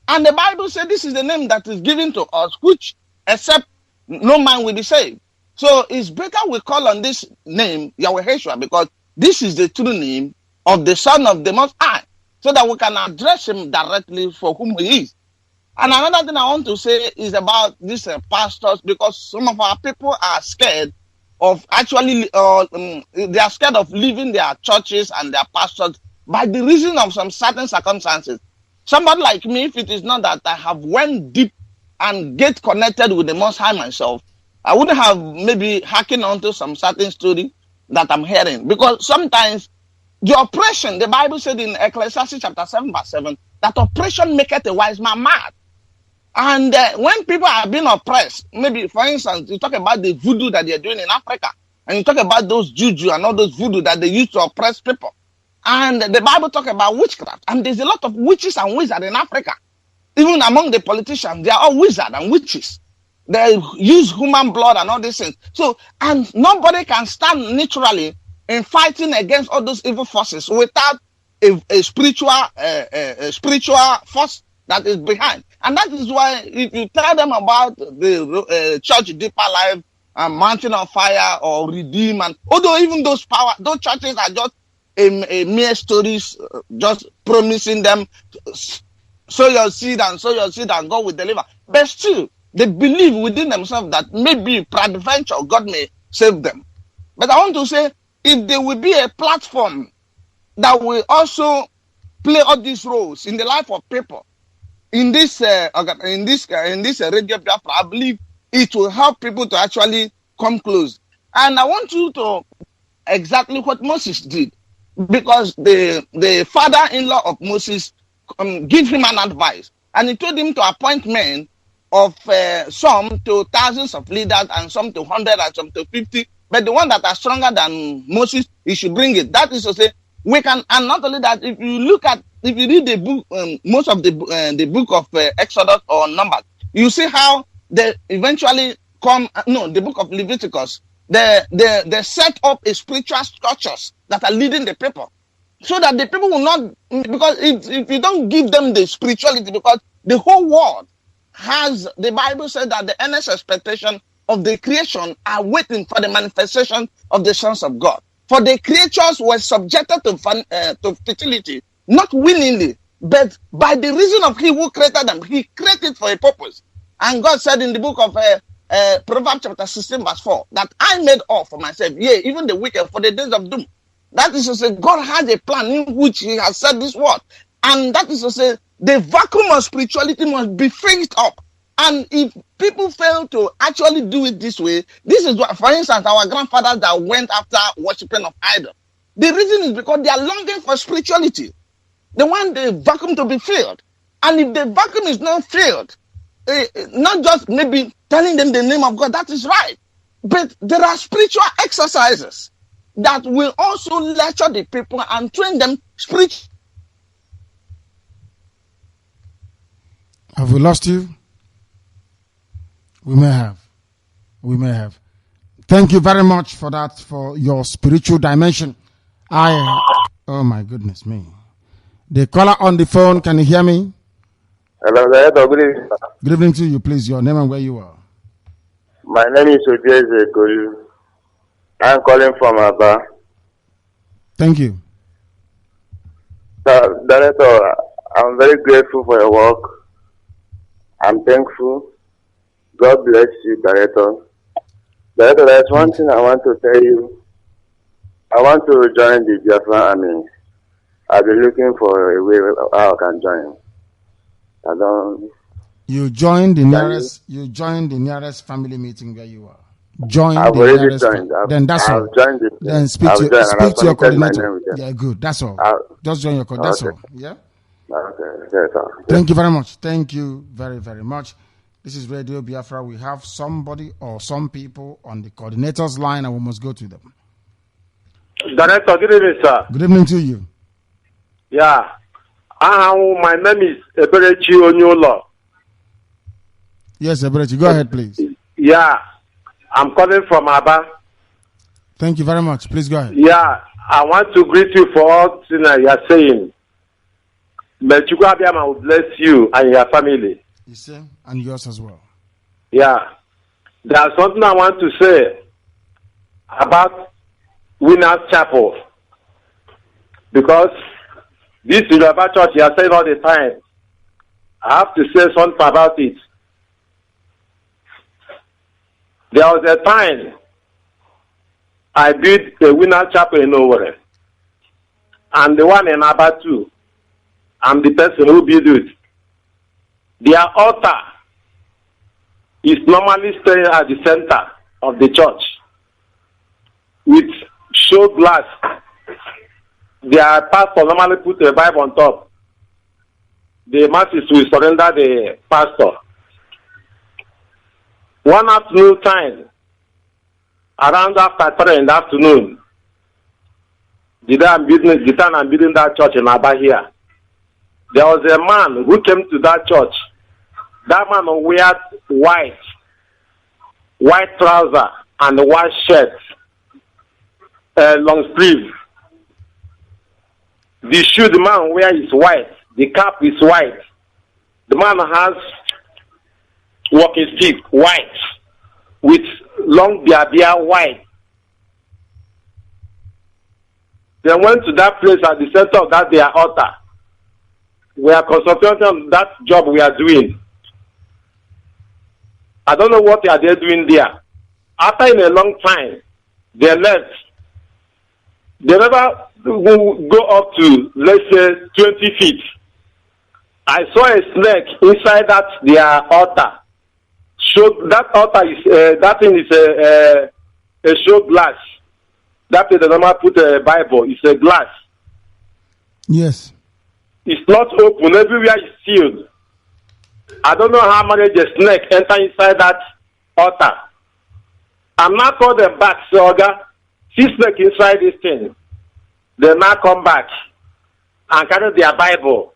And the Bible said this is the name that is given to us, which except no man will be saved. So it's better we call on this name Yahweh, because this is the true name of the Son of the Most High, so that we can address him directly for whom he is. And another thing I want to say is about these pastors, because some of our people are scared of actually, they are scared of leaving their churches and their pastors by the reason of some certain circumstances. Somebody like me, if it is not that I have went deep and get connected with the Most High myself, I wouldn't have maybe hacking onto some certain story that I'm hearing. Because sometimes the oppression, the Bible said in Ecclesiastes chapter 7 verse 7, that oppression maketh a wise man mad. And when people are being oppressed, maybe for instance, you talk about the voodoo that they're doing in Africa, and you talk about those juju and all those voodoo that they use to oppress people. And the Bible talk about witchcraft, and there's a lot of witches and wizards in Africa. Even among the politicians, they are all wizards and witches. They use human blood and all these things. So, and nobody can stand naturally in fighting against all those evil forces without a spiritual force that is behind. And that is why if you tell them about the church deeper life and mountain of fire or redeem, and although even those churches are just a mere stories, just promising them sow your seed and God will deliver. But still, they believe within themselves that maybe peradventure God may save them. But I want to say, if there will be a platform that will also play all these roles in the life of people, in this Radio Biafra, I believe it will help people to actually come close. And I want you to exactly what Moses did, because the father-in-law of Moses give him an advice, and he told him to appoint men of some to thousands of leaders and some to 100 and some to 50, but the one that are stronger than Moses, he should bring it. That is to say, we can, and not only that, if you read the book, most of the book of Exodus or Numbers, you see how they eventually the book of Leviticus, they set up a spiritual structures that are leading the people, so that the people will not, because if you don't give them the spirituality, because the whole world has, the Bible said that the earnest expectation of the creation are waiting for the manifestation of the sons of God. For the creatures were subjected to fertility, not willingly, but by the reason of he who created them. He created for a purpose. And God said in the book of Proverbs chapter 16 verse 4, that I made all for myself, yea, even the wicked for the days of doom. That is to say, God has a plan in which he has said this word. And that is to say, the vacuum of spirituality must be filled up. And if people fail to actually do it this way, this is what, for instance, our grandfathers that went after worshiping of idols. The reason is because they are longing for spirituality. They want the vacuum to be filled. And if the vacuum is not filled, not just maybe telling them the name of God, that is right. But there are spiritual exercises that will also lecture the people and train them spiritually. Have we lost you? We may have. We may have. Thank you very much for that, for your spiritual dimension. Oh my goodness me. The caller on the phone, can you hear me? Hello, Director. Good evening. Good evening to you, please. Your name and where you are. My name is Ojeze Kolu. I'm calling from Aba. Thank you. Director, I'm very grateful for your work. I'm thankful. God bless you, Director. Director, there's one thing I want to tell you. I want to join the Biafran army. I've been looking for a way how I can join. I don't. You joined the nearest. You joined the nearest family meeting where you are. I've already joined. Then that's all. Joined it. Then speak to your coordinator. Yeah, good. That's all. Just join your coordinator. That's all. Yeah. Okay. Yes, sir. Thank you very much. Thank you very, very much. This is Radio Biafra. We have somebody or some people on the coordinator's line, and we must go to them. Director, good evening, sir. Good evening to you. Yeah. My name is Eberechi Onyolo. Yes, Eberechi. Go ahead, please. Yeah. I'm calling from Aba. Thank you very much. Please go ahead. Yeah. I want to greet you for all things you are saying. May Chukwabiyama will bless you and your family. You see? And yours as well. Yeah. There's something I want to say about Winners Chapel. Because this Yoruba church you are saying all the time, I have to say something about it. There was a time I built a Winners Chapel in Owerri. And the one in Aba too. I'm the person who built it. Their altar is normally staying at the center of the church with show glass. Their pastor normally put a Bible on top. The masses will surrender the pastor. One afternoon time, around after 3 in the afternoon, the time I'm building that church in Aba here, there was a man who came to that church. That man wears white white trouser and white shirt, long sleeve. The shoe the man wears is white. The cap is white. The man has walking stick white with long beard white. They went to that place at the center of that their altar. We are concentrating on that job we are doing. I don't know what they are doing there. After in a long time, they left. They never go up to, let's say, 20 feet. I saw a snake inside that their altar. So that altar is that thing is a show glass. That is the normal put a Bible. It's a glass. Yes. It's not open. Everywhere is sealed. I don't know how many the snake enter inside that altar. I'm not call them back, so see snake inside this thing. They now come back and carry their Bible.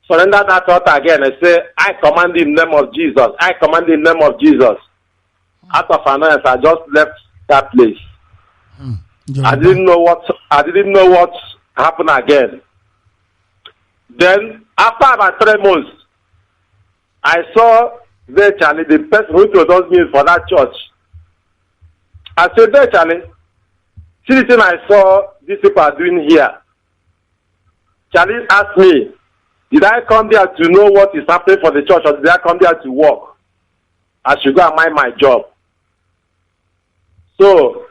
Surrender that altar again and say, I command in the name of Jesus. I command in the name of Jesus. Out of annoyance, I just left that place. I didn't know what happened again. Then after about 3 months, I saw Charlie, the person who introduced me for that church. I said, Charlie, see the thing I saw these people are doing here. Charlie asked me, did I come there to know what is happening for the church, or did I come there to work? I should go and mind my job. So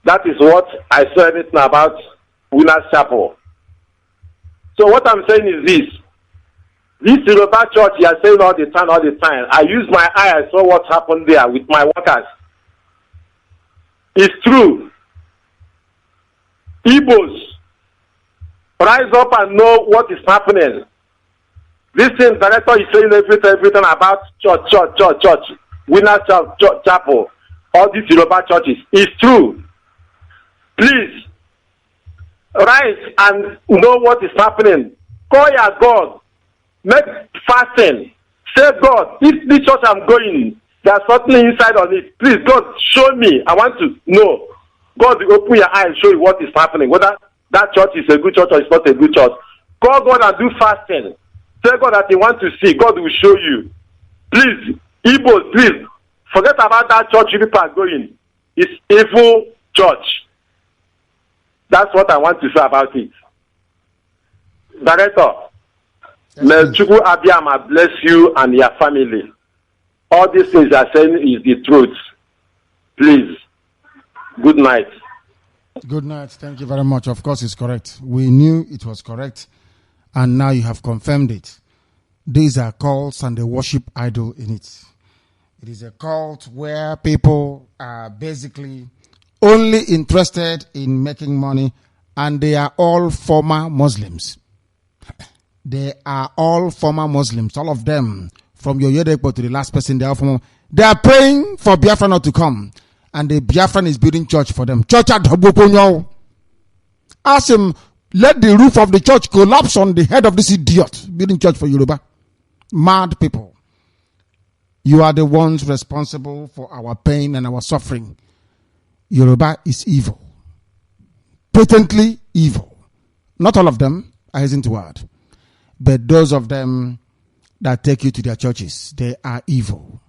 that is what I saw anything about Winners Chapel. So what I'm saying is this. This Yoruba church you are saying all the time. I use my eye, I saw what happened there with my workers. It's true. Igbos, rise up and know what is happening. This thing, director is saying everything about church, Winners Chapel, all these Yoruba churches. It's true. Please, rise and know what is happening. Call your God. Make fasting. Say, God, if this church I'm going, there's something inside of it. Please, God, show me. I want to know. God will open your eyes and show you what is happening. Whether that church is a good church or it's not a good church. Call God and do fasting. Tell God that you want to see. God will show you. Please, Igbo, please, forget about that church you people are going. It's evil church. That's what I want to say about it. Director, may Chukwu Abiyama bless you and your family. All these things you are saying is the truth. Please. Good night. Good night. Thank you very much. Of course, it's correct. We knew it was correct, and now you have confirmed it. These are cults, and they worship idol in it. It is a cult where people are basically only interested in making money, and they are all former Muslims. They are all former Muslims, all of them, from your Yodepo to the last person. They are praying for Biafra not to come. And the Biafran is building church for them. Church at Hoboponyo. Ask him, let the roof of the church collapse on the head of this idiot building church for Yoruba. Mad people. You are the ones responsible for our pain and our suffering. Yoruba is evil. Patently evil. Not all of them, I hasten to add. But those of them that take you to their churches, they are evil.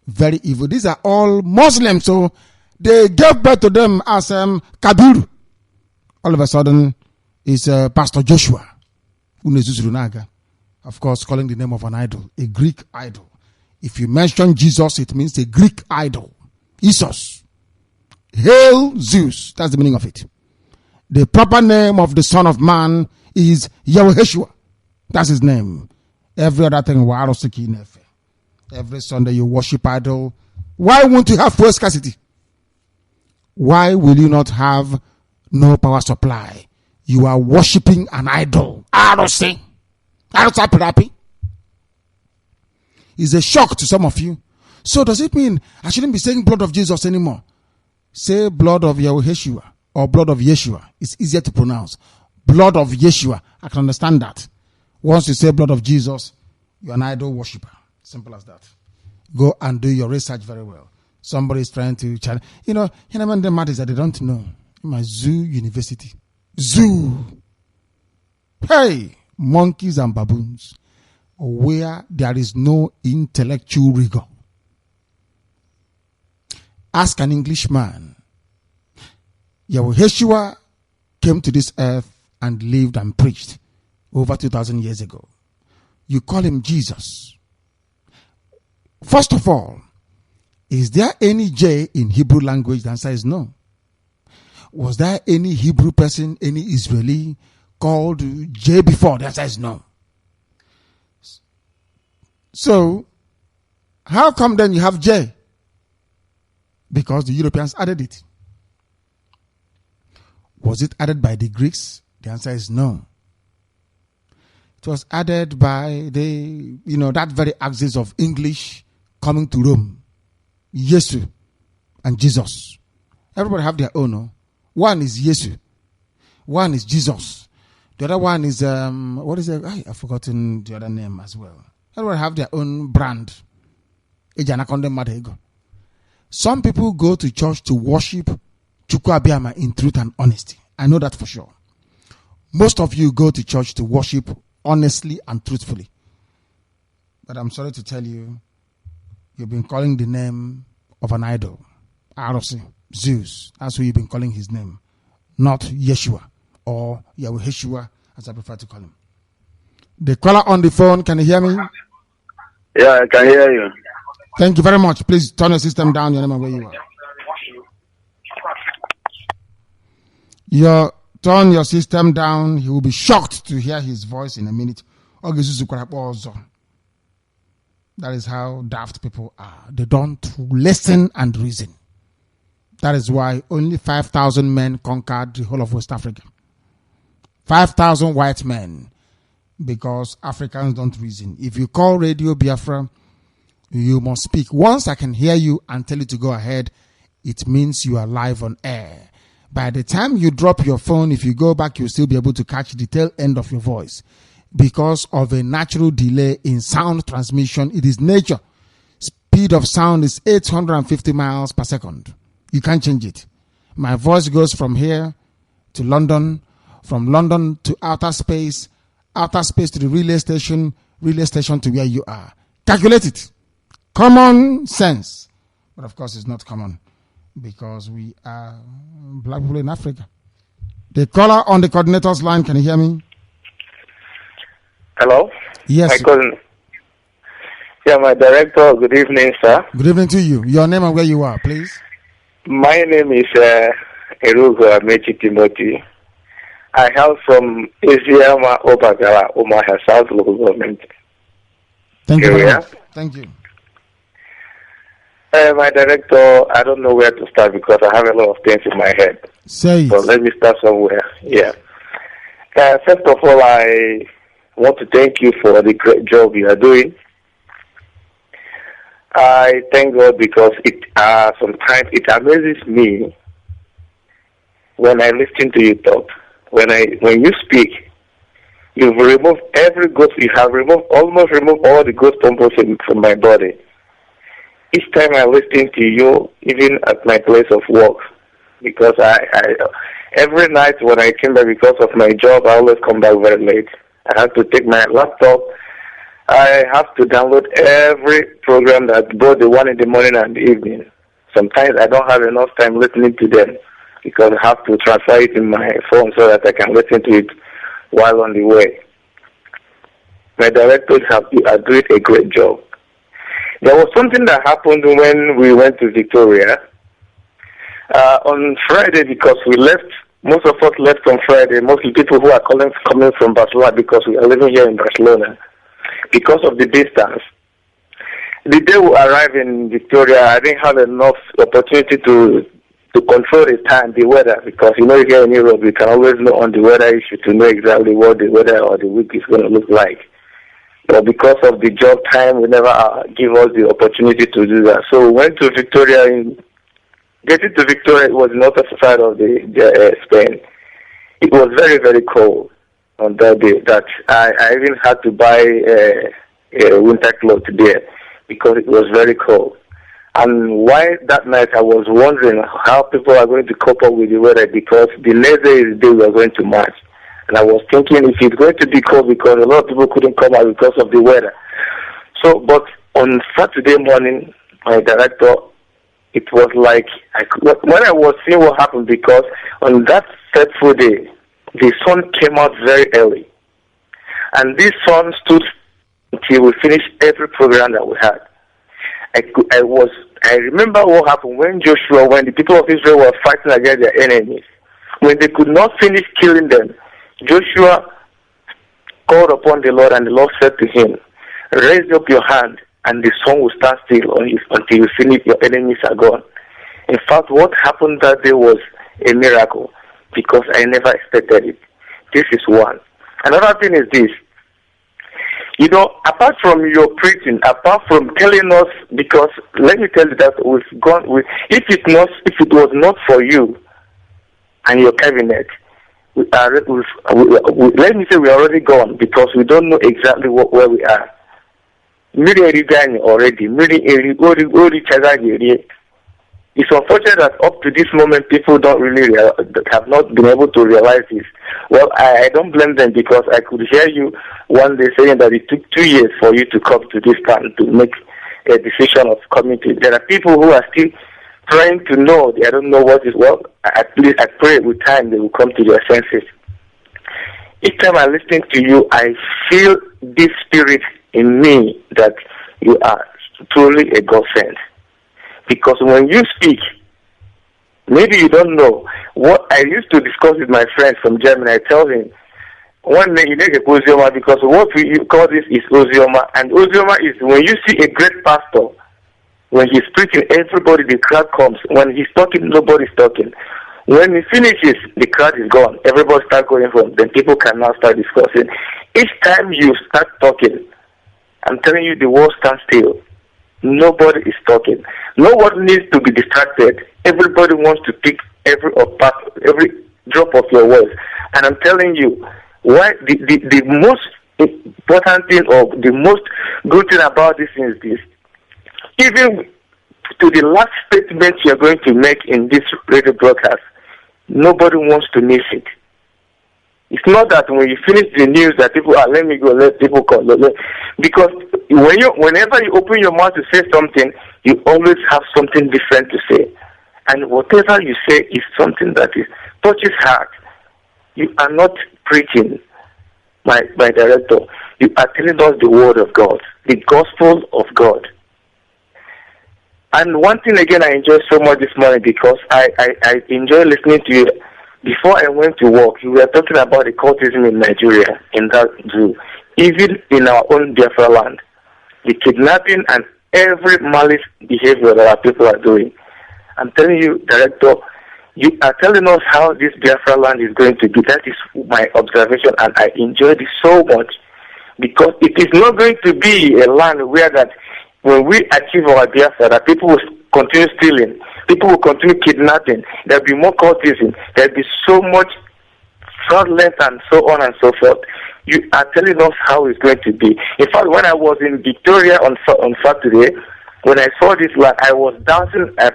Very evil. These are all Muslims, so they gave birth to them as Kabir. All of a sudden, is Pastor Joshua, Unezuzurunaga, of course, calling the name of an idol, a Greek idol. If you mention Jesus, it means a Greek idol. Isos. Hail Zeus. That's the meaning of it. The proper name of the Son of Man is Yahushua. That's his name. Every other thing, every Sunday you worship idol. Why won't you have fuel scarcity? Why will you not have no power supply? You are worshiping an idol. Arosi. It's a shock to some of you. So does it mean I shouldn't be saying blood of Jesus anymore? Say blood of Yahushua or blood of Yeshua. It's easier to pronounce. Blood of Yeshua. I can understand that. Once you say blood of Jesus, you're an idol worshiper. Simple as that. Go and do your research very well. Somebody is trying to challenge. You know, the matter is that they don't know. My zoo university. Zoo. Hey, monkeys and baboons. Where there is no intellectual rigor. Ask an Englishman. Yeshua came to this earth and lived and preached over 2,000 years ago. You call him Jesus. First of all, is there any J in Hebrew language? The answer is no. Was there any Hebrew person, any Israeli called J before? The answer is no. So, how come then you have J? Because the Europeans added it. Was it added by the Greeks? The answer is no. It was added by that very axis of English coming to Rome. Yesu and Jesus. Everybody have their own. No? One is Yesu. One is Jesus. The other one is, what is it? I've forgotten the other name as well. Everybody have their own brand. Some people go to church to worship Chukwu Abiyama in truth and honesty. I know that for sure. Most of you go to church to worship honestly and truthfully. But I'm sorry to tell you, you've been calling the name of an idol. ROC, Zeus. That's who you've been calling his name. Not Yeshua or Yahweh, as I prefer to call him. The caller on the phone, can you hear me? Yeah, I can hear you. Thank you very much. Please turn your system down, your name and where you are. Turn your system down. He will be shocked to hear his voice in a minute. That is how daft people are. They don't listen and reason. That is why only 5,000 men conquered the whole of West Africa. 5,000 white men. Because Africans don't reason. If you call Radio Biafra, you must speak. Once I can hear you and tell you to go ahead, it means you are live on air. By the time you drop your phone, if you go back, you'll still be able to catch the tail end of your voice. Because of a natural delay in sound transmission, it is nature. Speed of sound is 850 miles per second. You can't change it. My voice goes from here to London, from London to outer space to the relay station to where you are. Calculate it. Common sense. But of course, it's not common because we are black people in Africa. The caller on the coordinator's line, can you hear me? Hello? Yes. My cousin. Yeah, my director, good evening, sir. Good evening to you. Your name and where you are, please. My name is Erugo Amechi Timothy. I have from Isiama Obagara, Omaha South Local Government. Thank you very much. Thank you. My director, I don't know where to start because I have a lot of things in my head. Say it. So let me start somewhere. Yeah. First of all, I want to thank you for the great job you are doing. I thank God because sometimes it amazes me when I listen to you talk. When you speak, you've removed every ghost. You have almost removed all the ghost pimples from my body. Each time I listen to you, even at my place of work, because I every night when I came back because of my job, I always come back very late. I have to take my laptop. I have to download every program that both the one in the morning and the evening. Sometimes I don't have enough time listening to them because I have to transfer it in my phone so that I can listen to it while on the way. My directors are doing a great job. There was something that happened when we went to Victoria. On Friday, because we left, most of us left on Friday, mostly people who are coming from Barcelona because we are living here in Barcelona. Because of the distance. The day we arrived in Victoria, I didn't have enough opportunity to control the time, the weather, because here in Europe, we can always know on the weather issue to know exactly what the weather or the week is going to look like. But because of the job time, we never give us the opportunity to do that. So we went to Victoria. Getting to Victoria, it was the other side of the Spain. It was very, very cold on that day that I even had to buy a winter clothes there because it was very cold. And why that night I was wondering how people are going to cope up with the weather, because the next day is the day we are going to march. And I was thinking if it's going to be cold, because a lot of people couldn't come out because of the weather. So, but on Saturday morning, my director, it was like, when I was seeing what happened, because on that fateful day, the sun came out very early. And this sun stood until we finished every program that we had. I remember what happened when the people of Israel were fighting against their enemies. When they could not finish killing them, Joshua called upon the Lord, and the Lord said to him, raise up your hand, and the sun will stand still until you finish, your enemies are gone. In fact, what happened that day was a miracle, because I never expected it. This is one. Another thing is this. You know, apart from your preaching, apart from telling us, because let me tell you that we've gone with, if it was not for you and your cabinet, let me say we're already gone, because we don't know exactly where we are. Already. It's unfortunate that up to this moment people don't really have not been able to realize this. Well, I don't blame them, because I could hear you one day saying that it took 2 years for you to come to this town to make a decision of coming to. There are people who are still trying to know. They don't know what is. Well, at least I pray with time they will come to their senses. Each time I listen to you, I feel this spirit in me that you are truly a God sent. Because when you speak, maybe you don't know what I used to discuss with my friend from Germany. I tell him, one day you make a ozioma, because what we call this is ozioma. And ozioma is when you see a great pastor, when he's preaching, everybody, the crowd comes. When he's talking, nobody's talking. When he finishes, the crowd is gone. Everybody starts going home. Then people can now start discussing. Each time you start talking, I'm telling you, the world stands still. Nobody is talking. No one needs to be distracted. Everybody wants to pick every drop of your words. And I'm telling you, why the most important thing, or the most good thing about this is this. Even to the last statement you're going to make in this radio broadcast, nobody wants to miss it. It's not that when you finish the news that people are, let me go, let people call. Because whenever you open your mouth to say something, you always have something different to say. And whatever you say is something that touches heart. You are not preaching, my director. You are telling us the word of God, the gospel of God. And one thing again I enjoy so much this morning, because I enjoy listening to you. Before I went to work, you were talking about the cultism in Nigeria, in that zoo. Even in our own Biafra land, the kidnapping and every malice behavior that our people are doing. I'm telling you, Director, you are telling us how this Biafra land is going to be. That is my observation, and I enjoyed it so much, because it is not going to be a land where that when we achieve our Biafra, that people will continue stealing, people will continue kidnapping, there will be more cultism, there will be so much fraudulence and so on and so forth. You are telling us how it's going to be. In fact, when I was in Victoria on Saturday, when I saw this land, I was dancing. I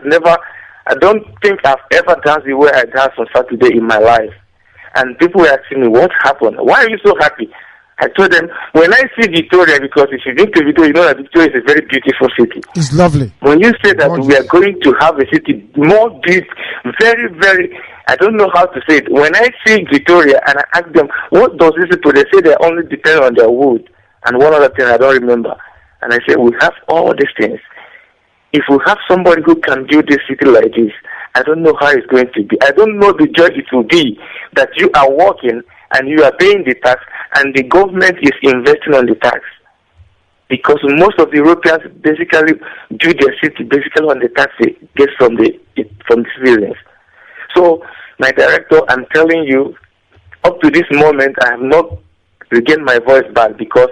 don't think I've ever danced the way I danced on Saturday in my life. And people were asking me, what happened? Why are you so happy? I told them, when I see Victoria, because if you've been to Victoria, you know that Victoria is a very beautiful city. It's lovely. When you say that we are going to have a city more beautiful, very, very, I don't know how to say it. When I see Victoria and I ask them, what does this do? They say they only depend on their wood. And one other thing I don't remember. And I say, we have all these things. If we have somebody who can build this city like this, I don't know how it's going to be. I don't know the joy it will be that you are working and you are paying the tax and the government is investing on the tax. Because most of the Europeans basically do their city basically on the tax they get from the citizens. So, my director, I'm telling you, up to this moment, I have not regained my voice back, because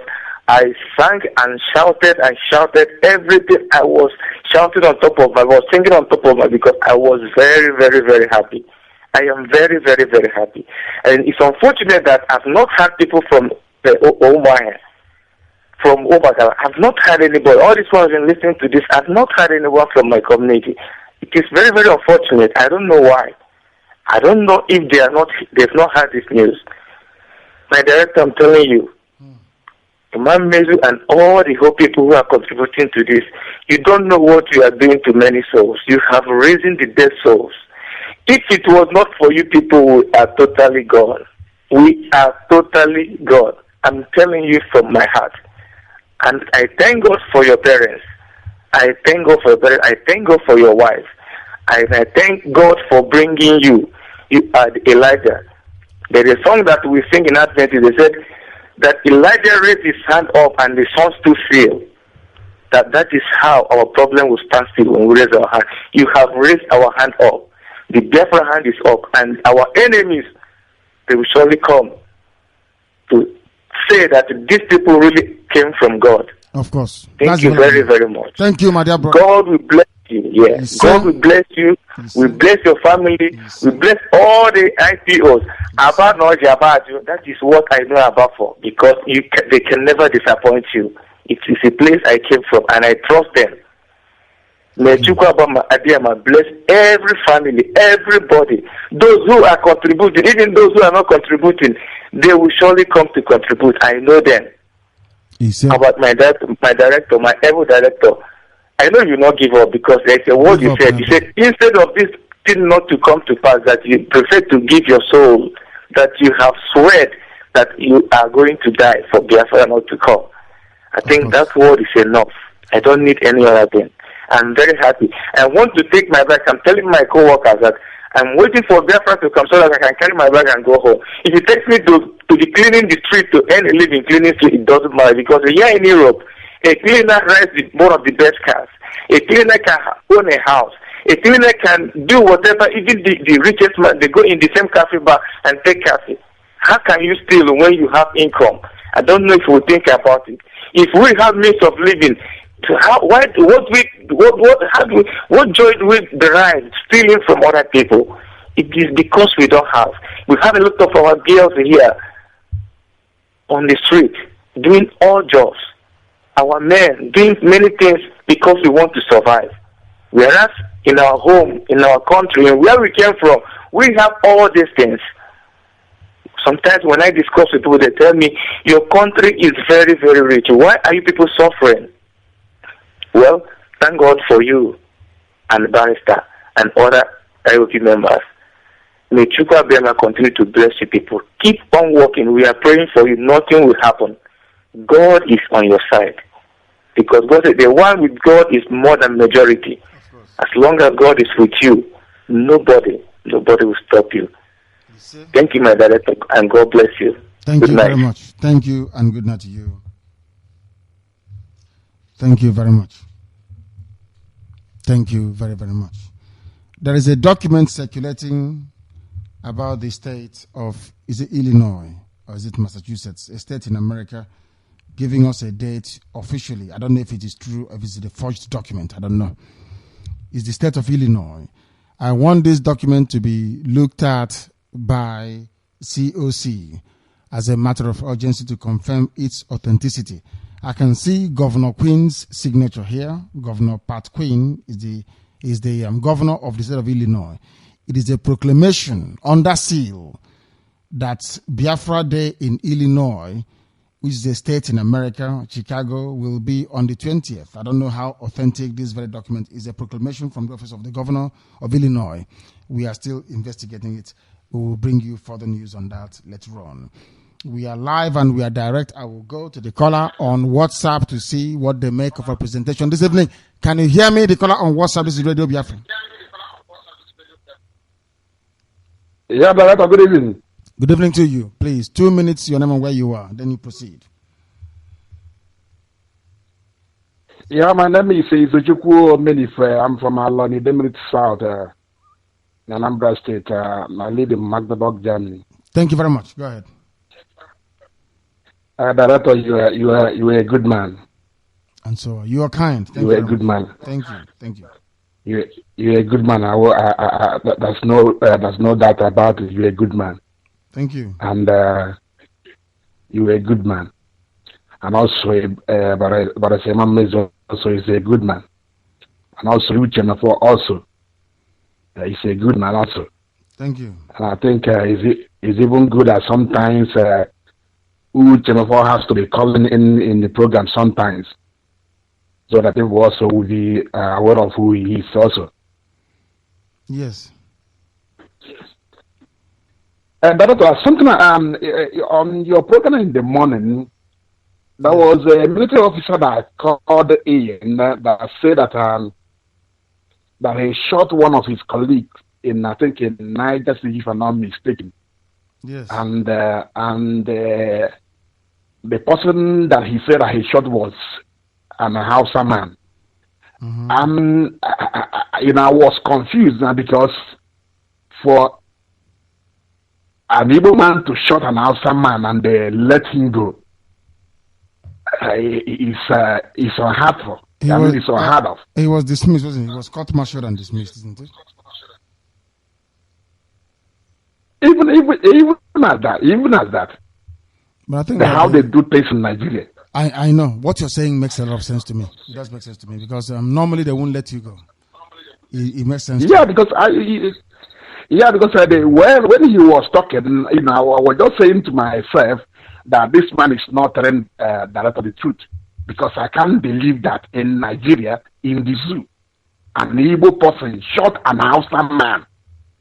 I sang and shouted everything. I was shouting on top of my voice, singing on top of my, because I was very, very, very happy. I am very, very, very happy. And it's unfortunate that I've not had people from Omaya from Obaka. I've not had anybody. All this one I've been listening to this. I've not had anyone from my community. It is very, very unfortunate. I don't know why. I don't know if they've not had this news. My director, I'm telling you, Imam Mezu and all the whole people who are contributing to this, you don't know what you are doing to many souls. You have raising the dead souls. If it was not for you people, we are totally gone. We are totally gone. I'm telling you from my heart. And I thank God for your parents. I thank God for your parents. I thank God for your wife. And I thank God for bringing you. You are Elijah. There is a song that we sing in Advent. They said that Elijah raised his hand up and the sun stood still. That is how our problem will stand still when we raise our hand. You have raised our hand up. The Biafra hand is up, and our enemies, they will surely come to say that these people really came from God. Of course. Thank you very, very much. Thank you, my dear brother. God will bless you. Yes. God will bless you. We bless your family. We bless all the IPOs. About Naija, about you. That is what I know about for, because they can never disappoint you. It is a place I came from, and I trust them. May Chukwabama Adiyama bless every family, everybody. Those who are contributing, even those who are not contributing, they will surely come to contribute. I know them. About my director, my able director, I know you not give up, because there's a word you said. You said, instead of this thing not to come to pass, that you prefer to give your soul, that you have swear that you are going to die for Biafra not to come. I think that word is enough. I don't need any other thing. I'm very happy. I want to take my bag. I'm telling my co-workers that I'm waiting for Biafra to come so that I can carry my bag and go home. If it takes me to the cleaning the street, to earn a living cleaning street, it doesn't matter, because here in Europe, a cleaner drives one of the best cars. A cleaner can own a house. A cleaner can do whatever. Even the richest man, they go in the same cafe bar and take coffee. How can you steal when you have income? I don't know if we think about it. If we have means of living, what joy do we derive stealing from other people? It is because we don't have. We have a lot of our girls here on the street doing all jobs. Our men doing many things because we want to survive. Whereas in our home, in our country, and where we came from, we have all these things. Sometimes when I discuss with people, they tell me, your country is very, very rich. Why are you people suffering? Well, thank God for you and Barrister and other IOP members. May Chukwabema continue to bless you people. Keep on working. We are praying for you. Nothing will happen. God is on your side. Because God said the one with God is more than majority. As long as God is with you, nobody will stop you. Thank you, my director, and God bless you. Thank you very much. Thank you, and good night to you. Thank you very much. Thank you very, very much. There is a document circulating about the state of, is it Illinois or is it Massachusetts, a state in America, giving us a date officially. I don't know if it is true or if it's a forged document. I don't know. It's the state of Illinois. I want this document to be looked at by COC as a matter of urgency to confirm its authenticity. I can see Governor Quinn's signature here. Governor Pat Quinn is the governor of the state of Illinois. It is a proclamation under seal that Biafra Day in Illinois, which is a state in America, Chicago, will be on the 20th. I don't know how authentic this very document is. A proclamation from the office of the governor of Illinois. We are still investigating it. We will bring you further news on that later on. We are live and we are direct. I will go to the caller on WhatsApp to see what they make of our presentation this evening. Can you hear me? The caller on WhatsApp, this is Radio Biafra. Yeah, Director, good evening. Good evening to you. Please, 2 minutes, your name and where you are. Then you proceed. Yeah, my name is Izuchukwu Omenife. I'm from Aloni, 10 minutes south, in Anambra State. I live in Magdeburg, Germany. Thank you very much. Go ahead. Director, you are a good man. And so you are kind. Thank you are a good man. Thank you. Thank you. You're a good man. There's no doubt about it. You're a good man. Thank you. And you're a good man. and also Baraseman Mezo also is a good man, and also Uchenafo also is a good man also. Thank you. And I think it's even good that sometimes Uchenafo has to be calling in the program sometimes, so that people also will be aware of who he is also. Yes. But something on your program in the morning, there was a military officer that called in that said that he shot one of his colleagues in, I think, in Naija, if I'm not mistaken. Yes. And the person that he said that he shot was an Hausa man. I was confused now because for an Igbo man to shoot an Hausa man and they let him go, it's unheard it's unheard of. He was dismissed, wasn't he? He was court-martialed and dismissed, isn't it? Even as that. But I think how they do things in Nigeria. I know. What you're saying makes a lot of sense to me. It does make sense to me because normally they won't let you go. It makes sense. Yeah, because when he was talking, I was just saying to myself that this man is not telling directly the truth, because I can't believe that in Nigeria, in the zoo, an Igbo person shot an Hausa man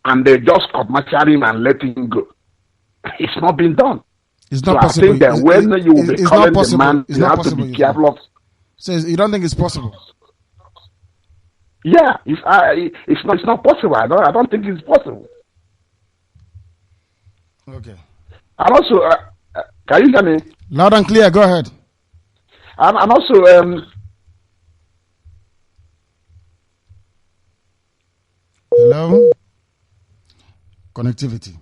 and they just commercial him and let him go. It's not been done. It's not possible. I think that when you will be calling the man, you have to be careful of. So you don't think it's possible? Yeah, it's not possible. I don't think it's possible. Okay. And also, can you hear me? Loud and clear. Go ahead. And also, hello. Connectivity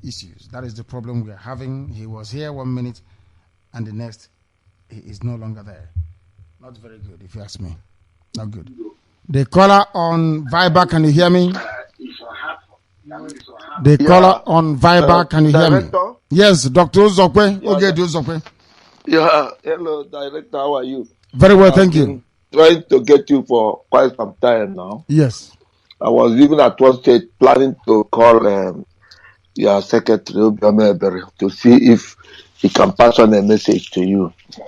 issues. That is the problem we are having. He was here 1 minute, and the next, he is no longer there. Not very good, if you ask me. Not good. The caller on Viber, can you hear me? The caller on Viber, can you hear Director? me? Yes, Dr. Uzokwe. Okay, Uzokwe. Yeah, hello, Director. How are you? Very well, thank you. Trying to get you for quite some time now. Yes. I was even at one stage planning to call your secretary to see if he can pass on a message to you. Okay.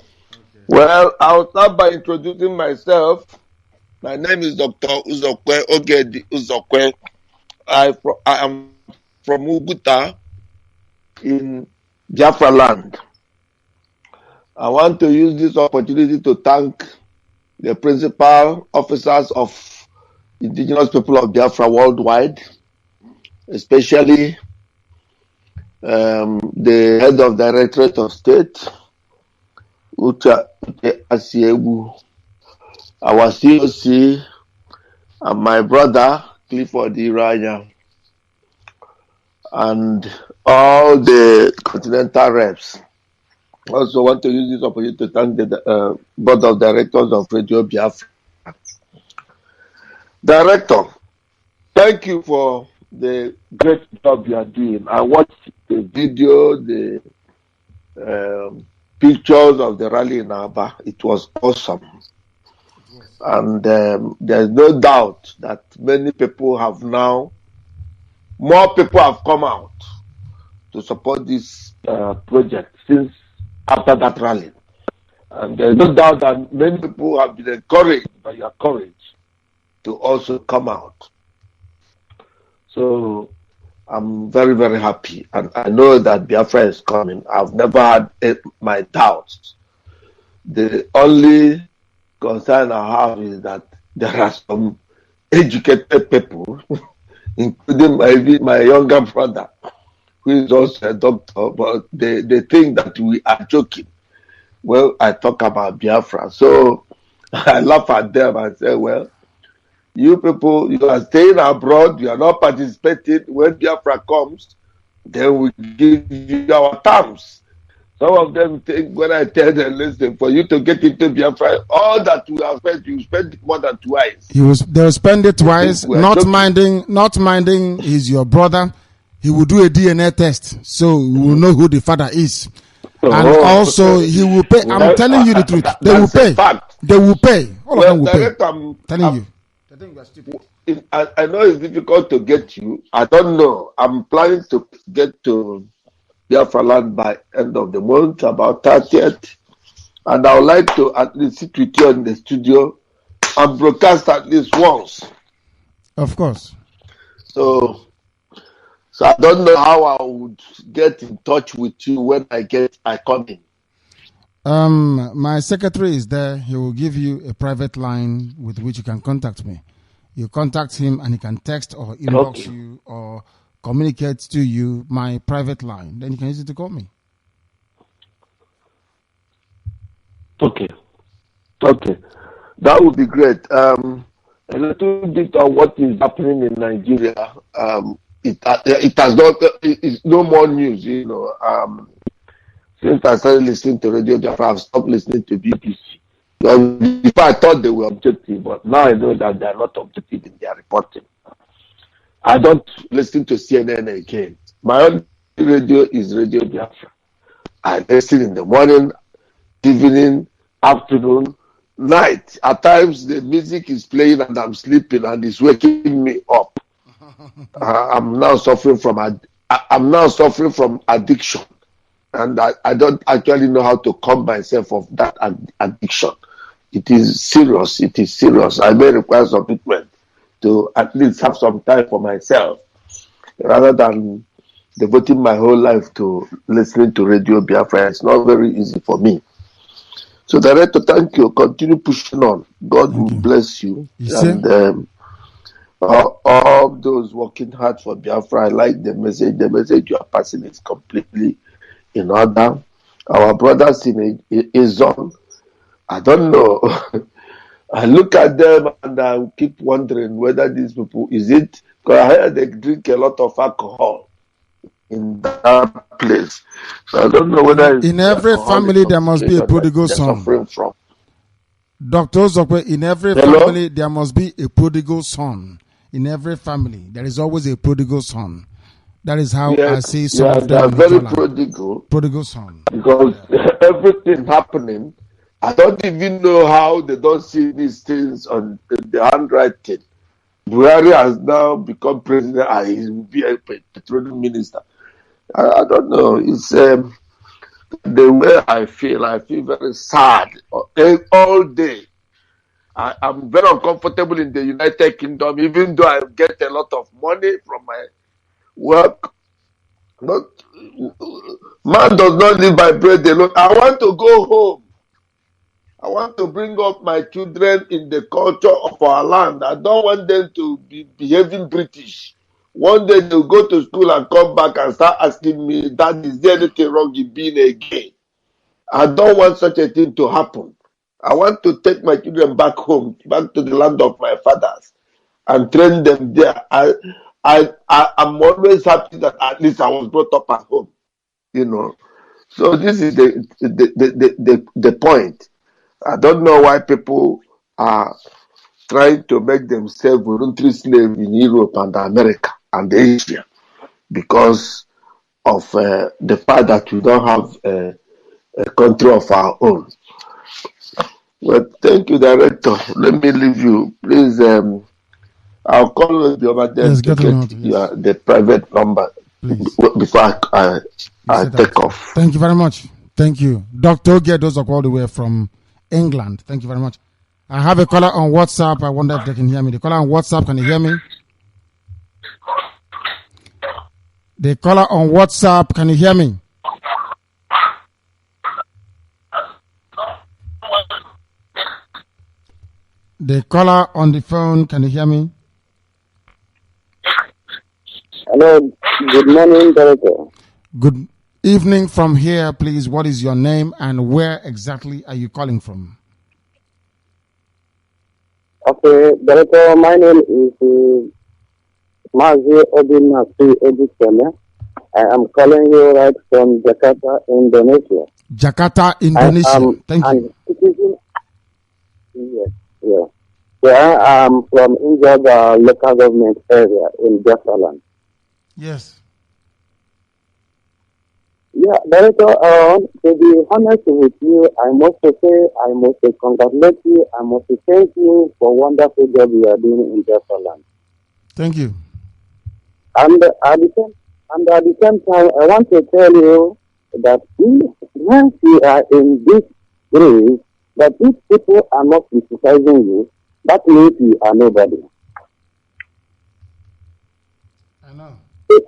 Well, I'll start by introducing myself. My name is Dr. Uzokwe Ogedi Uzokwe. I am from Uguta in Biafra land. I want to use this opportunity to thank the principal officers of Indigenous people of Biafra worldwide, especially the head of Directorate of State, Uche Asiebu, our COC, and my brother, Clifford Iraya, and all the continental reps. I also want to use this opportunity to thank the board of directors of Radio Biafra. Director, thank you for the great job you are doing. I watched the video, the pictures of the rally in Aba. It was awesome. And there's no doubt that many people have now, more people have come out to support this project since after that rally. And there's no doubt that many people have been encouraged by your courage to also come out. So I'm very, very happy. And I know that Biafra is coming. I've never had my doubts. The only concern I have is that there are some educated people, including my younger brother, who is also a doctor, but they think that we are joking when I talk about Biafra. So I laugh at them and say, well, you people, you are staying abroad, you are not participating. When Biafra comes, then we give you our terms. Some of them think when I tell them, listen, for you to get into Biafra, all that we have spent, you spend more than twice. They'll spend it twice, not minding he's your brother. He will do a DNA test, so we will know who the father is. And also, he will pay. I'm telling you the truth. They will pay. They will pay. All of them will pay. I'm telling you. I think you are stupid. I know it's difficult to get you. I don't know. I'm planning to get to Biafra land by end of the month, about 30th. And I would like to at least sit with you in the studio and broadcast at least once. Of course. So I don't know how I would get in touch with you when I come in. My secretary is there. He will give you a private line with which you can contact me. You contact him and he can text or inbox you or communicate to you my private line. Then you can use it to call me. Okay. That would be great. A little bit of what is happening in Nigeria. It's no more news, you know. Since I started listening to Radio Biafra, I've stopped listening to BBC. Before I thought they were objective, but now I know that they are not objective in their reporting. I don't listen to CNN again. My only radio is Radio Biafra. I listen in the morning, evening, afternoon, night. At times the music is playing and I'm sleeping and it's waking me up. I'm now suffering from addiction. And I don't actually know how to calm myself of that addiction. It is serious. I may require some treatment to at least have some time for myself rather than devoting my whole life to listening to Radio Biafra. It's not very easy for me. So, Director, thank you. Continue pushing on. God will bless you. And all those working hard for Biafra, I like the message. The message you are passing is completely in order. Our brothers in a zone, I don't know. I look at them and I keep wondering whether these people, is it, because I heard they drink a lot of alcohol in that place. So I don't know whether in every family there must be a prodigal son. From. Dr. Ozokwe, in every family there must be a prodigal son. In every family there is always a prodigal son. That is how I see some of them. They are very prodigal son. Because everything happening, I don't even know how they don't see these things on the handwriting. Buhari has now become president and he will be a petroleum minister. I don't know. It's the way I feel very sad all day. I'm very uncomfortable in the United Kingdom, even though I get a lot of money from my work. But man does not live by bread alone. I want to go home. I want to bring up my children in the culture of our land. I don't want them to be behaving British. One day they'll go to school and come back and start asking me, Dad, is there anything wrong in being a gay? I don't want such a thing to happen. I want to take my children back home, back to the land of my fathers, and train them there. I'm always happy that at least I was brought up at home, you know. So this is the point. I don't know why people are trying to make themselves voluntary slaves in Europe and America and Asia because of the fact that we don't have a country of our own. Well, thank you, Director. Let me leave you. Please, I'll call you over there to get the private number before I take off. Thank you very much. Thank you. Dr. Gedos all the way from England. Thank you very much. I have a caller on WhatsApp. I wonder if they can hear me. The caller on WhatsApp, can you hear me? The caller on WhatsApp, can you hear me? The caller on the phone, can you hear me? Hello, good morning, Director. Good evening from here, please. What is your name and where exactly are you calling from? Okay, Director, my name is MAZI NNAMDI. I am calling you right from Jakarta, Indonesia. Jakarta, Indonesia. Thank you. Yes, yeah. So I am from Injaba local government area in Biafran. Yes. Yeah, Director, to be honest with you, I must congratulate you, I must thank you for wonderful job you are doing in Biafran. Thank you. And at the same time, I want to tell you that once you are in this race, that if people are not criticizing you, that means you are nobody. I know.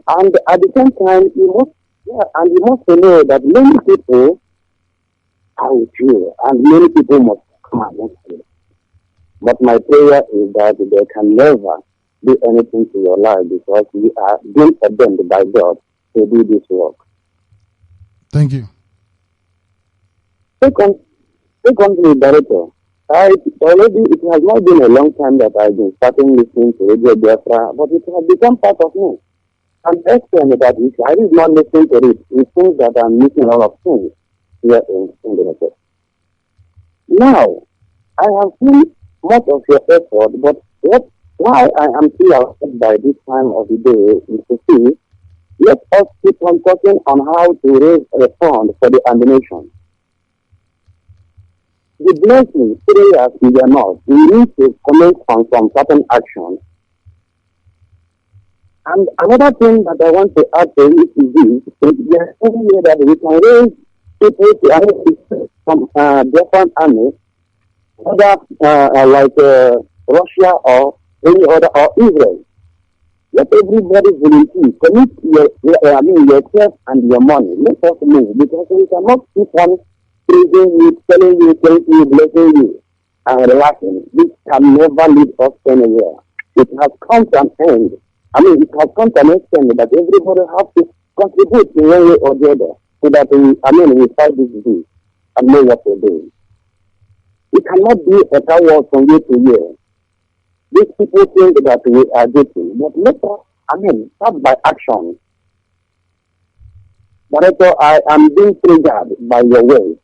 And at the same time, you must know that many people are with you, and many people must come against you. But my prayer is that they can never do anything to your life because we are being ordained by God to do this work. Thank you. Secondly, Director, it has not been a long time that I've been starting listening to Radio Biafra, but it has become part of me. And extent that if I did not listen to it, it seems that I'm missing a lot of things here in the message. Now, I have seen much of your effort, but why I am still upset by this time of the day is to see, let us keep on talking on how to raise a fund for the animation. The blessing, prayers is enough. We need to comment on some certain actions. And another thing that I want to add to it is this: there's any way that we can raise people to assist from different armies, whether like Russia or any other, or Israel. Let everybody volunteer. Commit yourself and your money. Let us move, because we cannot keep on praising you, telling you, thank you, blessing you, and relaxing. This can never lead us anywhere. It has come to an end. It has come to an extent that everybody has to contribute in one way or the other, so that we fight this disease and know what we're doing. It cannot be a tower from year to year. These people think that we are getting, but let us, start by action. Director, I am being triggered by your words.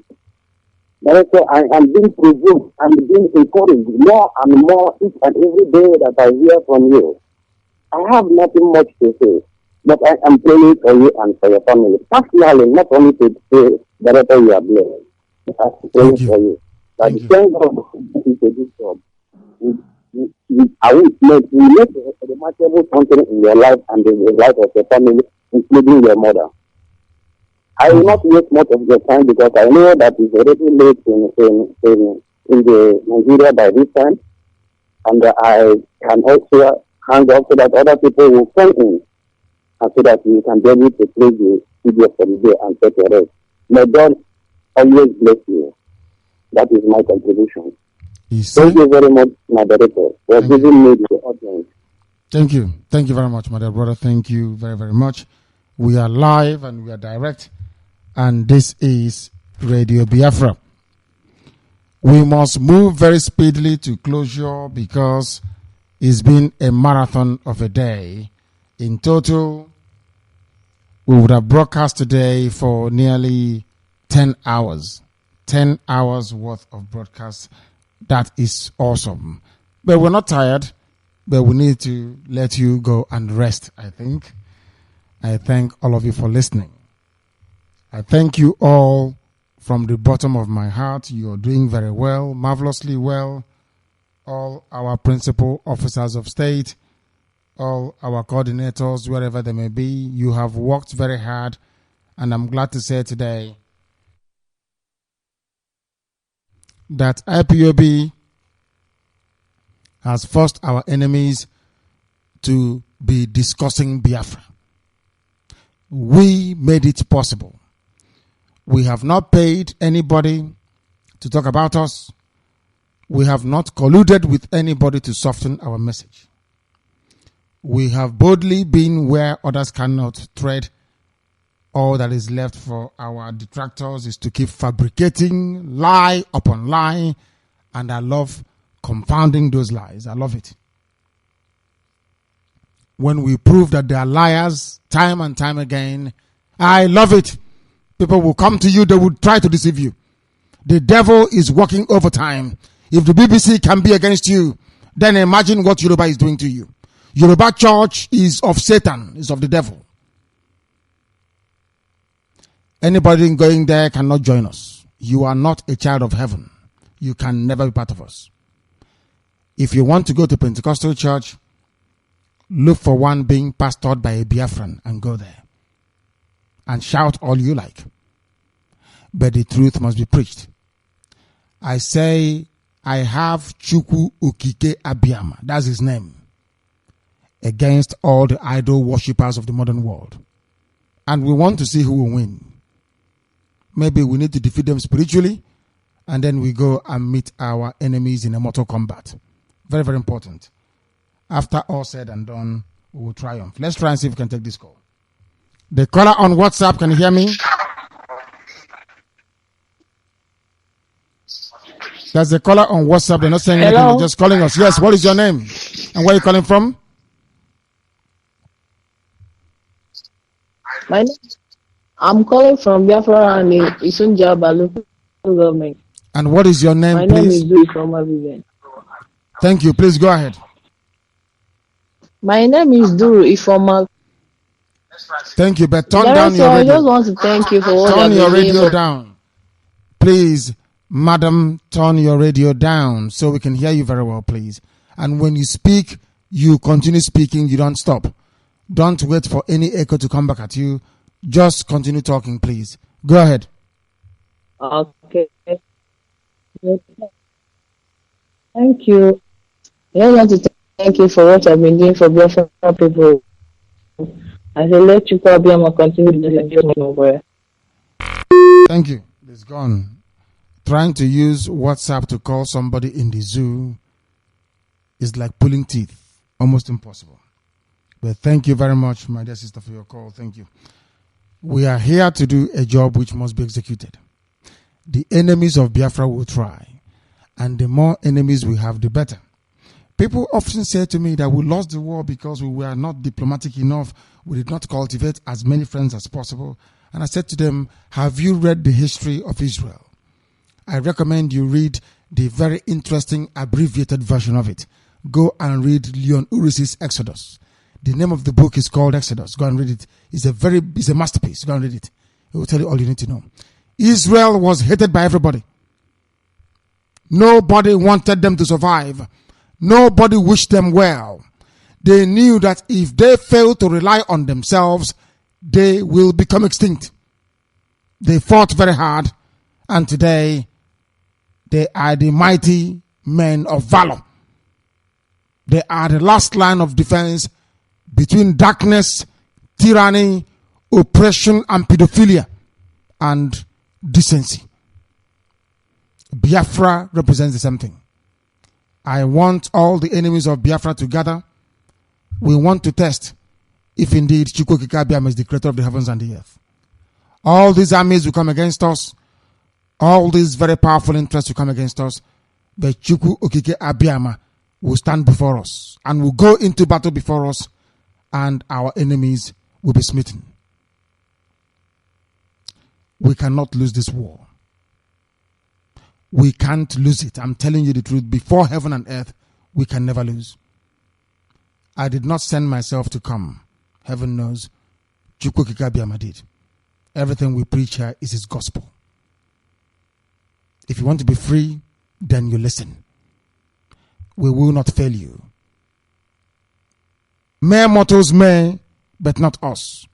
Director, I am being provoked and being encouraged more and more each and every day that I hear from you. I have nothing much to say, but I am praying for you and for your family. Personally, not only to say, Director, you are blessed. I'm praying for you. That the same God is a good job. I will make a remarkable content in your life and in the life of your family, including your mother. I will not waste much of your time because I know that it's already late in the Nigeria by this time, and I can also hang up so that other people will come in, and so that we can be able to play the video for the day and take a rest. May God always bless you. That is my contribution. Thank you very much, my director, for giving me the audience. Thank you. Thank you very much, my dear brother. Thank you very, very much. We are live and we are direct, and this is Radio Biafra. We must move very speedily to closure because it's been a marathon of a day. In total, we would have broadcast today for nearly 10 hours. 10 hours worth of broadcast. That is awesome. But we're not tired, but we need to let you go and rest, I think. I thank all of you for listening. I thank you all from the bottom of my heart. You're doing very well, marvelously well. All our principal officers of state, all our coordinators, wherever they may be, you have worked very hard. And I'm glad to say today that IPOB has forced our enemies to be discussing Biafra. We made it possible. We have not paid anybody to talk about us. We have not colluded with anybody to soften our message. We have boldly been where others cannot tread. All that is left for our detractors is to keep fabricating lie upon lie, and I love confounding those lies. I love it. When we prove that they are liars time and time again, I love it. People will come to you, they will try to deceive you. The devil is working overtime. If the BBC can be against you, then imagine what Yoruba is doing to you. Yoruba church is of Satan, is of the devil. Anybody going there cannot join us. You are not a child of heaven. You can never be part of us. If you want to go to Pentecostal church, look for one being pastored by a Biafran and go there. And shout all you like. But the truth must be preached. I say, I have Chukwu Okike Abiyama, that's his name, against all the idol worshippers of the modern world. And we want to see who will win. Maybe we need to defeat them spiritually, and then we go and meet our enemies in a mortal combat. Very, very important. After all said and done, we will triumph. Let's try and see if we can take this call. The caller on WhatsApp, can you hear me? That's the caller on WhatsApp. They're not saying anything, they're just calling us. Yes, what is your name? And where are you calling from? I'm calling from Biafra and Isunjaba local government. And what is your name, My please? name is Duri from Aviven. Thank you. Please go ahead. My name is Duru Ifoma. Thank you, but turn down your I radio. just want to thank you for what Turn you've your been doing radio for- down. Please, madam, turn your radio down so we can hear you very well, please. And when you speak, you continue speaking. You don't stop. Don't wait for any echo to come back at you. Just continue talking, please. Go ahead. Okay. Thank you. I just want to thank you for what I've been doing for Biafra people. I will let you probably continue to Thank you. It's gone. Trying to use WhatsApp to call somebody in the zoo is like pulling teeth. Almost impossible. But thank you very much, my dear sister, for your call. Thank you. We are here to do a job which must be executed. The enemies of Biafra will try. And the more enemies we have, the better. People often say to me that we lost the war because we were not diplomatic enough. We did not cultivate as many friends as possible. And I said to them, have you read the history of Israel? I recommend you read the very interesting abbreviated version of it. Go and read Leon Uris's Exodus. The name of the book is called Exodus. Go and read it. It's a masterpiece. Go and read it. It will tell you all you need to know. Israel was hated by everybody. Nobody wanted them to survive. Nobody wished them well. They knew that if they fail to rely on themselves, they will become extinct. They fought very hard, and today they are the mighty men of valor. They are the last line of defense between darkness, tyranny, oppression, and pedophilia, and decency. Biafra represents the same thing. I want all the enemies of Biafra to gather. We want to test if indeed Chukwu Okike Abiyama is the creator of the heavens and the earth. All these armies will come against us. All these very powerful interests will come against us. But Chukwu Okike Abiyama will stand before us and will go into battle before us, and our enemies will be smitten. We cannot lose this war. We can't lose it. I'm telling you the truth. Before heaven and earth, we can never lose. I did not send myself to come. Heaven knows. Chukwu Okike Abiyama did. Everything we preach here is his gospel. If you want to be free, then you listen. We will not fail you. Mere mortals may, but not us.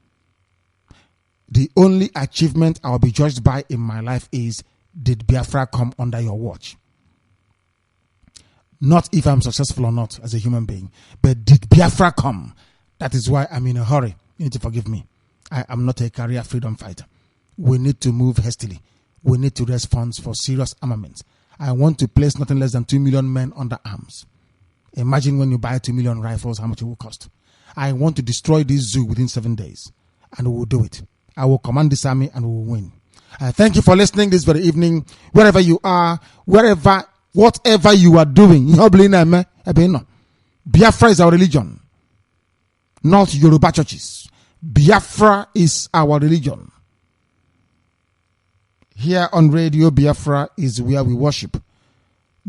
The only achievement I'll be judged by in my life is, did Biafra come under your watch? Not if I'm successful or not as a human being, but did Biafra come? That is why I'm in a hurry. You need to forgive me. I am not a career freedom fighter. We need to move hastily. We need to raise funds for serious armaments. I want to place nothing less than 2 million men under arms. Imagine when you buy 2 million rifles, how much it will cost. I want to destroy this zoo within 7 days, and we will do it. I will command this army and we will win. I thank you for listening this very evening, wherever you are, whatever you are doing. Biafra is our religion, not Yoruba churches. Biafra is our religion. Here on Radio Biafra is where we worship,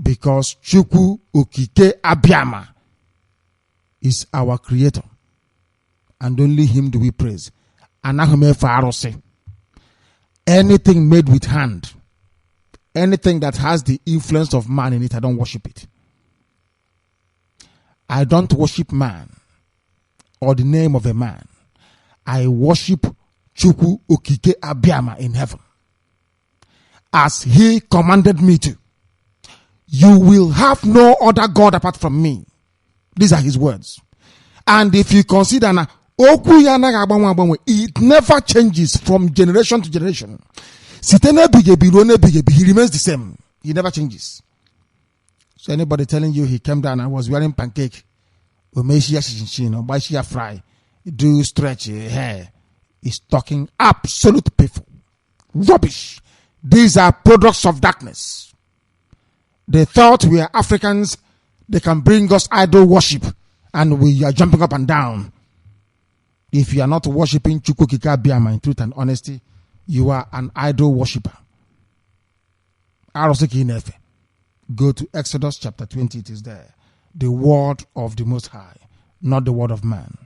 because Chukwu Okike Abiyama is our creator, and only him do we praise. Anahume Farose. Anything made with hand, anything that has the influence of man in it, I don't worship it. I don't worship man or the name of a man. I worship Chukwu Okike Abiama in heaven, as he commanded me to. You will have no other God apart from me. These are his words. And if you consider now, it never changes from generation to generation. He remains the same. He never changes. So anybody telling you he came down and was wearing pancake, fry, do stretch hair, is talking absolute piffle. Rubbish. These are products of darkness. They thought we are Africans, they can bring us idol worship, and we are jumping up and down. If you are not worshipping Chukwu Okike Abiama in truth and honesty, you are an idol worshipper. Go to Exodus chapter 20, it is there. The word of the Most High, not the word of man.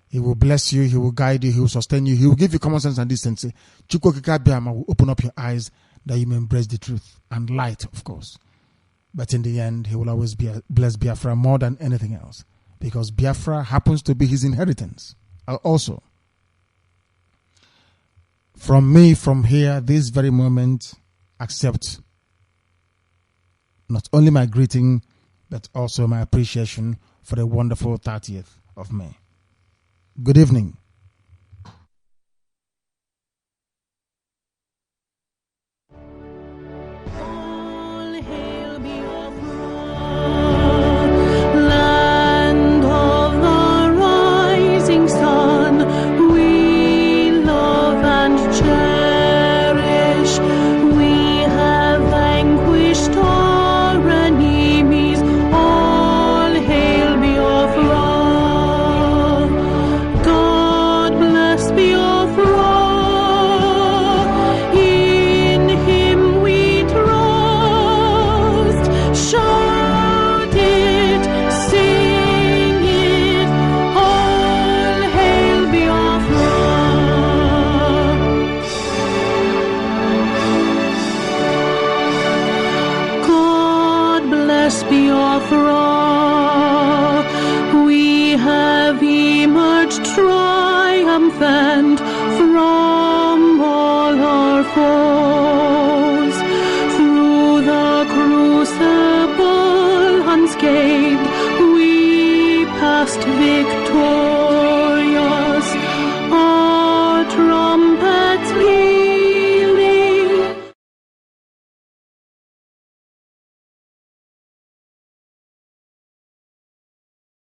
He will bless you, he will guide you, he will sustain you, he will give you common sense and decency. Chukwu Okike Abiama will open up your eyes that you may embrace the truth and light, of course. But in the end, he will always bless Biafra more than anything else, because Biafra happens to be his inheritance. Also, from me, from here, this very moment, accept not only my greeting, but also my appreciation for the wonderful 30th of May. Good evening.